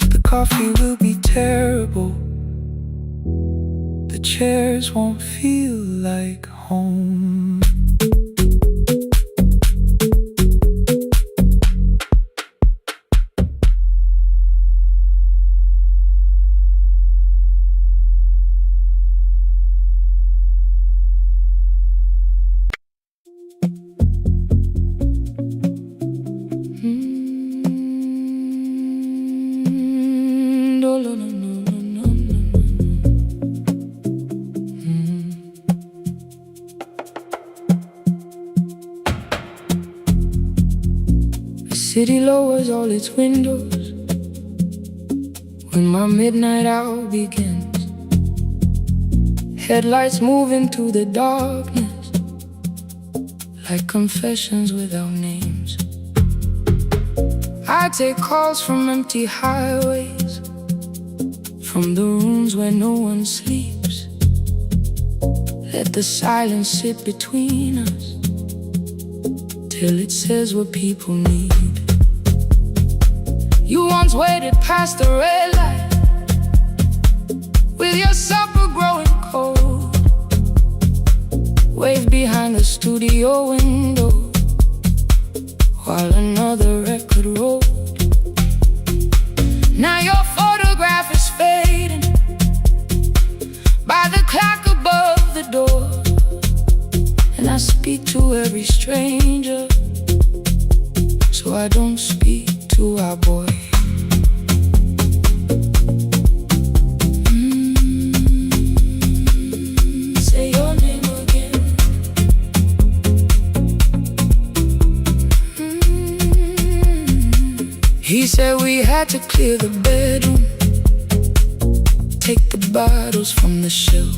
The coffee will be terrible, the chairs won't feel like home. City lowers all its windows when my midnight hour begins. Headlights moving through the darkness like confessions without names. I take calls from empty highways, from the rooms where no one sleeps. Let the silence sit between us till it says what people need. You once waited past the red light with your supper growing cold, waved behind the studio window while another record rolled. Now your photograph is fading by the clock above the door, and I speak to every stranger, so I don't speak to our boy. Say your name again. He said we had to clear the bedroom, take the bottles from the shelf,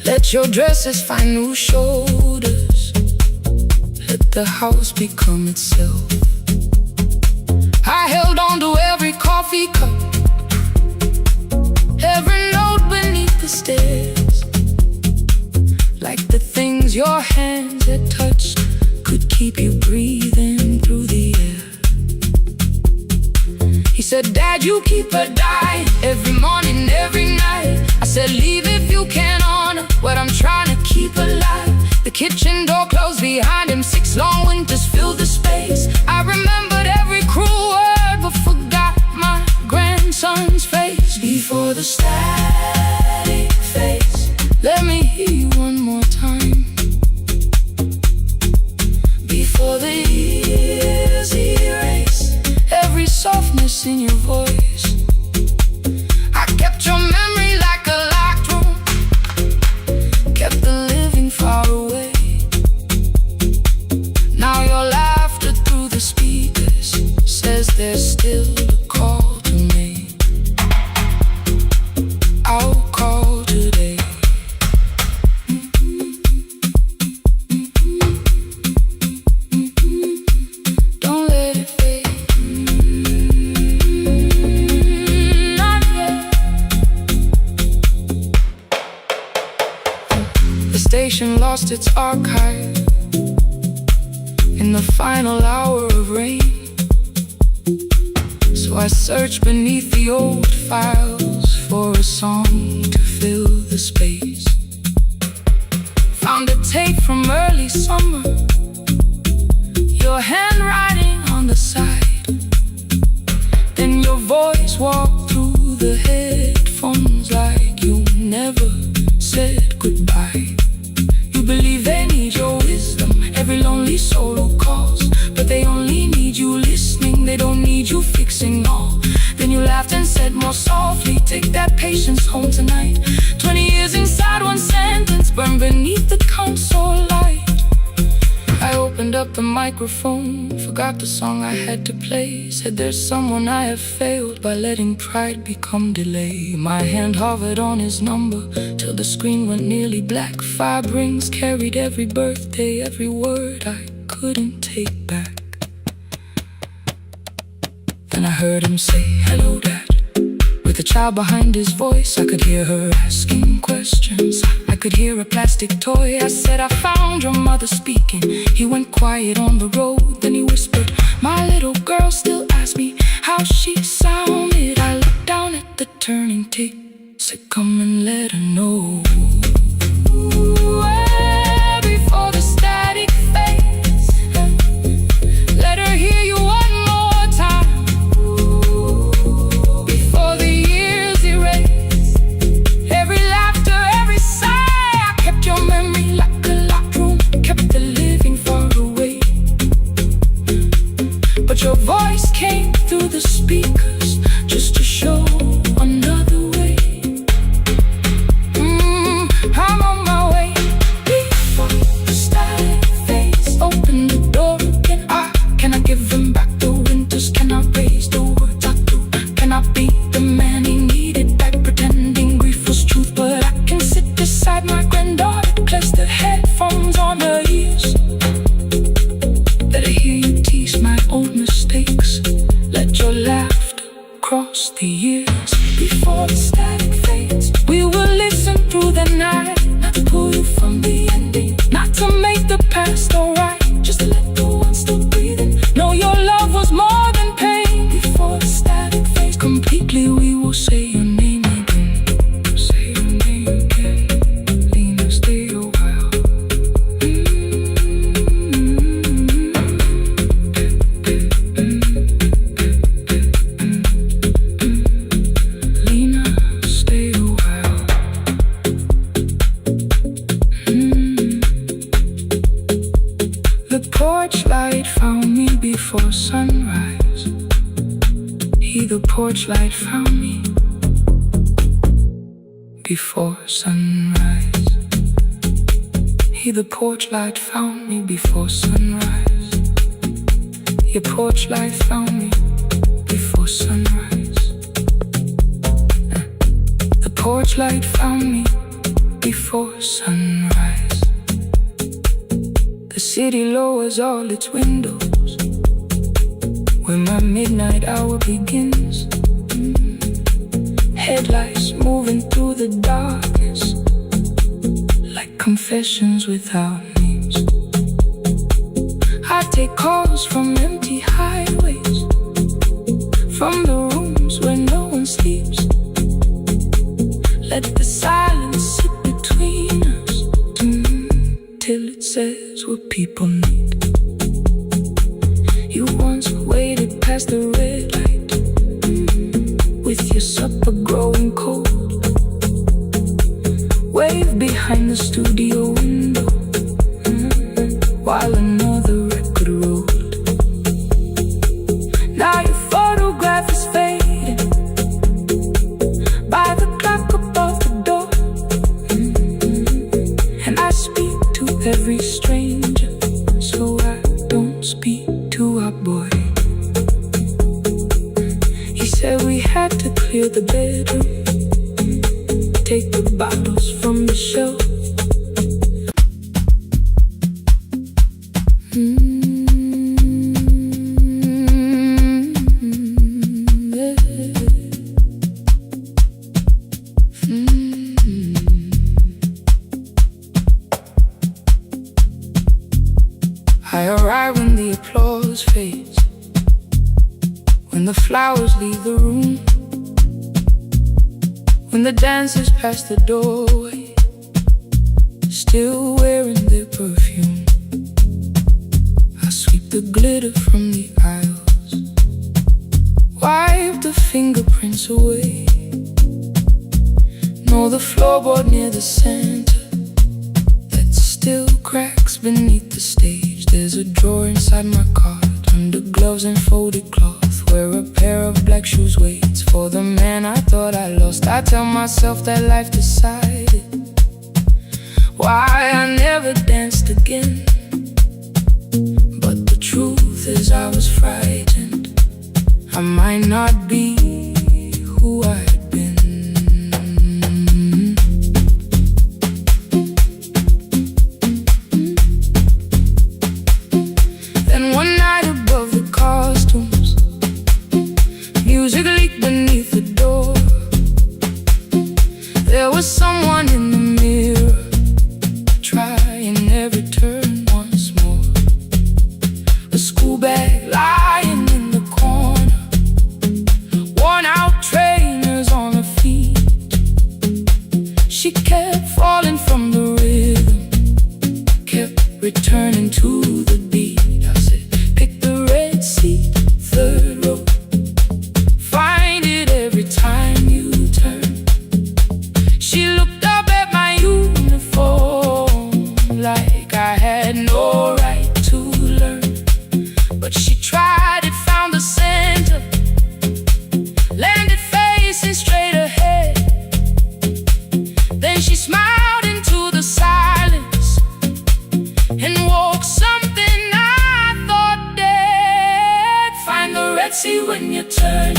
let your dresses find new shoulders, let the house become itself. I held on to every coffee cup, every note beneath the stairs, like the things your hands had touched could keep you breathing through the air. He said, Dad, you keep her dying every morning, every night. I said, leave if you can honor what I'm trying to keep alive. The kitchen door closed behind him, 6 long winters filled the space. I remembered every cruel word but forgot my grandson's face. Before the static fades, let me hear you one more time. Before the years erase every softness in your voice, I kept your memory like a locked room, kept the living far away. Now your laughter through the speakers says there's still a call to make. I'll call today. Don't let it fade. Not yet. The station lost its archive in the final hour of rain, so I searched beneath the old files for a song to fill the space. Found a tape from early summer, your handwriting on the side, then your voice walked through the headphones like you never said goodbye. You believe they need your wisdom, every lonely soul who calls, but they only need you listening, they don't need you fixing all. Then you laughed and said more softly, take that patience home tonight. 20 years inside one sentence, burned beneath the console light. I opened up the microphone, forgot the song I had to play. Said there's someone I have failed by letting pride become delay. My hand hovered on his number till the screen went nearly black. 5 rings carried every birthday, every word I couldn't take back. Then I heard him say, hello, Dad. With a child behind his voice, I could hear her asking questions. I could hear a plastic toy. I said, I found your mother speaking. He went quiet on the road, then he whispered, my little girl still asks me how she sounded. I looked down at the turning tick, said, come and let her know. Before the static fades, let her hear you one more time. Before the years erase every laughter, every sigh, I kept your memory like a locked room, kept the living far away. But your voice came through the speakers just to show another way. I'm on my way. Before the static fades, open the door again. Can I give him back the winters? Can I raise the words I do? Can I be the man he needed back, pretending grief was truth? But I can sit beside my granddaughter, place the headphones on her ears. Let her hear you tease my old mistakes. the years before the static fades. We will listen through the night, not to pull you from the ending, not to make the past alright, just to let the one still breathing know your love was more than pain. Before the static fades completely, we will say your name again. Say your name again. Lena, stay a while. Lena, stay a while. The porch light found me before sunrise. The porch light found me before sunrise. The porch light found me before sunrise. Your porch light found me before sunrise. The porch light found me before sunrise. The city lowers all its windows when my midnight hour begins. Headlights moving through the darkness like confessions without names. I take calls from empty highways, from the rooms where no one sleeps. Let the silence sit between us till it says what people need. You once waited past the red light with your supper growing cold. Wave behind the studio window while another record rolled. Now your photograph is fading by the clock above the door. And I speak to every stranger, so I don't speak to our boy. He said we had to clear the bedroom, take the bottles from the shelf. I arrive when the applause fades, when the flowers leave the room, when the dancers pass the doorway, still wearing their perfume. I sweep the glitter from the aisles, wipe the fingerprints away. Know the floorboard near the center that still cracks beneath the stage. There's a drawer inside my cart, under gloves and folded cloth, where a pair of black shoes waits for the man I thought I lost. I tell myself that life decided why I never danced again. But the truth is I was frightened I might not be who I'd been. Then one night above the costumes, music leaked beneath the door. There was someone in the mirror, trying every turn once more. A school bag lying in the corner, worn out trainers on her feet. She kept falling from the rhythm, kept returning to the beat. I said, pick the red seat, third row, find it every time you turn. She looked up at my uniform like I had no right to learn. But she tried it, found the center, landed facing straight ahead. Then she smiled into the silence and woke something I thought dead. Find the red sea when you turn,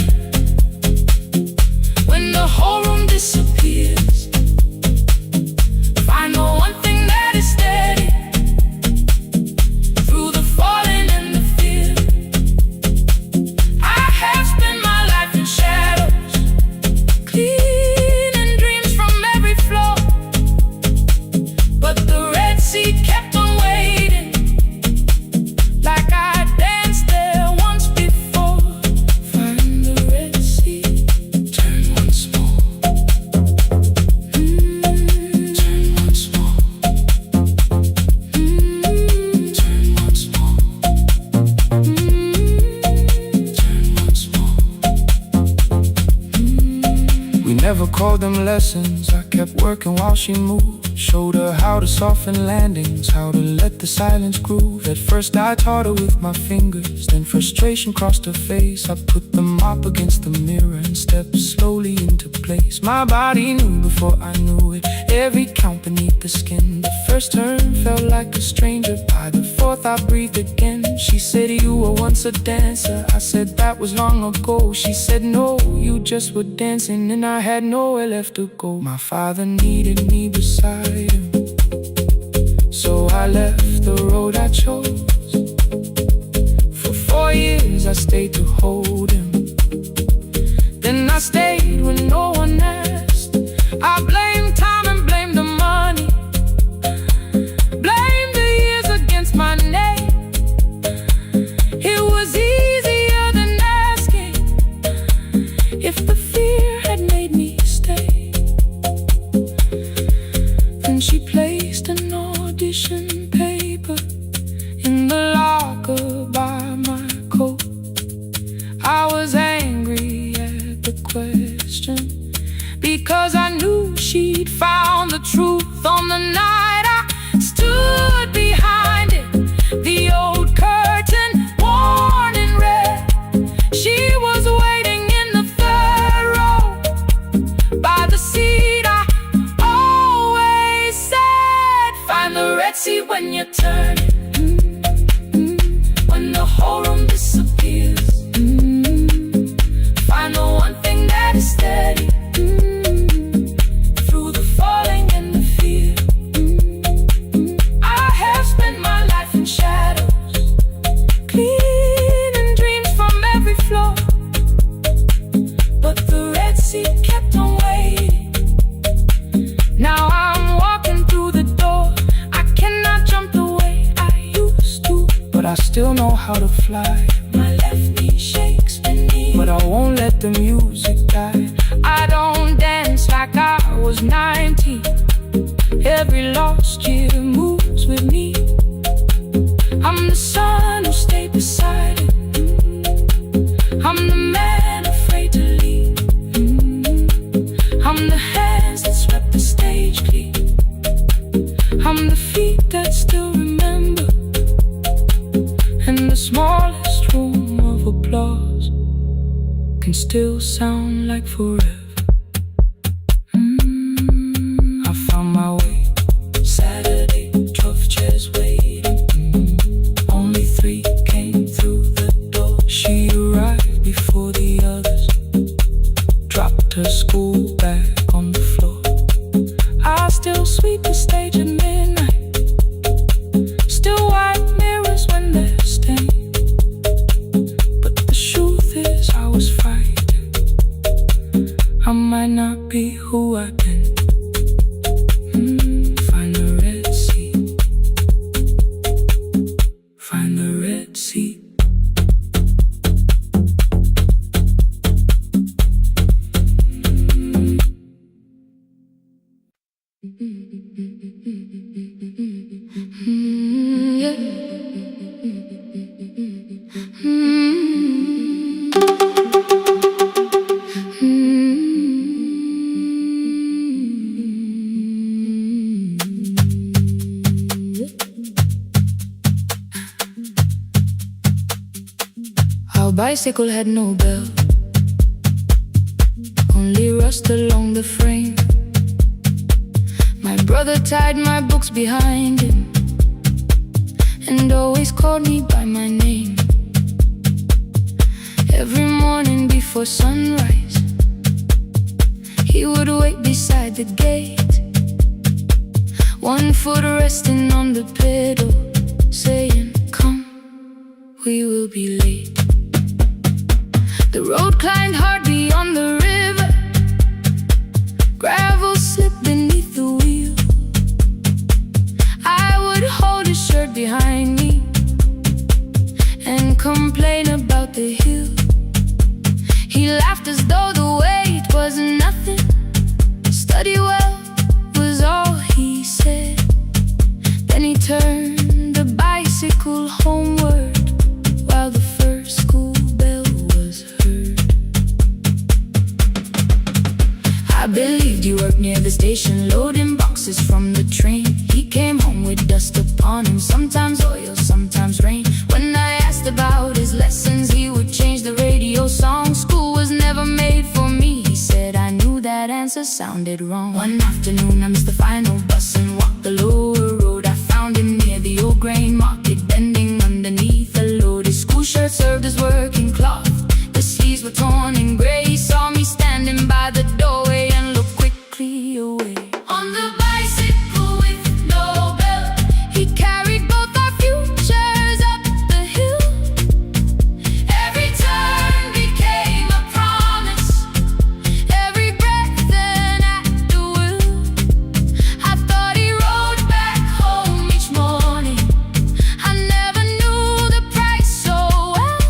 when the whole room disappears. Find the one thing that is steady through the falling and the fear. I have spent my life in shadows, called them lessons. I kept working while she moved. Showed her how to soften landings, how to let the silence groove. At first I taught her with my fingers, then frustration crossed her face. I put the mop against the mirror and stepped slowly into place. My body knew before I knew it, every count beneath the skin. The first turn felt like a stranger, by the fourth I breathed again. She said, you were once a dancer. I said, that was long ago. She said, no, you just were dancing and I had nowhere left to go. My father needed me beside him, so I left the road I chose. For 4 years I stayed to hold him, then I stayed when no one asked. I blamed time and blamed the money, blamed the years against my name. It was easier than asking if the fear had made me stay. Then she placed an audition paper in the locker by my coat. I was angry at the question, because I knew she'd found the truth on the night I stood behind it. The old curtain, worn in red. She was waiting in the third row by the seat I always said, find the red seat when you turn it. When the whole room disappears, find the one thing that is steady through the falling and the fear. I have spent my life in shadows, cleaning dreams from every floor, but the red seat kept on waiting. Now I'm walking through the door. I cannot jump the way I used to, but I still know how to fly. My left knee shakes beneath, but I won't let the music die. I don't dance like I was 19. Every lost year moves with me. I'm the son who stayed beside it. I'm the man afraid to leave. I'm the hands that swept the stage clean. I'm the feet that still remember, and the smallest room of applause can still sound like forever. I found my way. Saturday, 12 chairs waiting. Only 3 came through the door. She arrived before the others, dropped her school bag on the floor. I still sweep the stage at midnight, still wipe mirrors when they're stained. But the truth is I was frightened. I might not be who I've been. Find the red seat. Find the red seat. Our bicycle had no bell, only rust along the frame. My brother tied my books behind him and always called me by my name. Every morning before sunrise, he would wait beside the gate, one foot resting on the pedal, saying, come, we will be late. The road climbed hard beyond the river, gravel slipped beneath the wheel. I would hold his shirt behind me and complain about the hill. He laughed as though the weight was nothing. Study well was all he said. Then he turned the bicycle homeward while the first school bell was heard. I believe dust upon him. Sometimes oil, sometimes rain. When I asked about his lessons, he would change the radio song. School was never made for me, he said. I knew that answer sounded wrong. One afternoon I missed the final bus and walked the lower road. I found him near the old grain market, bending underneath a load. His school shirt served as working cloth. The sleeves were torn and gray. He saw me standing by the doorway and looked quickly away. On the bicycle with no belt, he carried both our futures up the hill. Every turn became a promise, every breath an act of will. I thought he rode back home each morning. I never knew the price so well.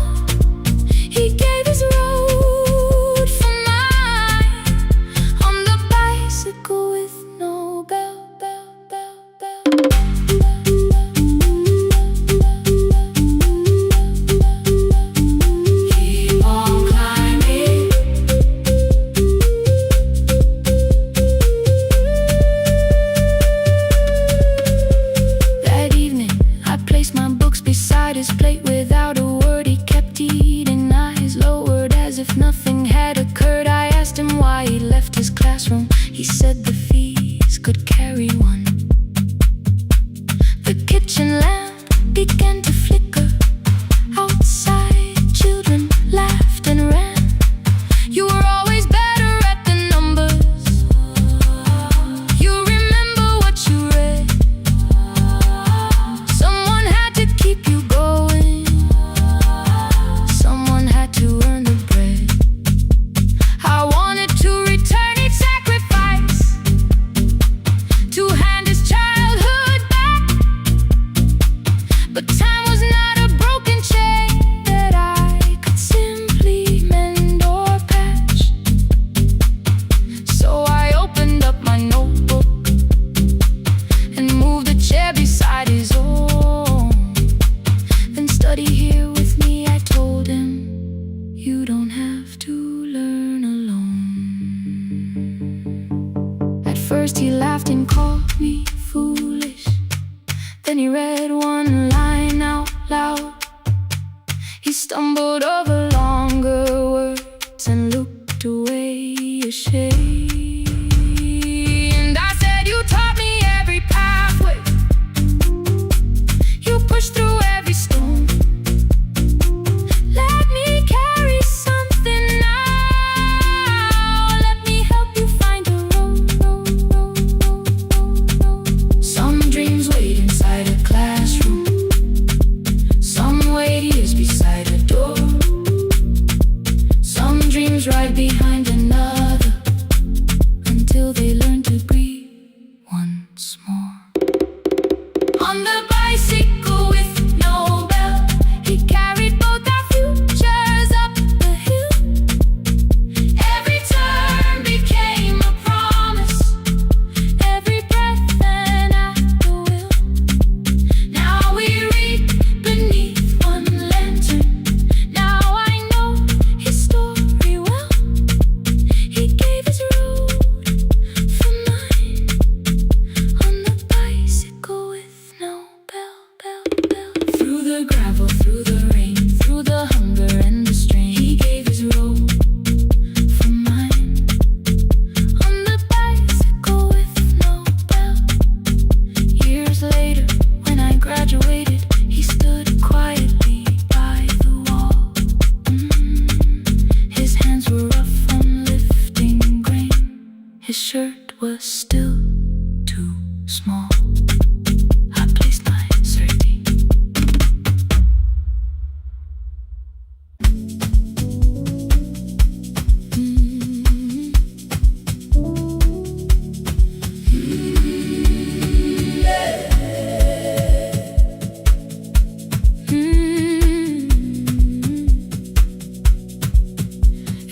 He gave his road for mine on the bicycle with no bell. Keep on climbing. That evening, I placed my books beside his plate. Without a word, he kept eating, eyes lowered as if nothing had occurred. I asked him why he left his classroom. He said the fees could carry one. The kitchen lamp began to flicker. Outside, children laughed and ran. You were always better at the numbers. You remember what you read. Someone had to keep you going. Someone had to earn the bread. I wanted to return each sacrifice, to hand his childhood back. But time was not a broken chain that I could simply mend or patch. So I opened up my notebook and moved a chair beside his own. Then study here with me, I told him. You don't have to learn alone. At first he laughed and called me foolish. Then he read one line out loud. He stumbled over longer words and looked away ashamed. And I said, you taught me every pathway. You pushed through every stone. Let me carry something now. Let me help you find a road. Some dreams wait inside a classroom. Some wait years beside a door. Some dreams right behind another, until they learn to breathe once more. On the bicycle with no bell, he carried both our futures up the hill. Every turn became a promise, every breath an act of will. Now we read beneath one lantern. Now I know his story well. He gave his road for mine on the bicycle with no bell. Through the gravel, through the rain, through the hunger and the strain, he gave his road for mine on the bicycle with no bell. Years later, when I graduated, he stood quietly by the wall. His hands were rough from lifting grain. His shirt was still too small. I placed my certainty.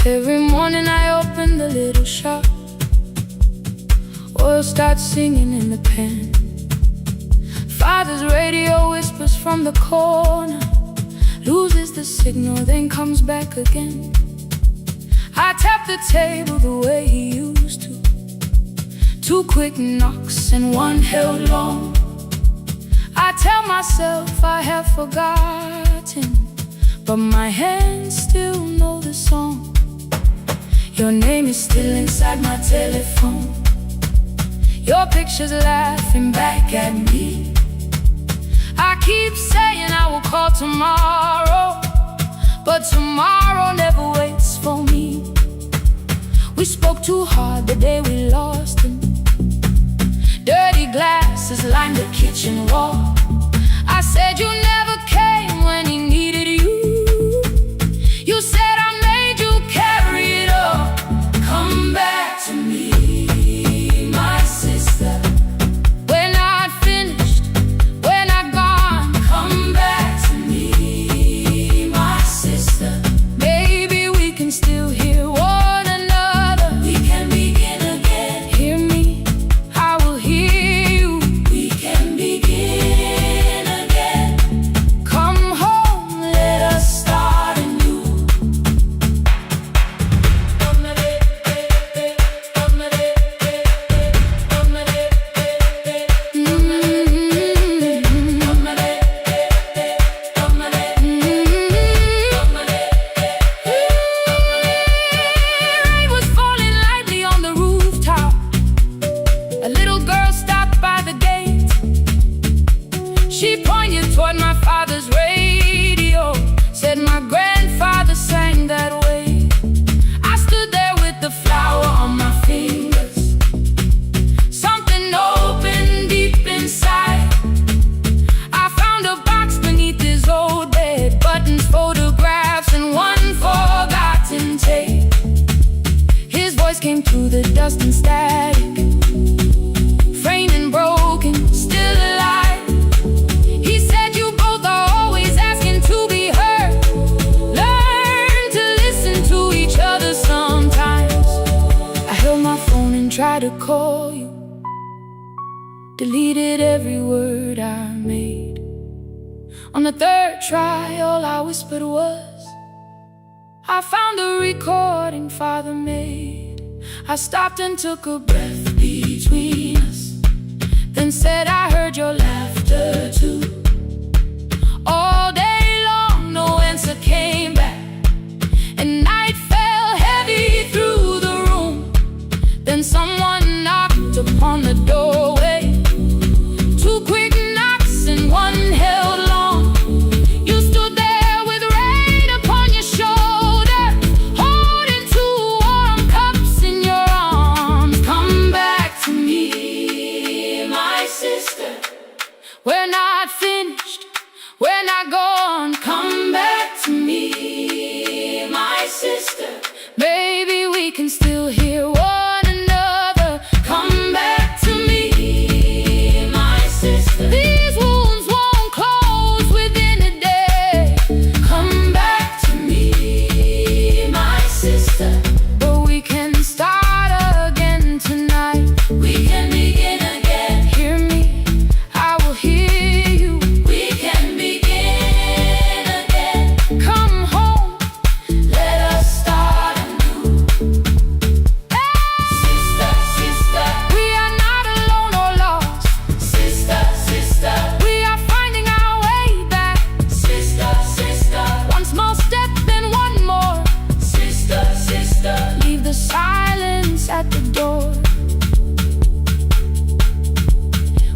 Every morning I open the little shop. Oil starts singing in the pan. Father's radio whispers from the corner, loses the signal, then comes back again. I tap the table the way he used to. 2 quick knocks and one held long. I tell myself I have forgotten, but my hands still know the song. Your name is still inside my telephone. Your picture's laughing back at me. I keep saying I will call tomorrow, but tomorrow never waits for me. We spoke too hard the day we lost him. Dirty glasses lined the kitchen wall. I said you never came when he needed you. You said I made you carry it all. Come back to me, my sister. We're not finished, we're not gone. Come back to me, my sister. Maybe we can still hear one another. We can begin again. Hear me, I will hear you. We can begin again. Come home, let us start anew. Rain was falling lightly on the rooftop. A little girl stopped by the gate. She pointed toward my father's radio, said my grandfather sang that way. I stood there with the flower on my fingers. Something opened deep inside. I found a box beneath his old bed, buttons, photographs, and one forgotten tape. His voice came through the dust and static, framed and broken, still alive. He said you both are always asking to be heard. Learn to listen to each other sometimes. I held my phone and tried to call you, deleted every word I made. On the third try, all I whispered was, I found the recording Father made. I stopped and took a breath between us, then said I heard your laughter too. All day long, no answer came back, and night fell heavy through the room. Then someone knocked upon the doorway. Two quick knocks and one held long. You stood there with rain upon your shoulder, holding two warm cups in your arms. Come back to me, my sister. We're not finished, we're not gone. Come back to me, my sister. Maybe we can still hear one another. Come back to me, my sister. These wounds won't close within a day. Come back to me, my sister. But we can start again tonight. We can begin again. Hear me, I will hear you. We can begin again. Come home, let us start anew. Sister, sister, we are not alone or lost. Sister, sister, we are finding our way back. Sister, sister, one small step, then one more. Sister, sister, leave the silence at the door.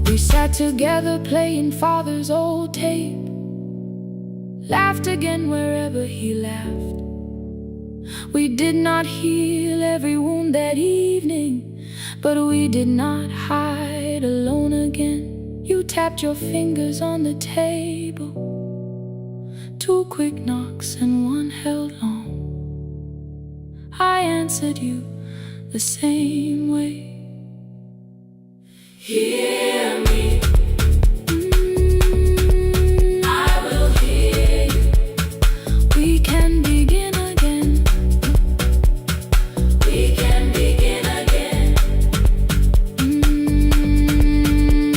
We sat together playing Father's old tape, laughed again wherever he laughed. We did not heal every wound that evening, but we did not hide alone again. You tapped your fingers on the table, two quick knocks and one held long. I answered you the same way. Hear me, I will hear you. We can begin again. We can begin again. We can begin again.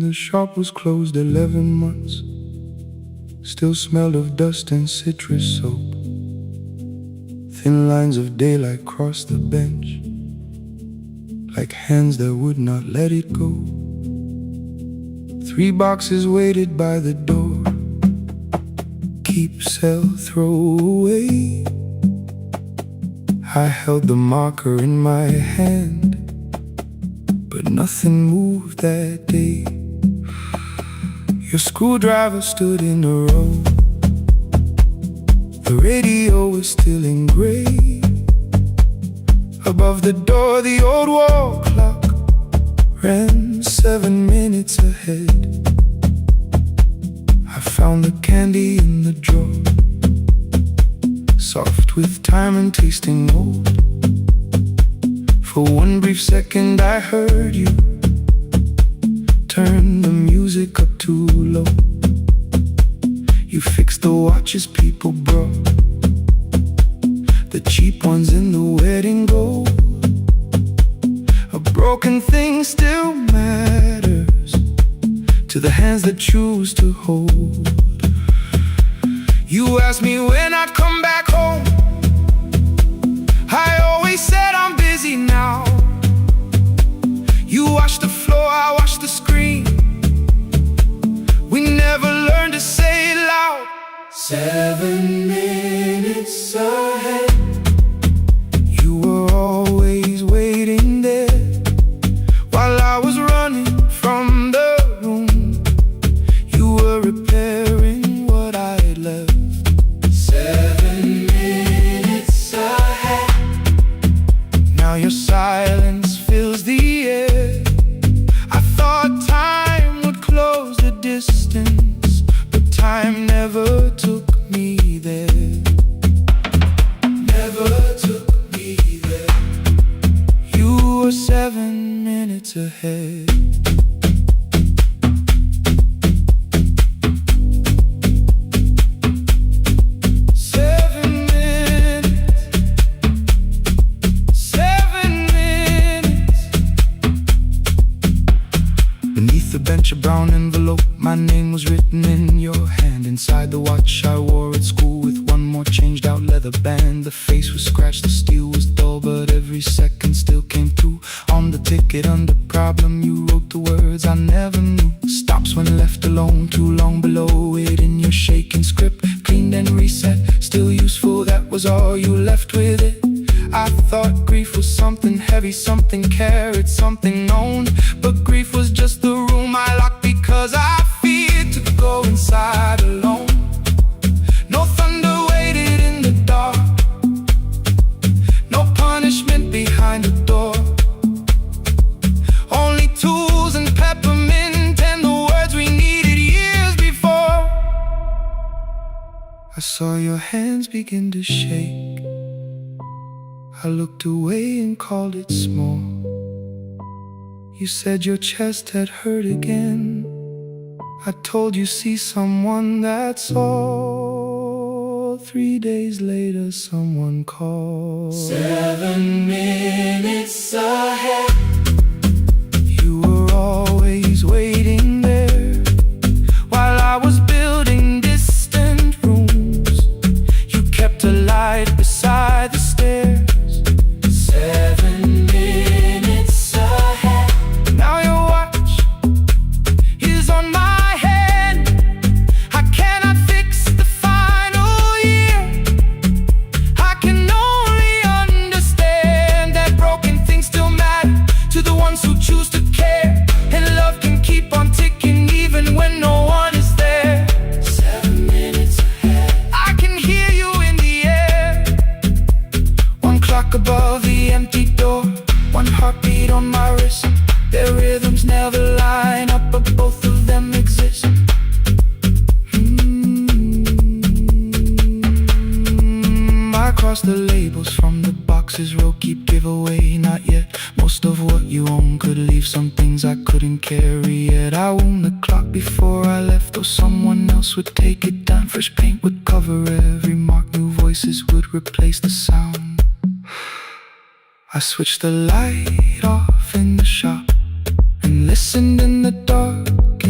The shop was closed 11 months. Still smelled of dust and citrus soap. Thin lines of daylight crossed the bench, like hands that would not let it go. 3 boxes waited by the door. Keep, sell, throw away. I held the marker in my hand, but nothing moved that day. Your screwdriver stood in a row. The radio was still in gray. Above the door, the old wall clock ran 7 minutes ahead. I found the candy in the drawer, soft with time and tasting old. For one brief second I heard you turn the music up too low. You fixed the watches people brought, the cheap ones in the wedding gold. A broken thing still matters to the hands that choose to hold. You asked me when I'd come back home. I always said I'm busy now. You washed the floor, I washed the screen. We never learned to say it loud. 7 minutes ahead. You were always waiting there while I was running from the room. You were repairing what I had left. 7 minutes ahead. Now your silence fills the air. I thought time would close the distance, but time never took me there. Never took me there. You were 7 minutes ahead. A brown envelope, my name was written in your hand. Inside the watch I wore at school with one more changed out leather band. The face was scratched, the steel was dull, but every second still came through. On the ticket under problem you wrote the words I never knew. Stops when left alone, too long below it in your shaking script. Cleaned and reset, still useful, that was all you left with it. I thought grief was something heavy, something carried, something known. But grief was just the room I locked because I feared to go inside alone. No thunder waited in the dark, no punishment behind the door. Only tools and peppermint and the words we needed years before. I saw your hands begin to shake. I looked away and called it small. You said your chest had hurt again. I told you see someone, that's all. 3 days later someone called. 7 minutes ahead. You were always waiting there while I was building distant rooms. You kept a light beside the stairs. 7 minutes ahead. Now your watch is on my hand. I cannot fix the final year. I can only understand that broken things still matter to the ones who choose to care. And love can keep on ticking even when no one is there. 7 minutes ahead. I can hear you in the air. One clock above the empty door, one heartbeat on my wrist. Their rhythms never line up, but both of them exist. I cross the labels from the boxes, row keep giveaway, not yet. Most of what you own could leave, some things I couldn't carry yet. I wound the clock before I left, though someone else would take it down. Fresh paint would cover every mark, new voices would replace the sound. I switched the light off in the shop and listened in the dark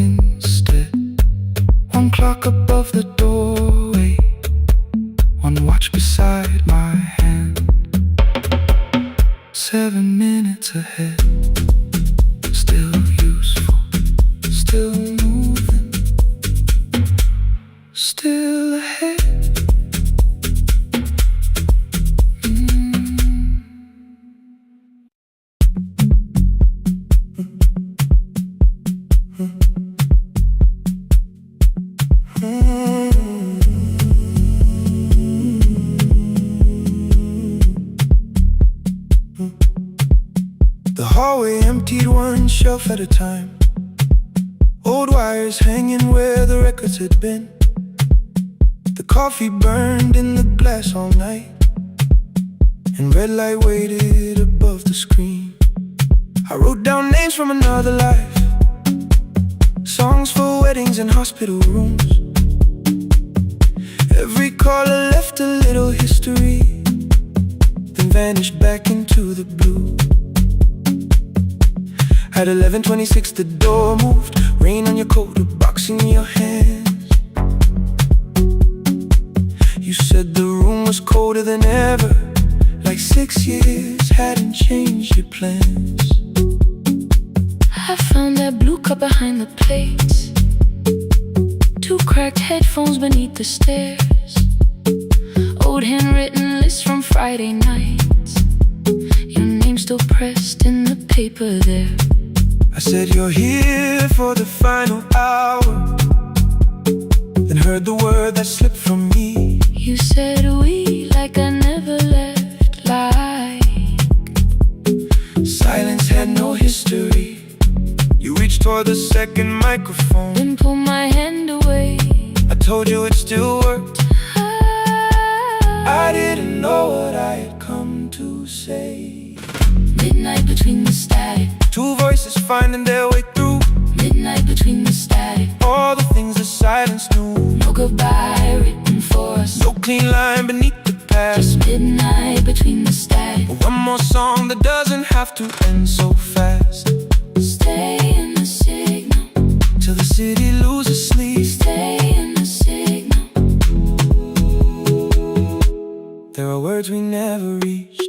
The hallway emptied one shelf at a time. Old wires hanging where the records had been. The coffee burned in the glass all night, and red light waited above the screen. I wrote down names from another life, songs for weddings and hospital rooms. Every caller left a little history, then vanished back into the blue. At 11:26 the door moved, rain on your coat, a box in your hands. You said the room was colder than ever, like 6 years hadn't changed your plans. I found that blue cup behind the plates, 2 cracked headphones beneath the stairs, old handwritten lists from Friday nights, your name still pressed in the paper there. I said you're here for the final hour, then heard the word that slipped from me. You said we like I never left, like silence had no history. You reached toward the second microphone, then pulled my hand away. I told you it still worked. I didn't know what I had come to say. Midnight between the static, 2 voices finding their way through. midnight between the static, All the things the silence knew. no goodbye written for us, No clean line beneath the past. just midnight between the static. One more song that doesn't have to end so fast. Stay in the signal, Till the city loses sleep. stay in the signal. There are words we never reached.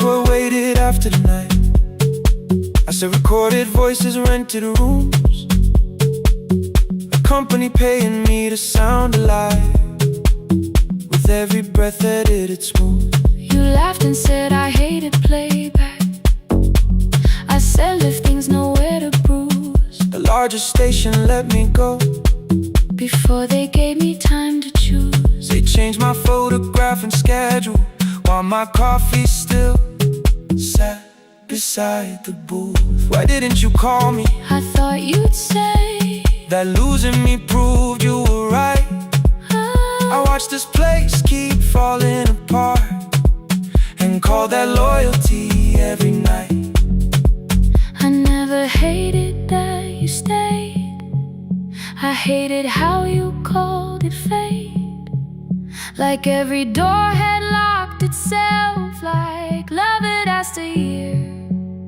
What waited after the night? I said recorded voices, rented rooms, a company paying me to sound alive, with every breath edited smooth. You laughed and said I hated playback. I said lifting's nowhere to bruise, The largest station let me go before they gave me time to choose. They changed my photograph and schedule, while my coffee still sat beside the booth. Why didn't you call me? I thought you'd say That losing me proved you were right. I watched this place keep falling apart, and call that loyalty every night. I never hated that you stayed, I hated how you called it fate, like every door had locked itself, like love had asked a year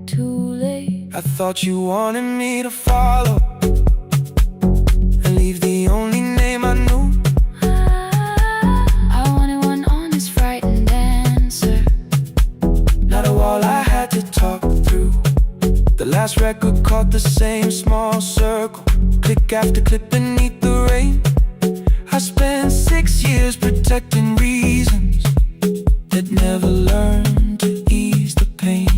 too late. I thought you wanted me to follow and leave the only name I knew. I wanted one honest, frightened answer, Not a wall I had to talk through. The last record caught the same small circle, click after click beneath the rain. I spent 6 years protecting reasons that never learned to ease the pain.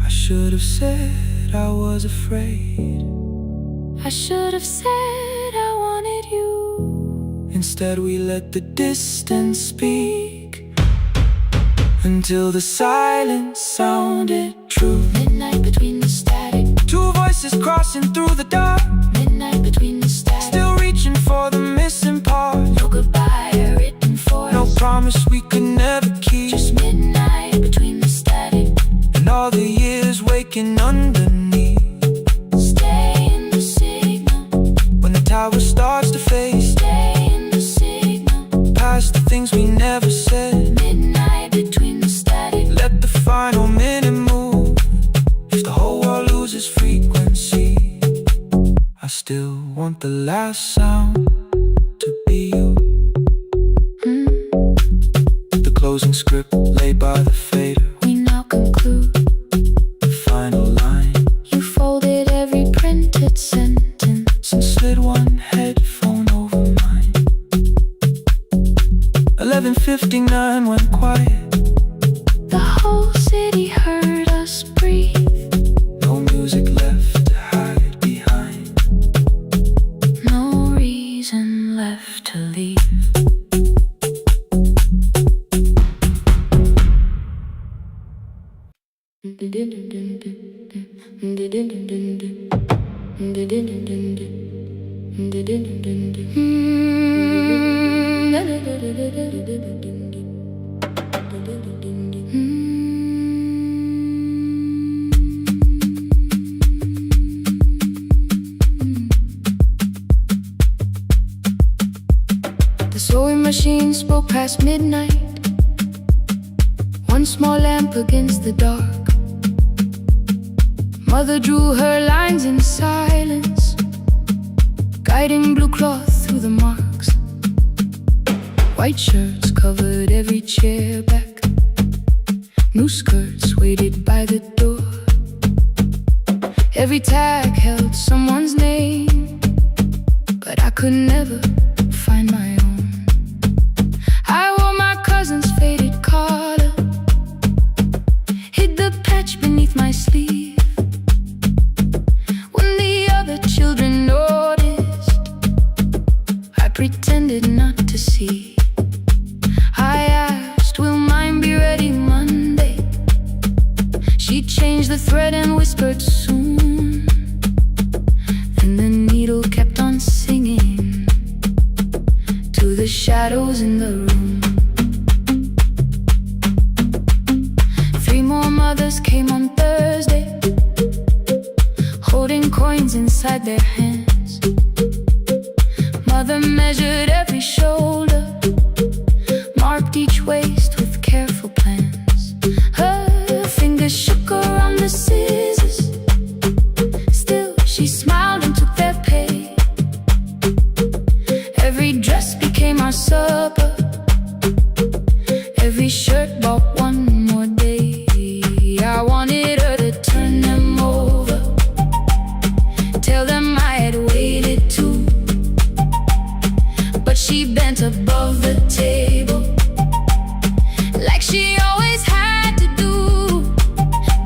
I should have said I was afraid. I should have said I wanted you. Instead we let the distance speak, until the silence sounded true. Midnight between the static, 2 voices crossing through the dark, midnight between the static, still reaching for the missing part. no goodbye written for No us, promise we could never keep. just midnight between the static. And all the years waking underneath. Stay in the signal, When the tower starts to fade, stay in the signal. past the things we never said. Midnight between the static, Let the final minute move. If the whole world loses frequency, I still want the last sound to be you. The closing script laid by the fader. we now conclude. The final The sewing machine spoke past midnight, one small lamp against the dark. Mother drew her lines in silence, guiding blue cloth through the marks. White shirts covered every chair back, new skirts waited by the door. Every tag held someone's name, but I could never find my own. I wore my cousin's faded collar, hid the patch beneath my sleeve. When the other children noticed, I pretended not to see. I asked, will mine be ready Monday? She changed the thread and whispered soon. Then the needle kept on singing to the shadows in the room. 3 more mothers came on Thursday, holding coins inside their hands. Mother measured every shoulder, marked each waist with careful plans. Her fingers shook around the scissors, still she smiled and took their pay. Every dress became our supper, every shirt bought one more day. I wanted her to turn them over, tell them I had waited too. But she bent above the table, like she always had to do.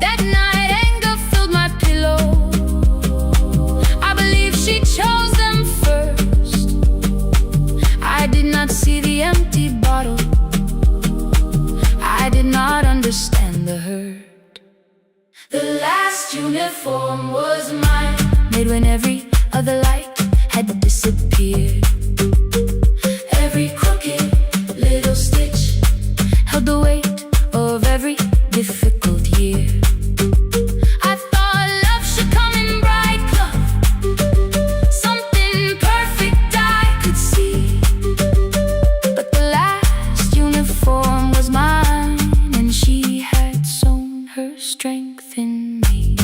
That night anger filled my pillow, I believe she chose them first. I did not see the empty bottle, I did not understand the hurt. The last uniform was mine, made when every other light had disappeared. Every crooked little stitch held the weight of every difficult year. I thought love should come in bright cloth, something perfect I could see. But the last uniform was mine, and she had sewn her strength in me.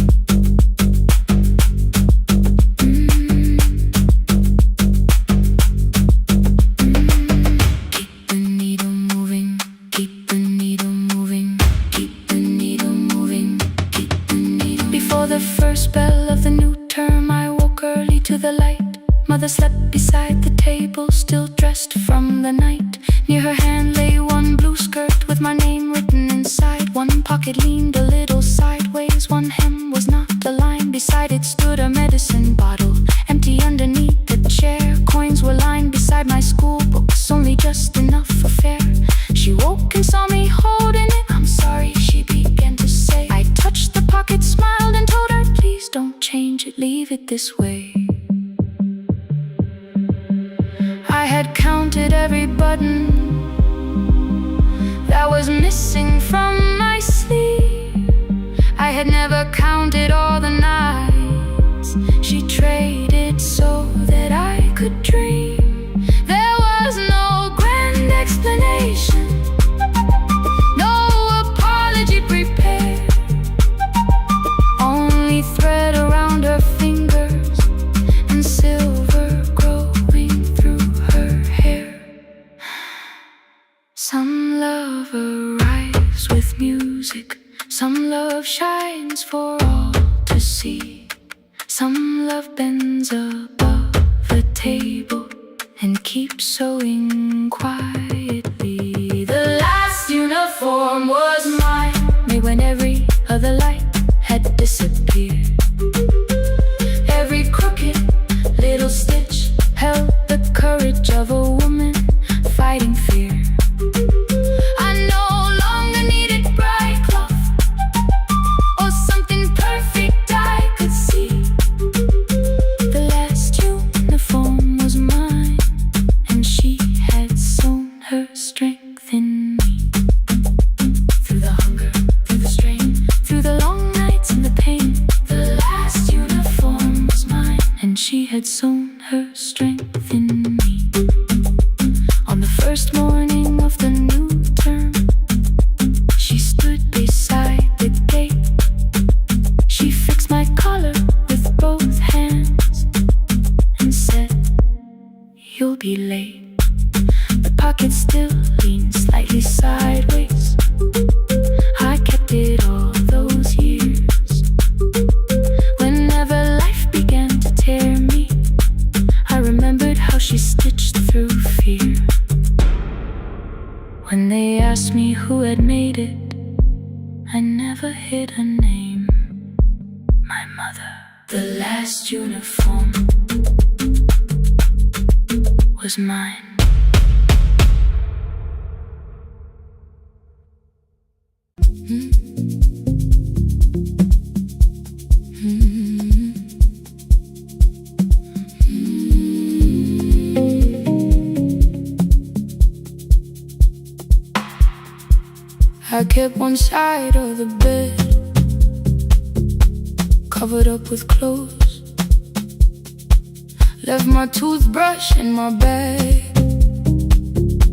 Keep the needle moving, keep the needle moving, keep the needle moving, keep the needle. Before the first bell of the new term, I woke early to the light. Mother slept beside the table, still dressed from the night. Near her hand lay one blue skirt with my name written inside. One pocket leaned a little sideways, one hem was not aligned. Beside it stood a medicine bottle, empty underneath the chair. Coins were lined beside my school books, only just enough for fare. She woke and saw me holding it. I'm sorry, she began to say. I touched the pocket, smiled and told her, please don't change it, leave it this way. I had counted every button that was missing from my sleeve. I had never counted all the nights she traded so that I could dream. There was no grand explanation, no apology prepared, only thread around her fingers and silver growing through her hair. Some love arrives with music, some love shines for all to see. Some love bends above the table and keeps sewing quietly. The last uniform was mine, made when every other light had disappeared. Every crooked little stitch held the courage of a woman fighting fear. I no longer needed bright cloth or had sown her strength in me. On the first morning of the new term, she stood beside the gate. She fixed my collar with both hands and said, "You'll be late." The pocket still leaned slightly sideways. I kept it all those years. Whenever life began to tear me, I remembered how she stitched through fear. When they asked me who had made it, I never hid a name. My mother. The last uniform was mine. I kept one side of the bed covered up with clothes. Left my toothbrush in my bag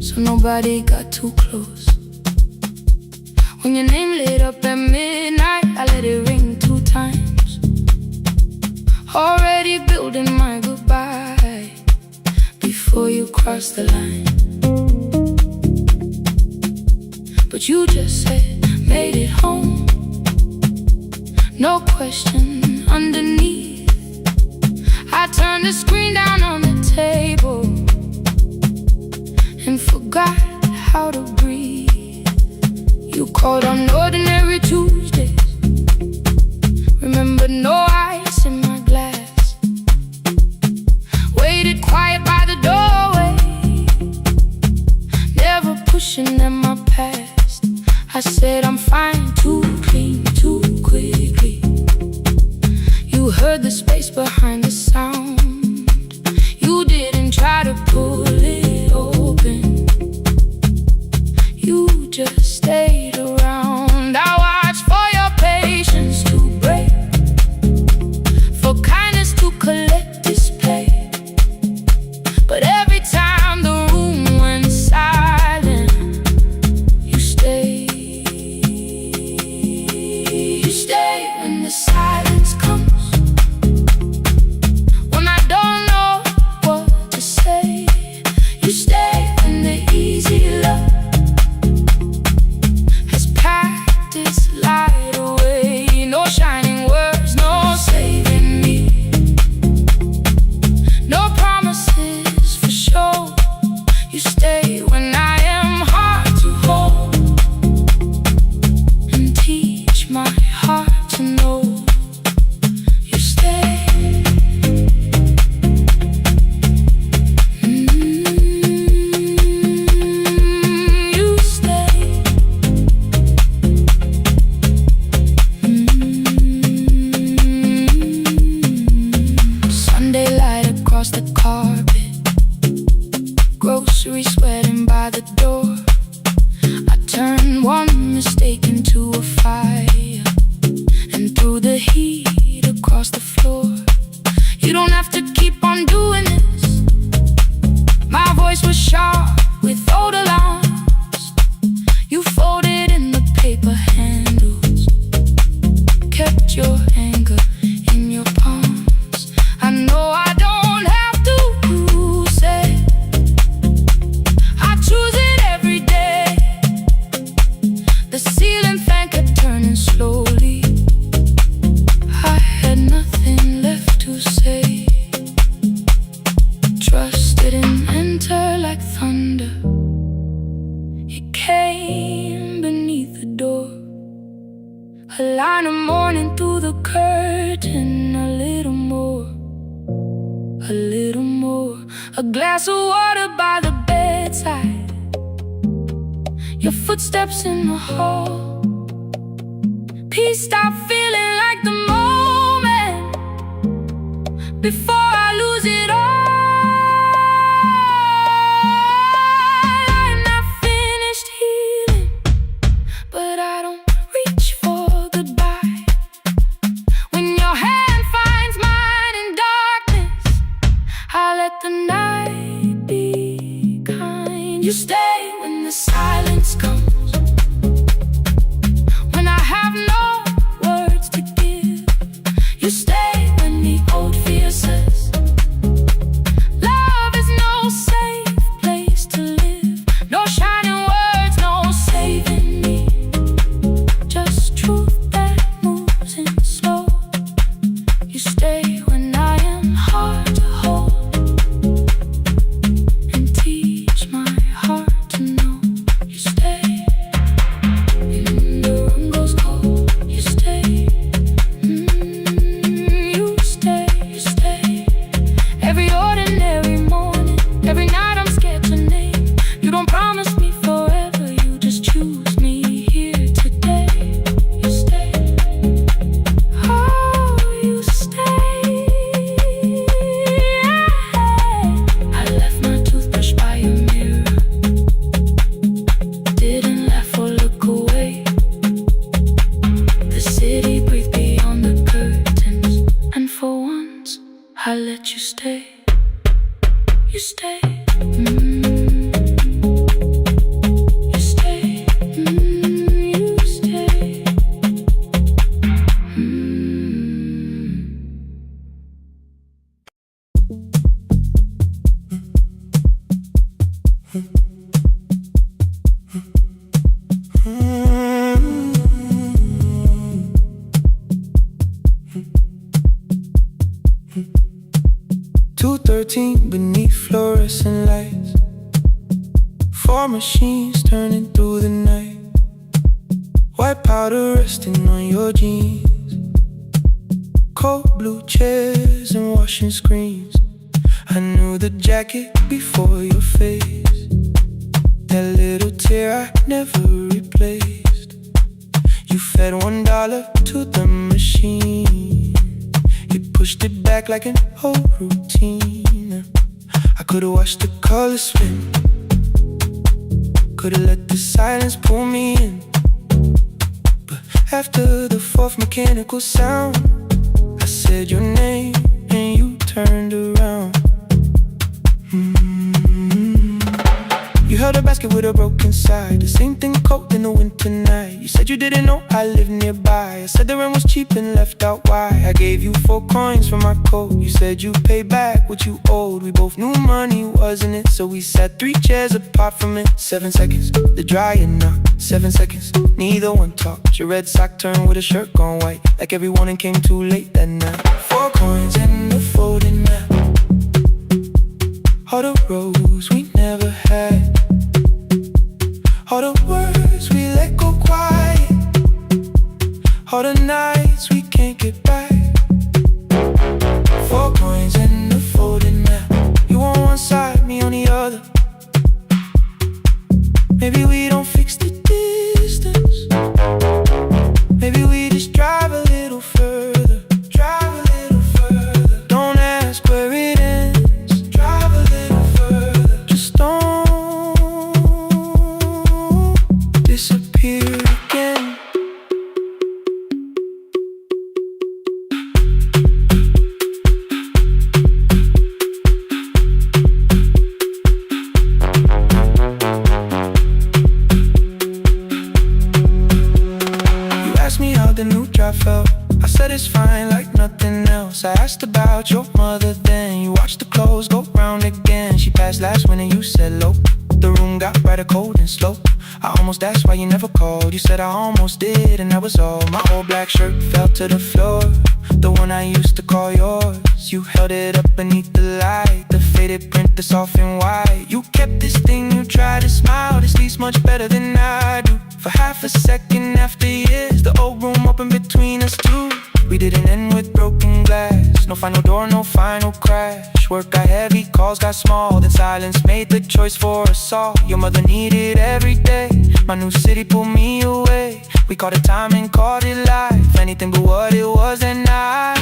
so nobody got too close. When your name lit up at midnight, I let it ring 2 times. Already building my goodbye before you cross the line. But you just said, made it home. No question underneath. I turned the screen down on the table and forgot how to breathe. You called on ordinary Tuesdays. Remember, no ice in my glass. Waited quiet by the doorway, never pushing at my past. I said I'm fine, too clean, too quickly. You heard the space behind the sound. You didn't try to pull it open. You just stayed around. I watched for your patience to break, for kindness to collect display. But every time the room went silent, you stayed. You stay when the silence comes, when I don't know what to say. You stay when the easy love has packed its light away. No shining words, no saving me, no promises for sure. You stay when I am hard to hold and teach my heart to know. You stay. You stay. Sunday light across the carpet, groceries sweating by the door. I turned one mistake into a fire and threw the heat across the floor. You don't have to keep on doing this. My voice was sharp with old alarms. You folded in the paper handles, kept your anger in your palms. I know I don't have to say, I choose it every day. The ceiling fan kept turning slowly. I had nothing left to say. Trust didn't enter like thunder. It came beneath the door. A line of mourning through the curtain. A little more, a little more. A glass of water by the bedside. Your footsteps in the hall. Peace stopped feeling like the moment before I lose it all. I'm not finished healing, but I don't reach for goodbye. When your hand finds mine in darkness, stay, you stay. You stay, you stay. 2:13 beneath fluorescent lights, 4 machines turning through the night. White powder resting on your jeans, cold blue chairs and washing screens. I knew the jacket before your face, that little tear I never replaced. You fed $1 to the machine, you pushed it back like an old routine. I could've watched the colors spin, could've let the silence pull me in. But after the 4th mechanical sound, I said your name and you turned around. You held a basket with a broken side, the same thing cold in the winter night. You said you didn't know I lived nearby. I said the rent was cheap and left out why. I gave you 4 coins for my coat. You said you'd pay back what you owed. We both knew money wasn't it, so we sat 3 chairs apart from it. 7 seconds, the dryer knocked. 7 seconds, neither one talked. Your red sock turned with a shirt gone white, like everyone and came too late that night. 4 coins and a folding map, all the roads we never had, all the words we let go quiet, all the nights we can't get back. 4 coins and a folding map, you on one side, me on the other. Maybe we don't fix the distance, maybe we just drive a little further. Drive a little further, don't ask where it ends. Drive a little further, just don't disappear again. You asked me how the new drive felt, I said it's fine like nothing else. I asked about your mother then, you watched the clothes go round again. She passed last winter, you said low, the room got brighter, cold and slow. I almost asked why you never called, you said I almost did and that was all. My old black shirt fell to the floor, the one I used to call yours. You held it up beneath the light, the faded print, the soft and white. You kept this thing, you tried to smile, this leaves much better than I do. For half a second after years, the old room opened between us two. We didn't end with broken glass, no final door, no final crash. Work got heavy, calls got small, then silence made the choice for us all. Your mother needed every day, my new city pulled me away. We called it time and called it life, anything but what it was that night.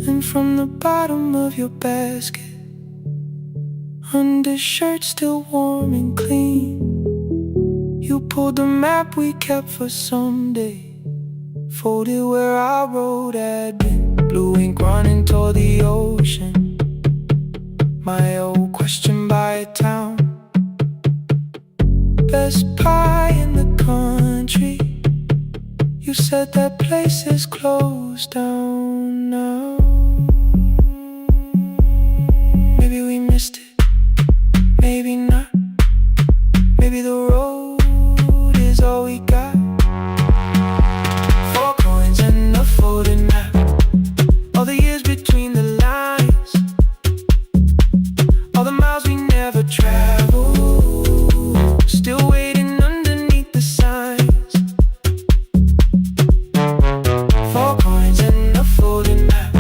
And from the bottom of your basket, undershirt still warm and clean, you pulled the map we kept for someday, folded where our road had been. Blue ink running toward the ocean, my old question by a town. Best pie in the country, you said that place is closed down now. Maybe we missed it, maybe not. Maybe the road is all we got. 4 coins and a folding map, all the years between the lines, all the miles we never traveled, still waiting underneath the signs. 4 coins and a folding map,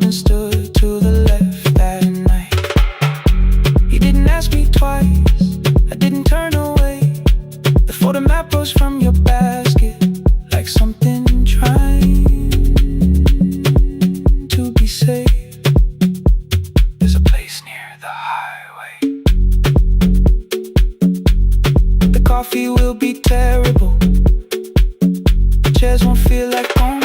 smiled and stood to the left that night. He didn't ask me twice, I didn't turn away. The photo map rose from your basket like something trying to be safe. There's a place near the highway. The coffee will be terrible, the chairs won't feel like home.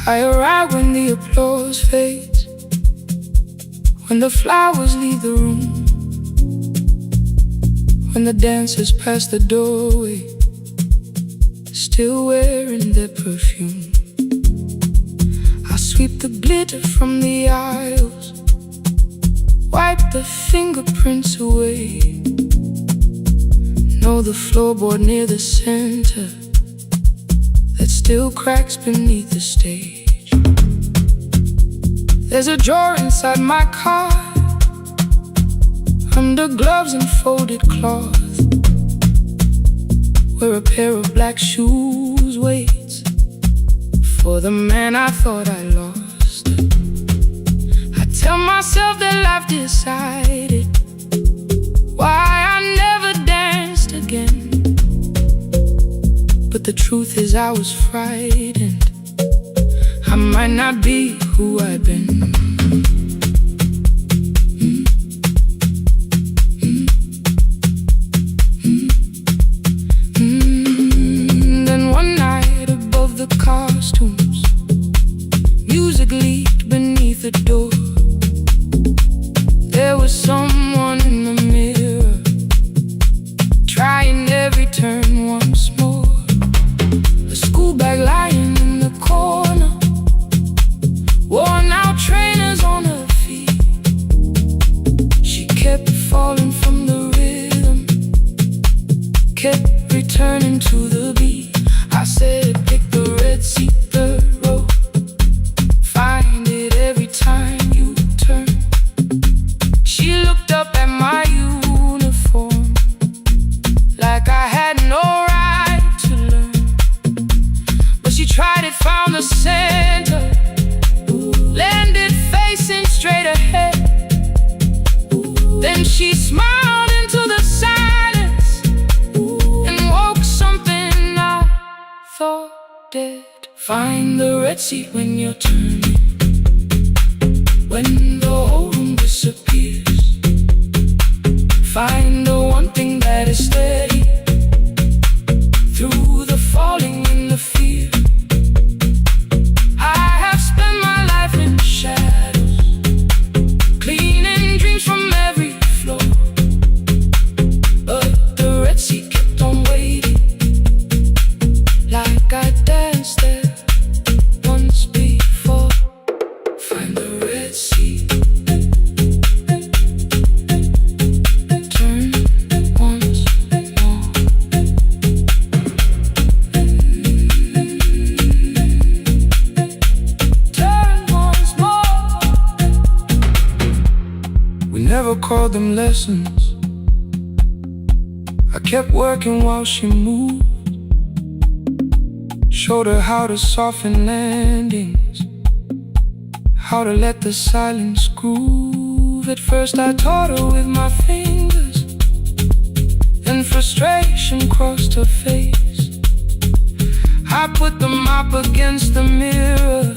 I arrive when the applause fades, when the flowers leave the room, when the dancers pass the doorway, still wearing their perfume. I sweep the glitter from the aisles, wipe the fingerprints away. Know the floorboard near the center that still cracks beneath the stage. There's a drawer inside my car, under gloves and folded cloth, where a pair of black shoes waits for the man I thought I lost. I tell myself that life decided why I never danced again, but the truth is I was frightened. I might not be who I've been. Then one night above the costumes, music leaked beneath the door. There was someone in the mirror, trying every turn once more. A school bag lying in the corner, worn out trainers on her feet. She kept falling from the rhythm, kept returning to the beat. I said, pick the red seat, third row, find it every time you turn. She looked up at my uniform like I had no right to learn, but she tried it, found the center, landed facing straight ahead. Then she smiled into the silence and woke something I thought dead. Find the red seat when you're turning, when the whole room disappears. Find the one thing that is steady through the falling and the fear. I have spent my life in shadows, cleaning dreams from every floor, but the red seat kept on waiting, like I danced there once before. Find the red seat, turn once more. Turn once more. We never called them lessons. I kept working while she moved, showed her how to soften landings, how to let the silence groove. At first I taught her with my fingers, then frustration crossed her face. I put the mop against the mirror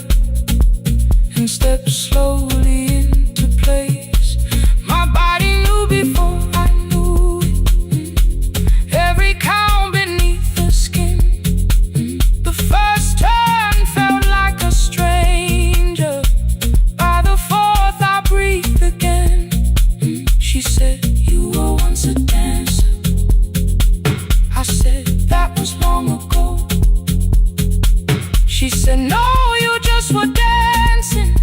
and stepped slowly into place. My body knew before I knew it, every count beneath the skin. The first turn felt like a stranger, by the fourth I breathed again. She said, you were once a dancer. I said, that was long ago. She said, no, you just were dancing,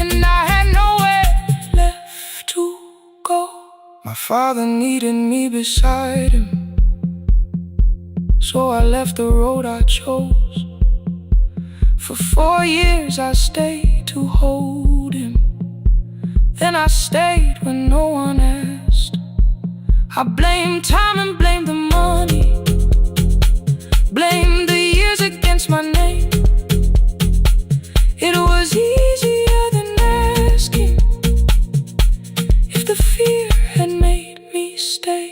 and I had nowhere left to go. me beside him. So I left the road I chose. For 4 years I stayed to hold him. Then I stayed when no one asked. I blamed time and blamed the money, blamed the years against my name. It was easier than asking if the fear had made me stay.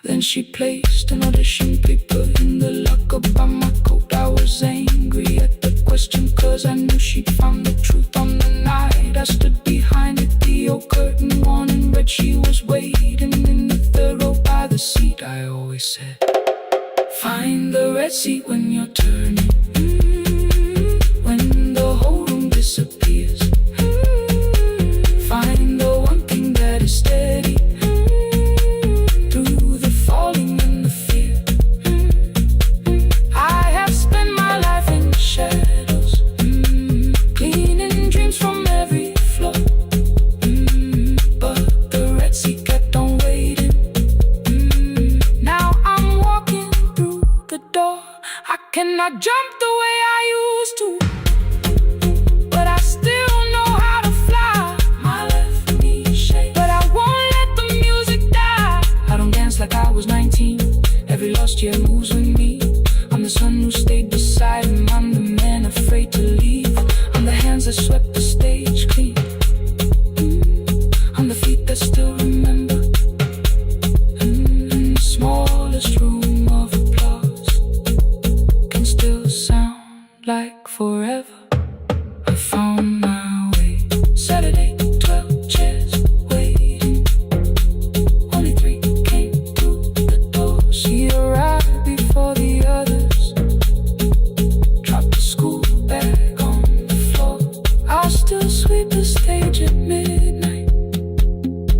Then she placed an audition paper in the locker by my coat. I was angry at the question, cause I knew she'd found the truth on the night I stood behind it. The old curtain worn in red, she was waiting in the third row by the seat. I always said, find the red seat when you're turning, when the whole room disappears. Find the one thing that is steady through the falling and the fear. I have spent my life in shadows, cleaning dreams from every floor. But the red seat kept on waiting. Now I'm walking through the door. I cannot jump the way I used to, but I still know how to fly. My left knee shakes, but I won't let the music die. I don't dance like I was 19. Every lost year moves with me. I'm the son who stayed beside him. I'm the man afraid to leave. I'm the hands that swept the stage clean. I'm the feet that still remember. In the smallest room of applause can still sound like forever. I found my way. Saturday, 12 chairs waiting. Only 3 came through the door. She arrived before the others, dropped the school bag on the floor. I'll still sweep the stage at midnight,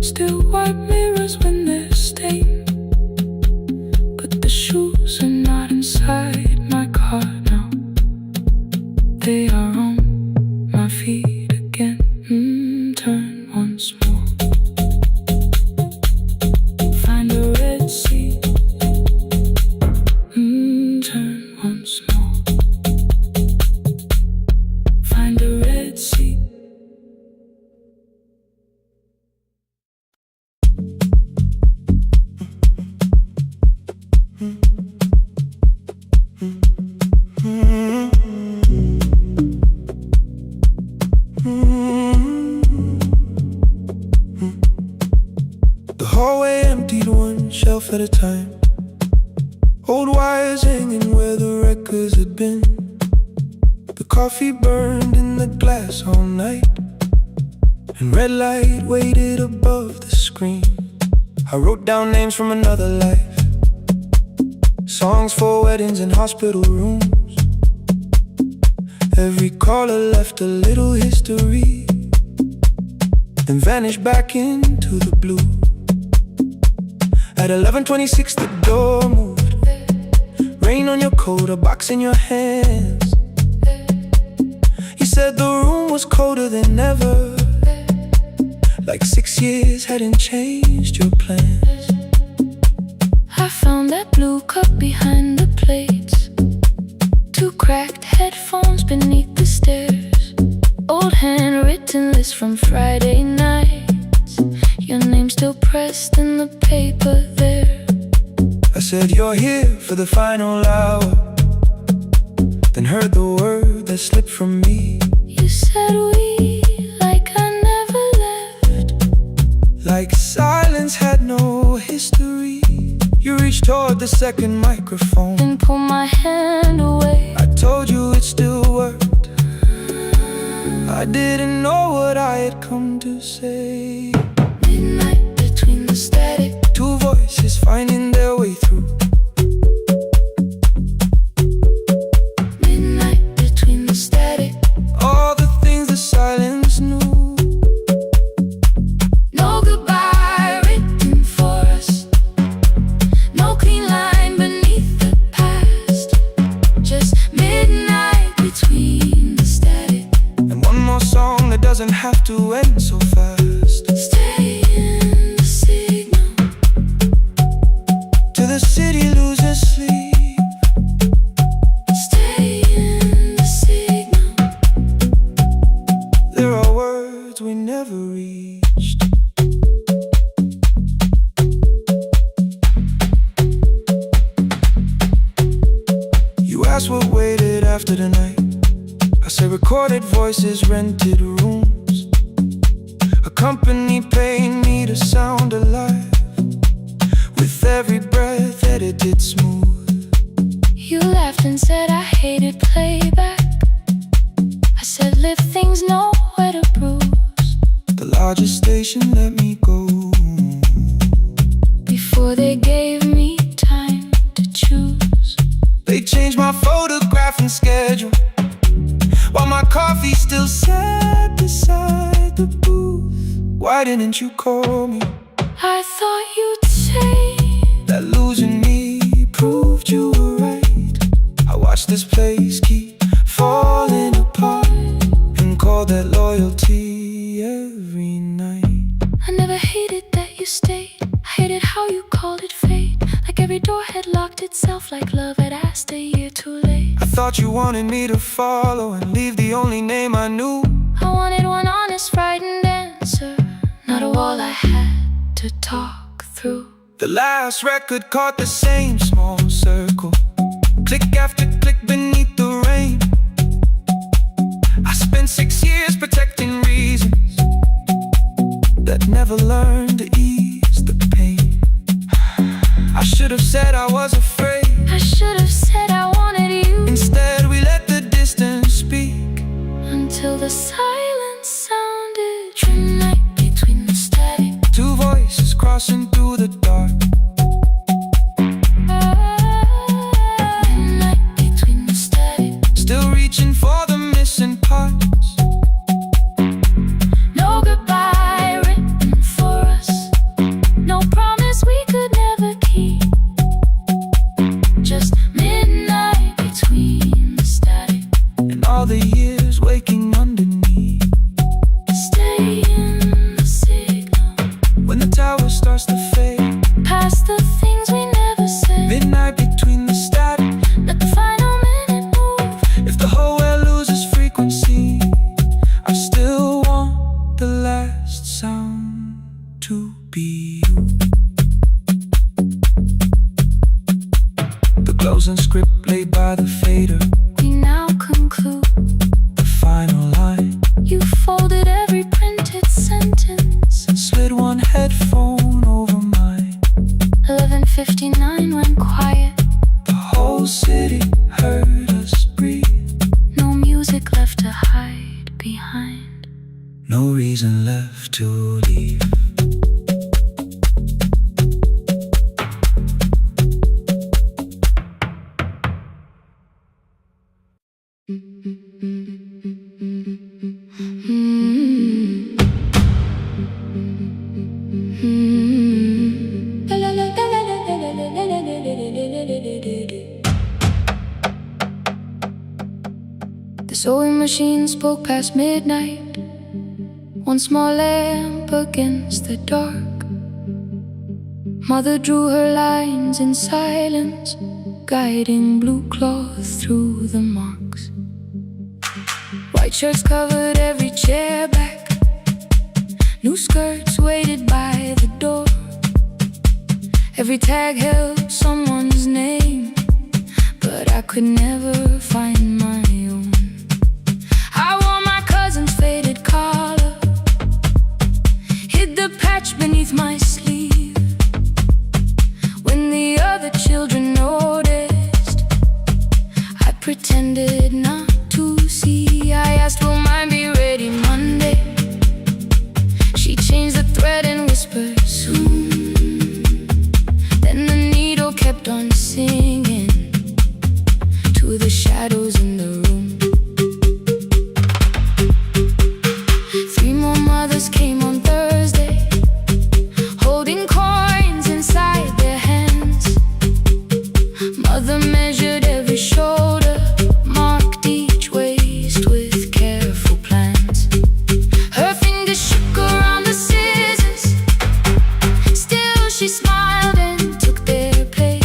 still wipe mirrors when they're stained. But the shoes are not inside my car now. They are on my feet again. Turn once more. Find a red seat. Turn once more. Find a red seat. The hallway emptied one shelf at a time. Old wires hanging where the records had been. The coffee burned in the glass all night, and red light waited above the screen. I wrote down names from another life, songs for weddings and hospital rooms. Every caller left a little history, then vanished back into the blue. At 11:26 the door moved. Rain on your coat, a box in your hands. You said the room was colder than ever, like 6 years hadn't changed your plans. I found that blue cup behind the plates, 2 cracked headphones beneath the stairs, old handwritten list from Friday nights, your name still pressed in the paper there. I said, you're here for the final hour, then heard the word that slipped from me. You said we, like I never left, like silence had no history. You reached toward the second microphone, then pulled my hand away. I told you it still worked. I didn't know what I had come to say. Midnight between the static, 2 voices finding their way through. midnight between the static. All the things the silence knew. No goodbye written for us, no clean line beneath the past, just midnight between the static. And one more song that doesn't have to end so fast. after the night. I say recorded voices, rented rooms, a company paying me to sound alive, with every breath edited smooth. You laughed and said I hated playback. I said live things nowhere to bruise. The largest station let me go before they gave me time to choose. They changed my photograph and schedule, while my coffee still sat beside the booth. Why didn't you call me? I thought you'd say that losing me proved you were right. I watched this place keep falling apart and call that loyalty every night. I never hated that you stayed. I hated how you called it fate, like every door had locked itself, like love had asked a year too late. I thought you wanted me to follow and leave the only name I knew. I wanted one honest, frightened answer, not a wall I had to talk through. The last record caught the same small circle, click after click beneath the rain. I spent 6 years protecting reasons that never learned to ease the pain. I should have said I was afraid. I should have said I wanted you. Instead we let the distance speak, until the silence sounded midnight between the static. Two voices crossing through the dark. Midnight between the static. Still reaching for the missing parts. No goodbye written for us, no promise we could never keep. Just midnight between the static And all the years waking underneath. Stay in the signal When the tower starts to fade, past the things we never said. midnight between the static. Let the final minute move. If the whole world loses frequency, I still want the last sound to be you. The closing script laid by the fader, We now conclude. the final line, You folded every printed sentence. and slid one headphone over mine. 11:59 went quiet. The whole city heard us breathe. No music left to hide behind. No reason left to leave. The sewing machine spoke past midnight, one small lamp against the dark. Mother drew her lines in silence, guiding blue cloth through the marks. White shirts covered every chair back, new skirts waited by the door. Every tag held someone's name, but I could never find my own. I wore my cousin's faded collar, hid the patch beneath my sleeve. When the other children noticed, I pretended not to see. I asked, will mine be ready Monday? She changed the thread and whispered, soon. Then the needle kept on singing to the shadows in the room. 3 more mothers came on Thursday, holding coins inside their hands. Mother measured every shoulder, marked each waist with careful plans. Her fingers shook around the scissors, still she smiled and took their place.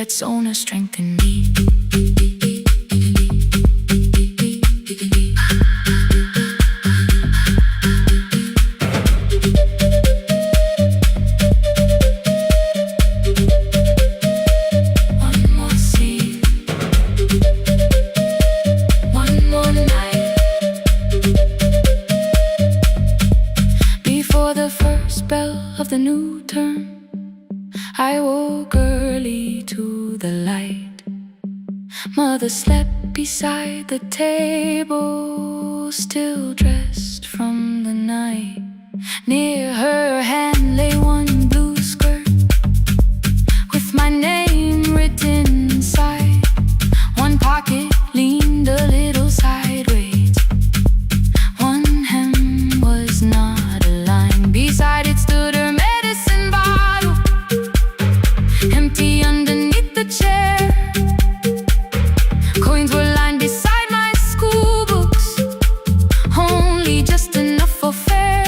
had sown her strength in me. Of the new term, I woke early to the light. Mother slept beside the table, still dressed from the night. Near her hand lay one blue skirt with my name written inside. One pocket leaned a little sideways, one hem was not aligned. Beside it stood her medicine bottle, empty underneath the chair. Coins were lined beside my school books, only just enough for fare.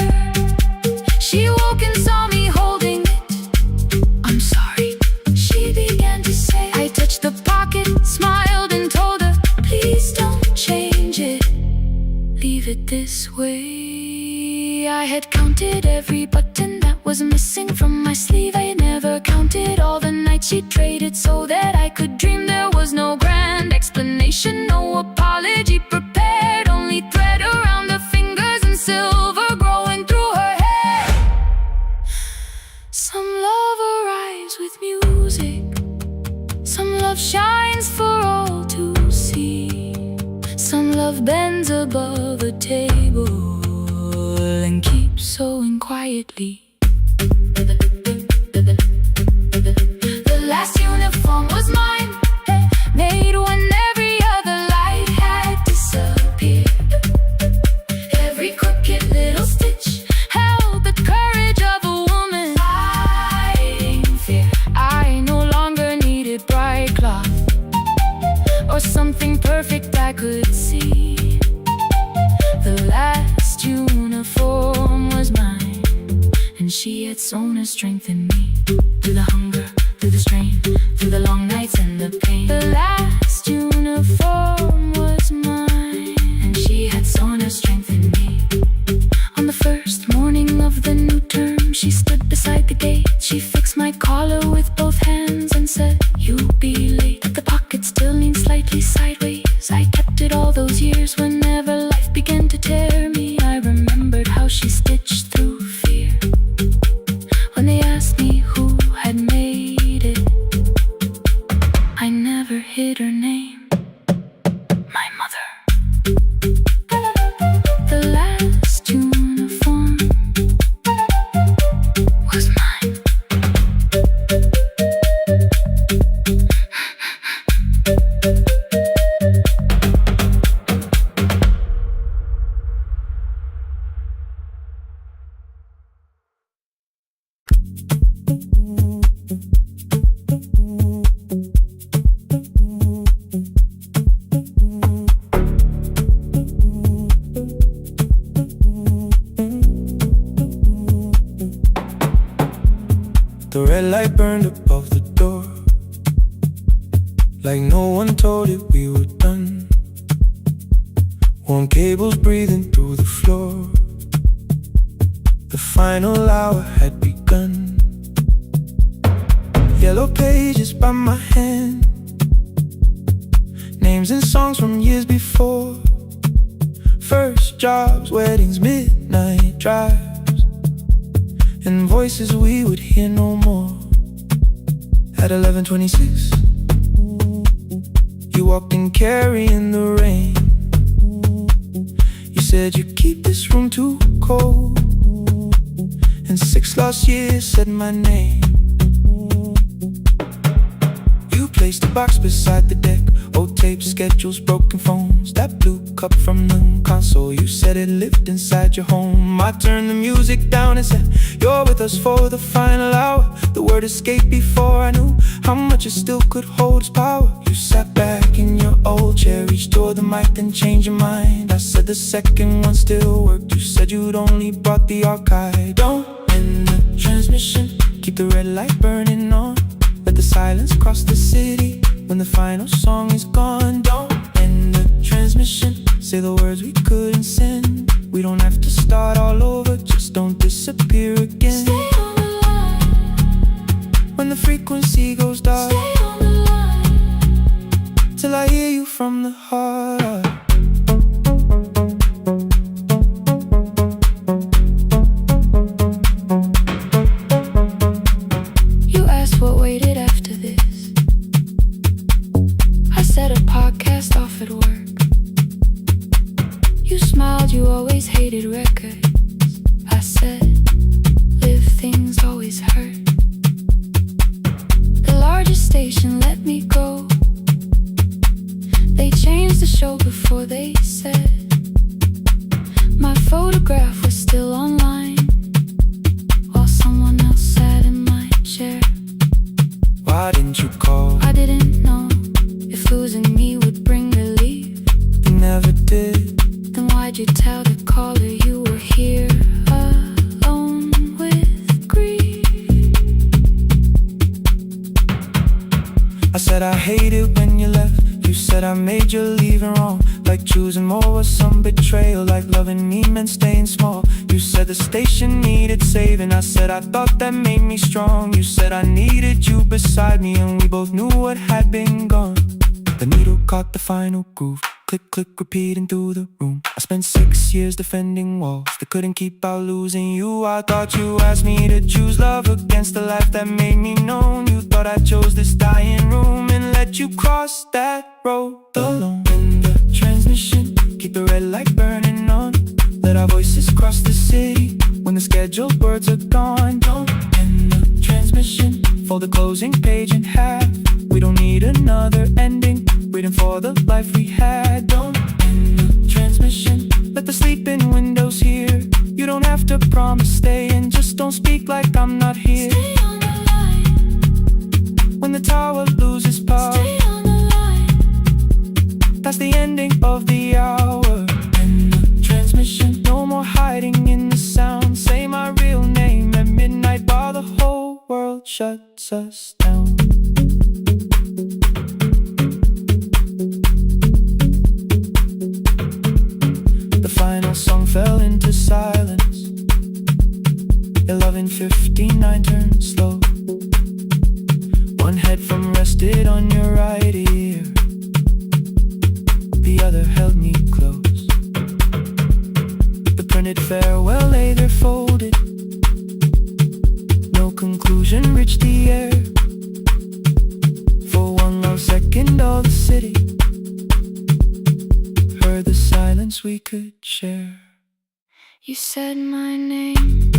She woke and saw me holding it. I'm sorry, she began to say. I touched the pocket, smiled and told her, please don't change it, leave it this way. I had counted every button that was missing from my sleeve. I had never counted all the nights she traded so that I could dream. There was no grand explanation, no apology prepared, only thread around her fingers and silver growing through her hair. Some love arrives with music, some love shines for all to see. Some love bends above a table and keeps sewing quietly. The last uniform was mine, made when every other light had disappeared. Every crooked little stitch held the courage of a woman fighting fear. I no longer needed bright cloth or something perfect I could see. The last uniform was mine, and she had sown her strength in me. Through the hunger, through the strain, through the long nights and the pain. The last uniform was mine, and she had sown her strength in me. On the first morning of the new term, she stood beside the gate. She fixed my collar with both hands and said, you'll be late. The pocket still leaned slightly sideways. I kept it all those years. Whenever life began to tear me, I remembered how she stitched through fear. When they asked me who had made it, I never hid her name, my mother. The last uniform was mine. The red light burned above the door, like no one told it we were done. Warm cables breathing through the floor. The final hour had begun. Yellow pages by my hand, names and songs from years before. First jobs, weddings, midnight drives, and voices we would hear no more. At 11:26, you walked in carrying the rain. You said you keep this room too cold, and 6 lost years said my name. You placed a box beside the deck, old tapes, schedules, broken phones, that blue cup from the console. You said it lived inside your home. I turned the music down and said, you're with us for the final hour. The word escaped before I knew how much it still could hold its power. You sat back in your old chair, reached toward the mic, then changed your mind. I said the second one still worked. You said you'd only brought the archive. Don't end the transmission, keep the red light burning on. Let the silence across the city. When the final song is gone, don't end the transmission. Say the words we couldn't send. We don't have to start all over, just don't disappear again. Stay on the line. When the frequency goes dark, Stay on the line. till I hear you from the heart. You asked what waited after this. I said a podcast off at work. You smiled, you always hated records. I said, live things always hurt. The largest station let me go. They changed the show before they said my photograph was still online, while someone else sat in my chair. Why didn't you call? I didn't know if losing me would bring relief. You never did. Then why'd you tell the caller you were here alone with grief? I said I hate it when you left. You said I made you leaving wrong, like choosing more was some betrayal, like loving me meant staying small. You said the station needed saving. I said I thought that made me strong. You said I needed you beside me, and we both knew what had been gone. The needle caught the final groove. Click, click, repeating through the room. I spent 6 years defending walls that couldn't keep out losing you. I thought you asked me to choose love against the life that made me known. You thought I chose this dying room and let you cross that road alone. In the transmission, keep the red light burning on. Let our voices cross the city when the scheduled words are gone. Don't end the transmission, fold the closing page in half. We don't need another ending, waiting for the life we had. Don't end the transmission, let the sleeping windows hear. You don't have to promise staying, just don't speak like I'm not here. Stay on the line. When the tower loses power, Stay on the line. that's the ending of the hour. End the transmission, no more hiding in the sound. Say my real name at midnight while the whole world shuts us down. The final song fell into silence. 11:59 turned slow. One headphone rested on your right ear, the other held me close. The printed farewell lay there folded. No conclusion reached the air. For one long second all the city heard the silence we could share. You said my name,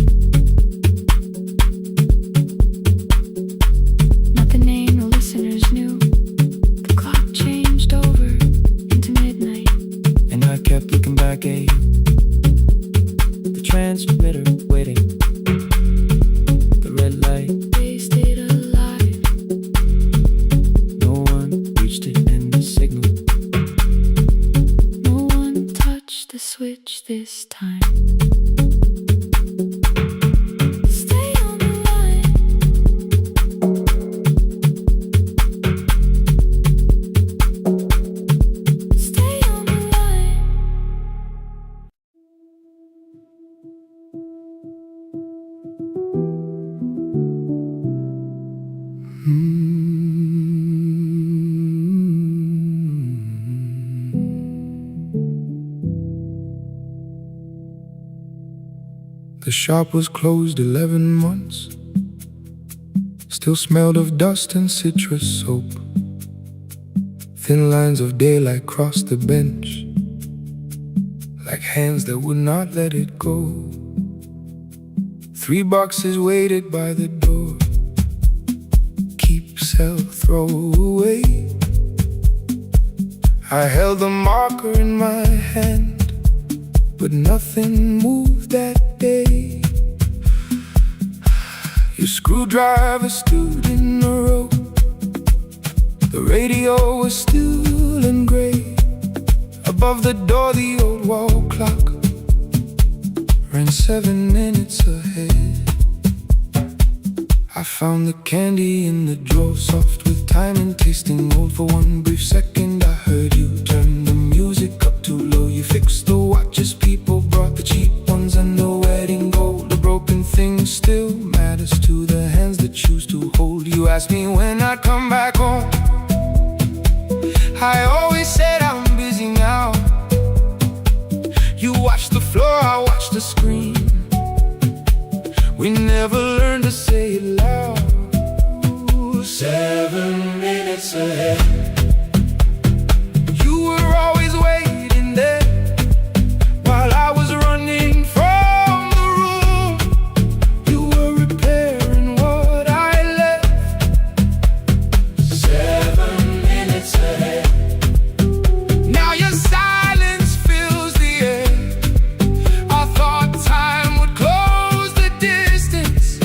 not the name the listeners knew. The clock changed over into midnight, And I kept looking back at you, the transmitter waiting, the red light, they stayed alive. no one reached it and the signal. No one touched the switch this time. Stay on the line. Stay on the line. The shop was closed 11 months. Still smelled of dust and citrus soap. Thin lines of daylight crossed the bench, like hands that would not let it go. 3 boxes waited by the door. Keep, sell, throw away. I held the marker in my hand, but nothing moved that day. Your screwdriver stood in the road. The radio was still and gray. Above the door the old wall clock ran 7 minutes ahead. I found the candy in the drawer, soft with time and tasting old. For one brief second I heard you turn the music up too low. You fixed the watches, people brought the cheap ones and the wedding gold. The broken thing still matters to the hands that choose to hold. You asked me when I'd come back home. I always said I'm busy now. You watched the floor, I watched the screen. We never learned to say it loud. 7 minutes ahead. You were always waiting there while I was running from the room. You were repairing what I left. 7 minutes ahead. Now your silence fills the air. I thought time would close the distance,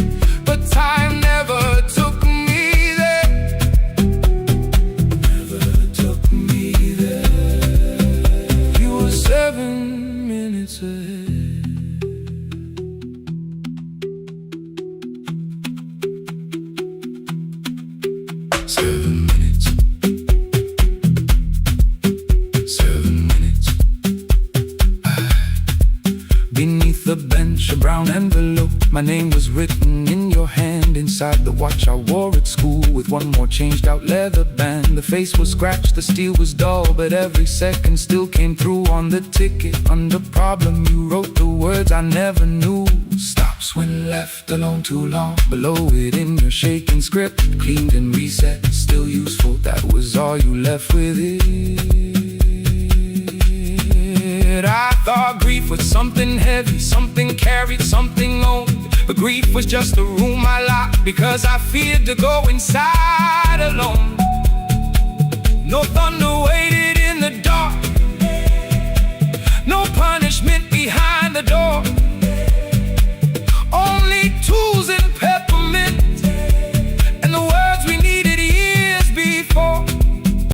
but time never took me there. Never took me there. You were 7 minutes ahead. Seven minutes. 7 minutes. Beneath the bench, a brown envelope. My name was written in your hand. Inside the watch I wore at school, with one more changed out leather band. The face was scratched, the steel was dull, but every second still came through on the ticket. Under problem you wrote the words I never knew. Stops when left alone too long. Below it in your shaking script, cleaned and reset, still useful. That was all you left with it. I thought grief was something heavy, something carried, something owned. But grief was just a room I locked because I feared to go inside alone. No thunder waited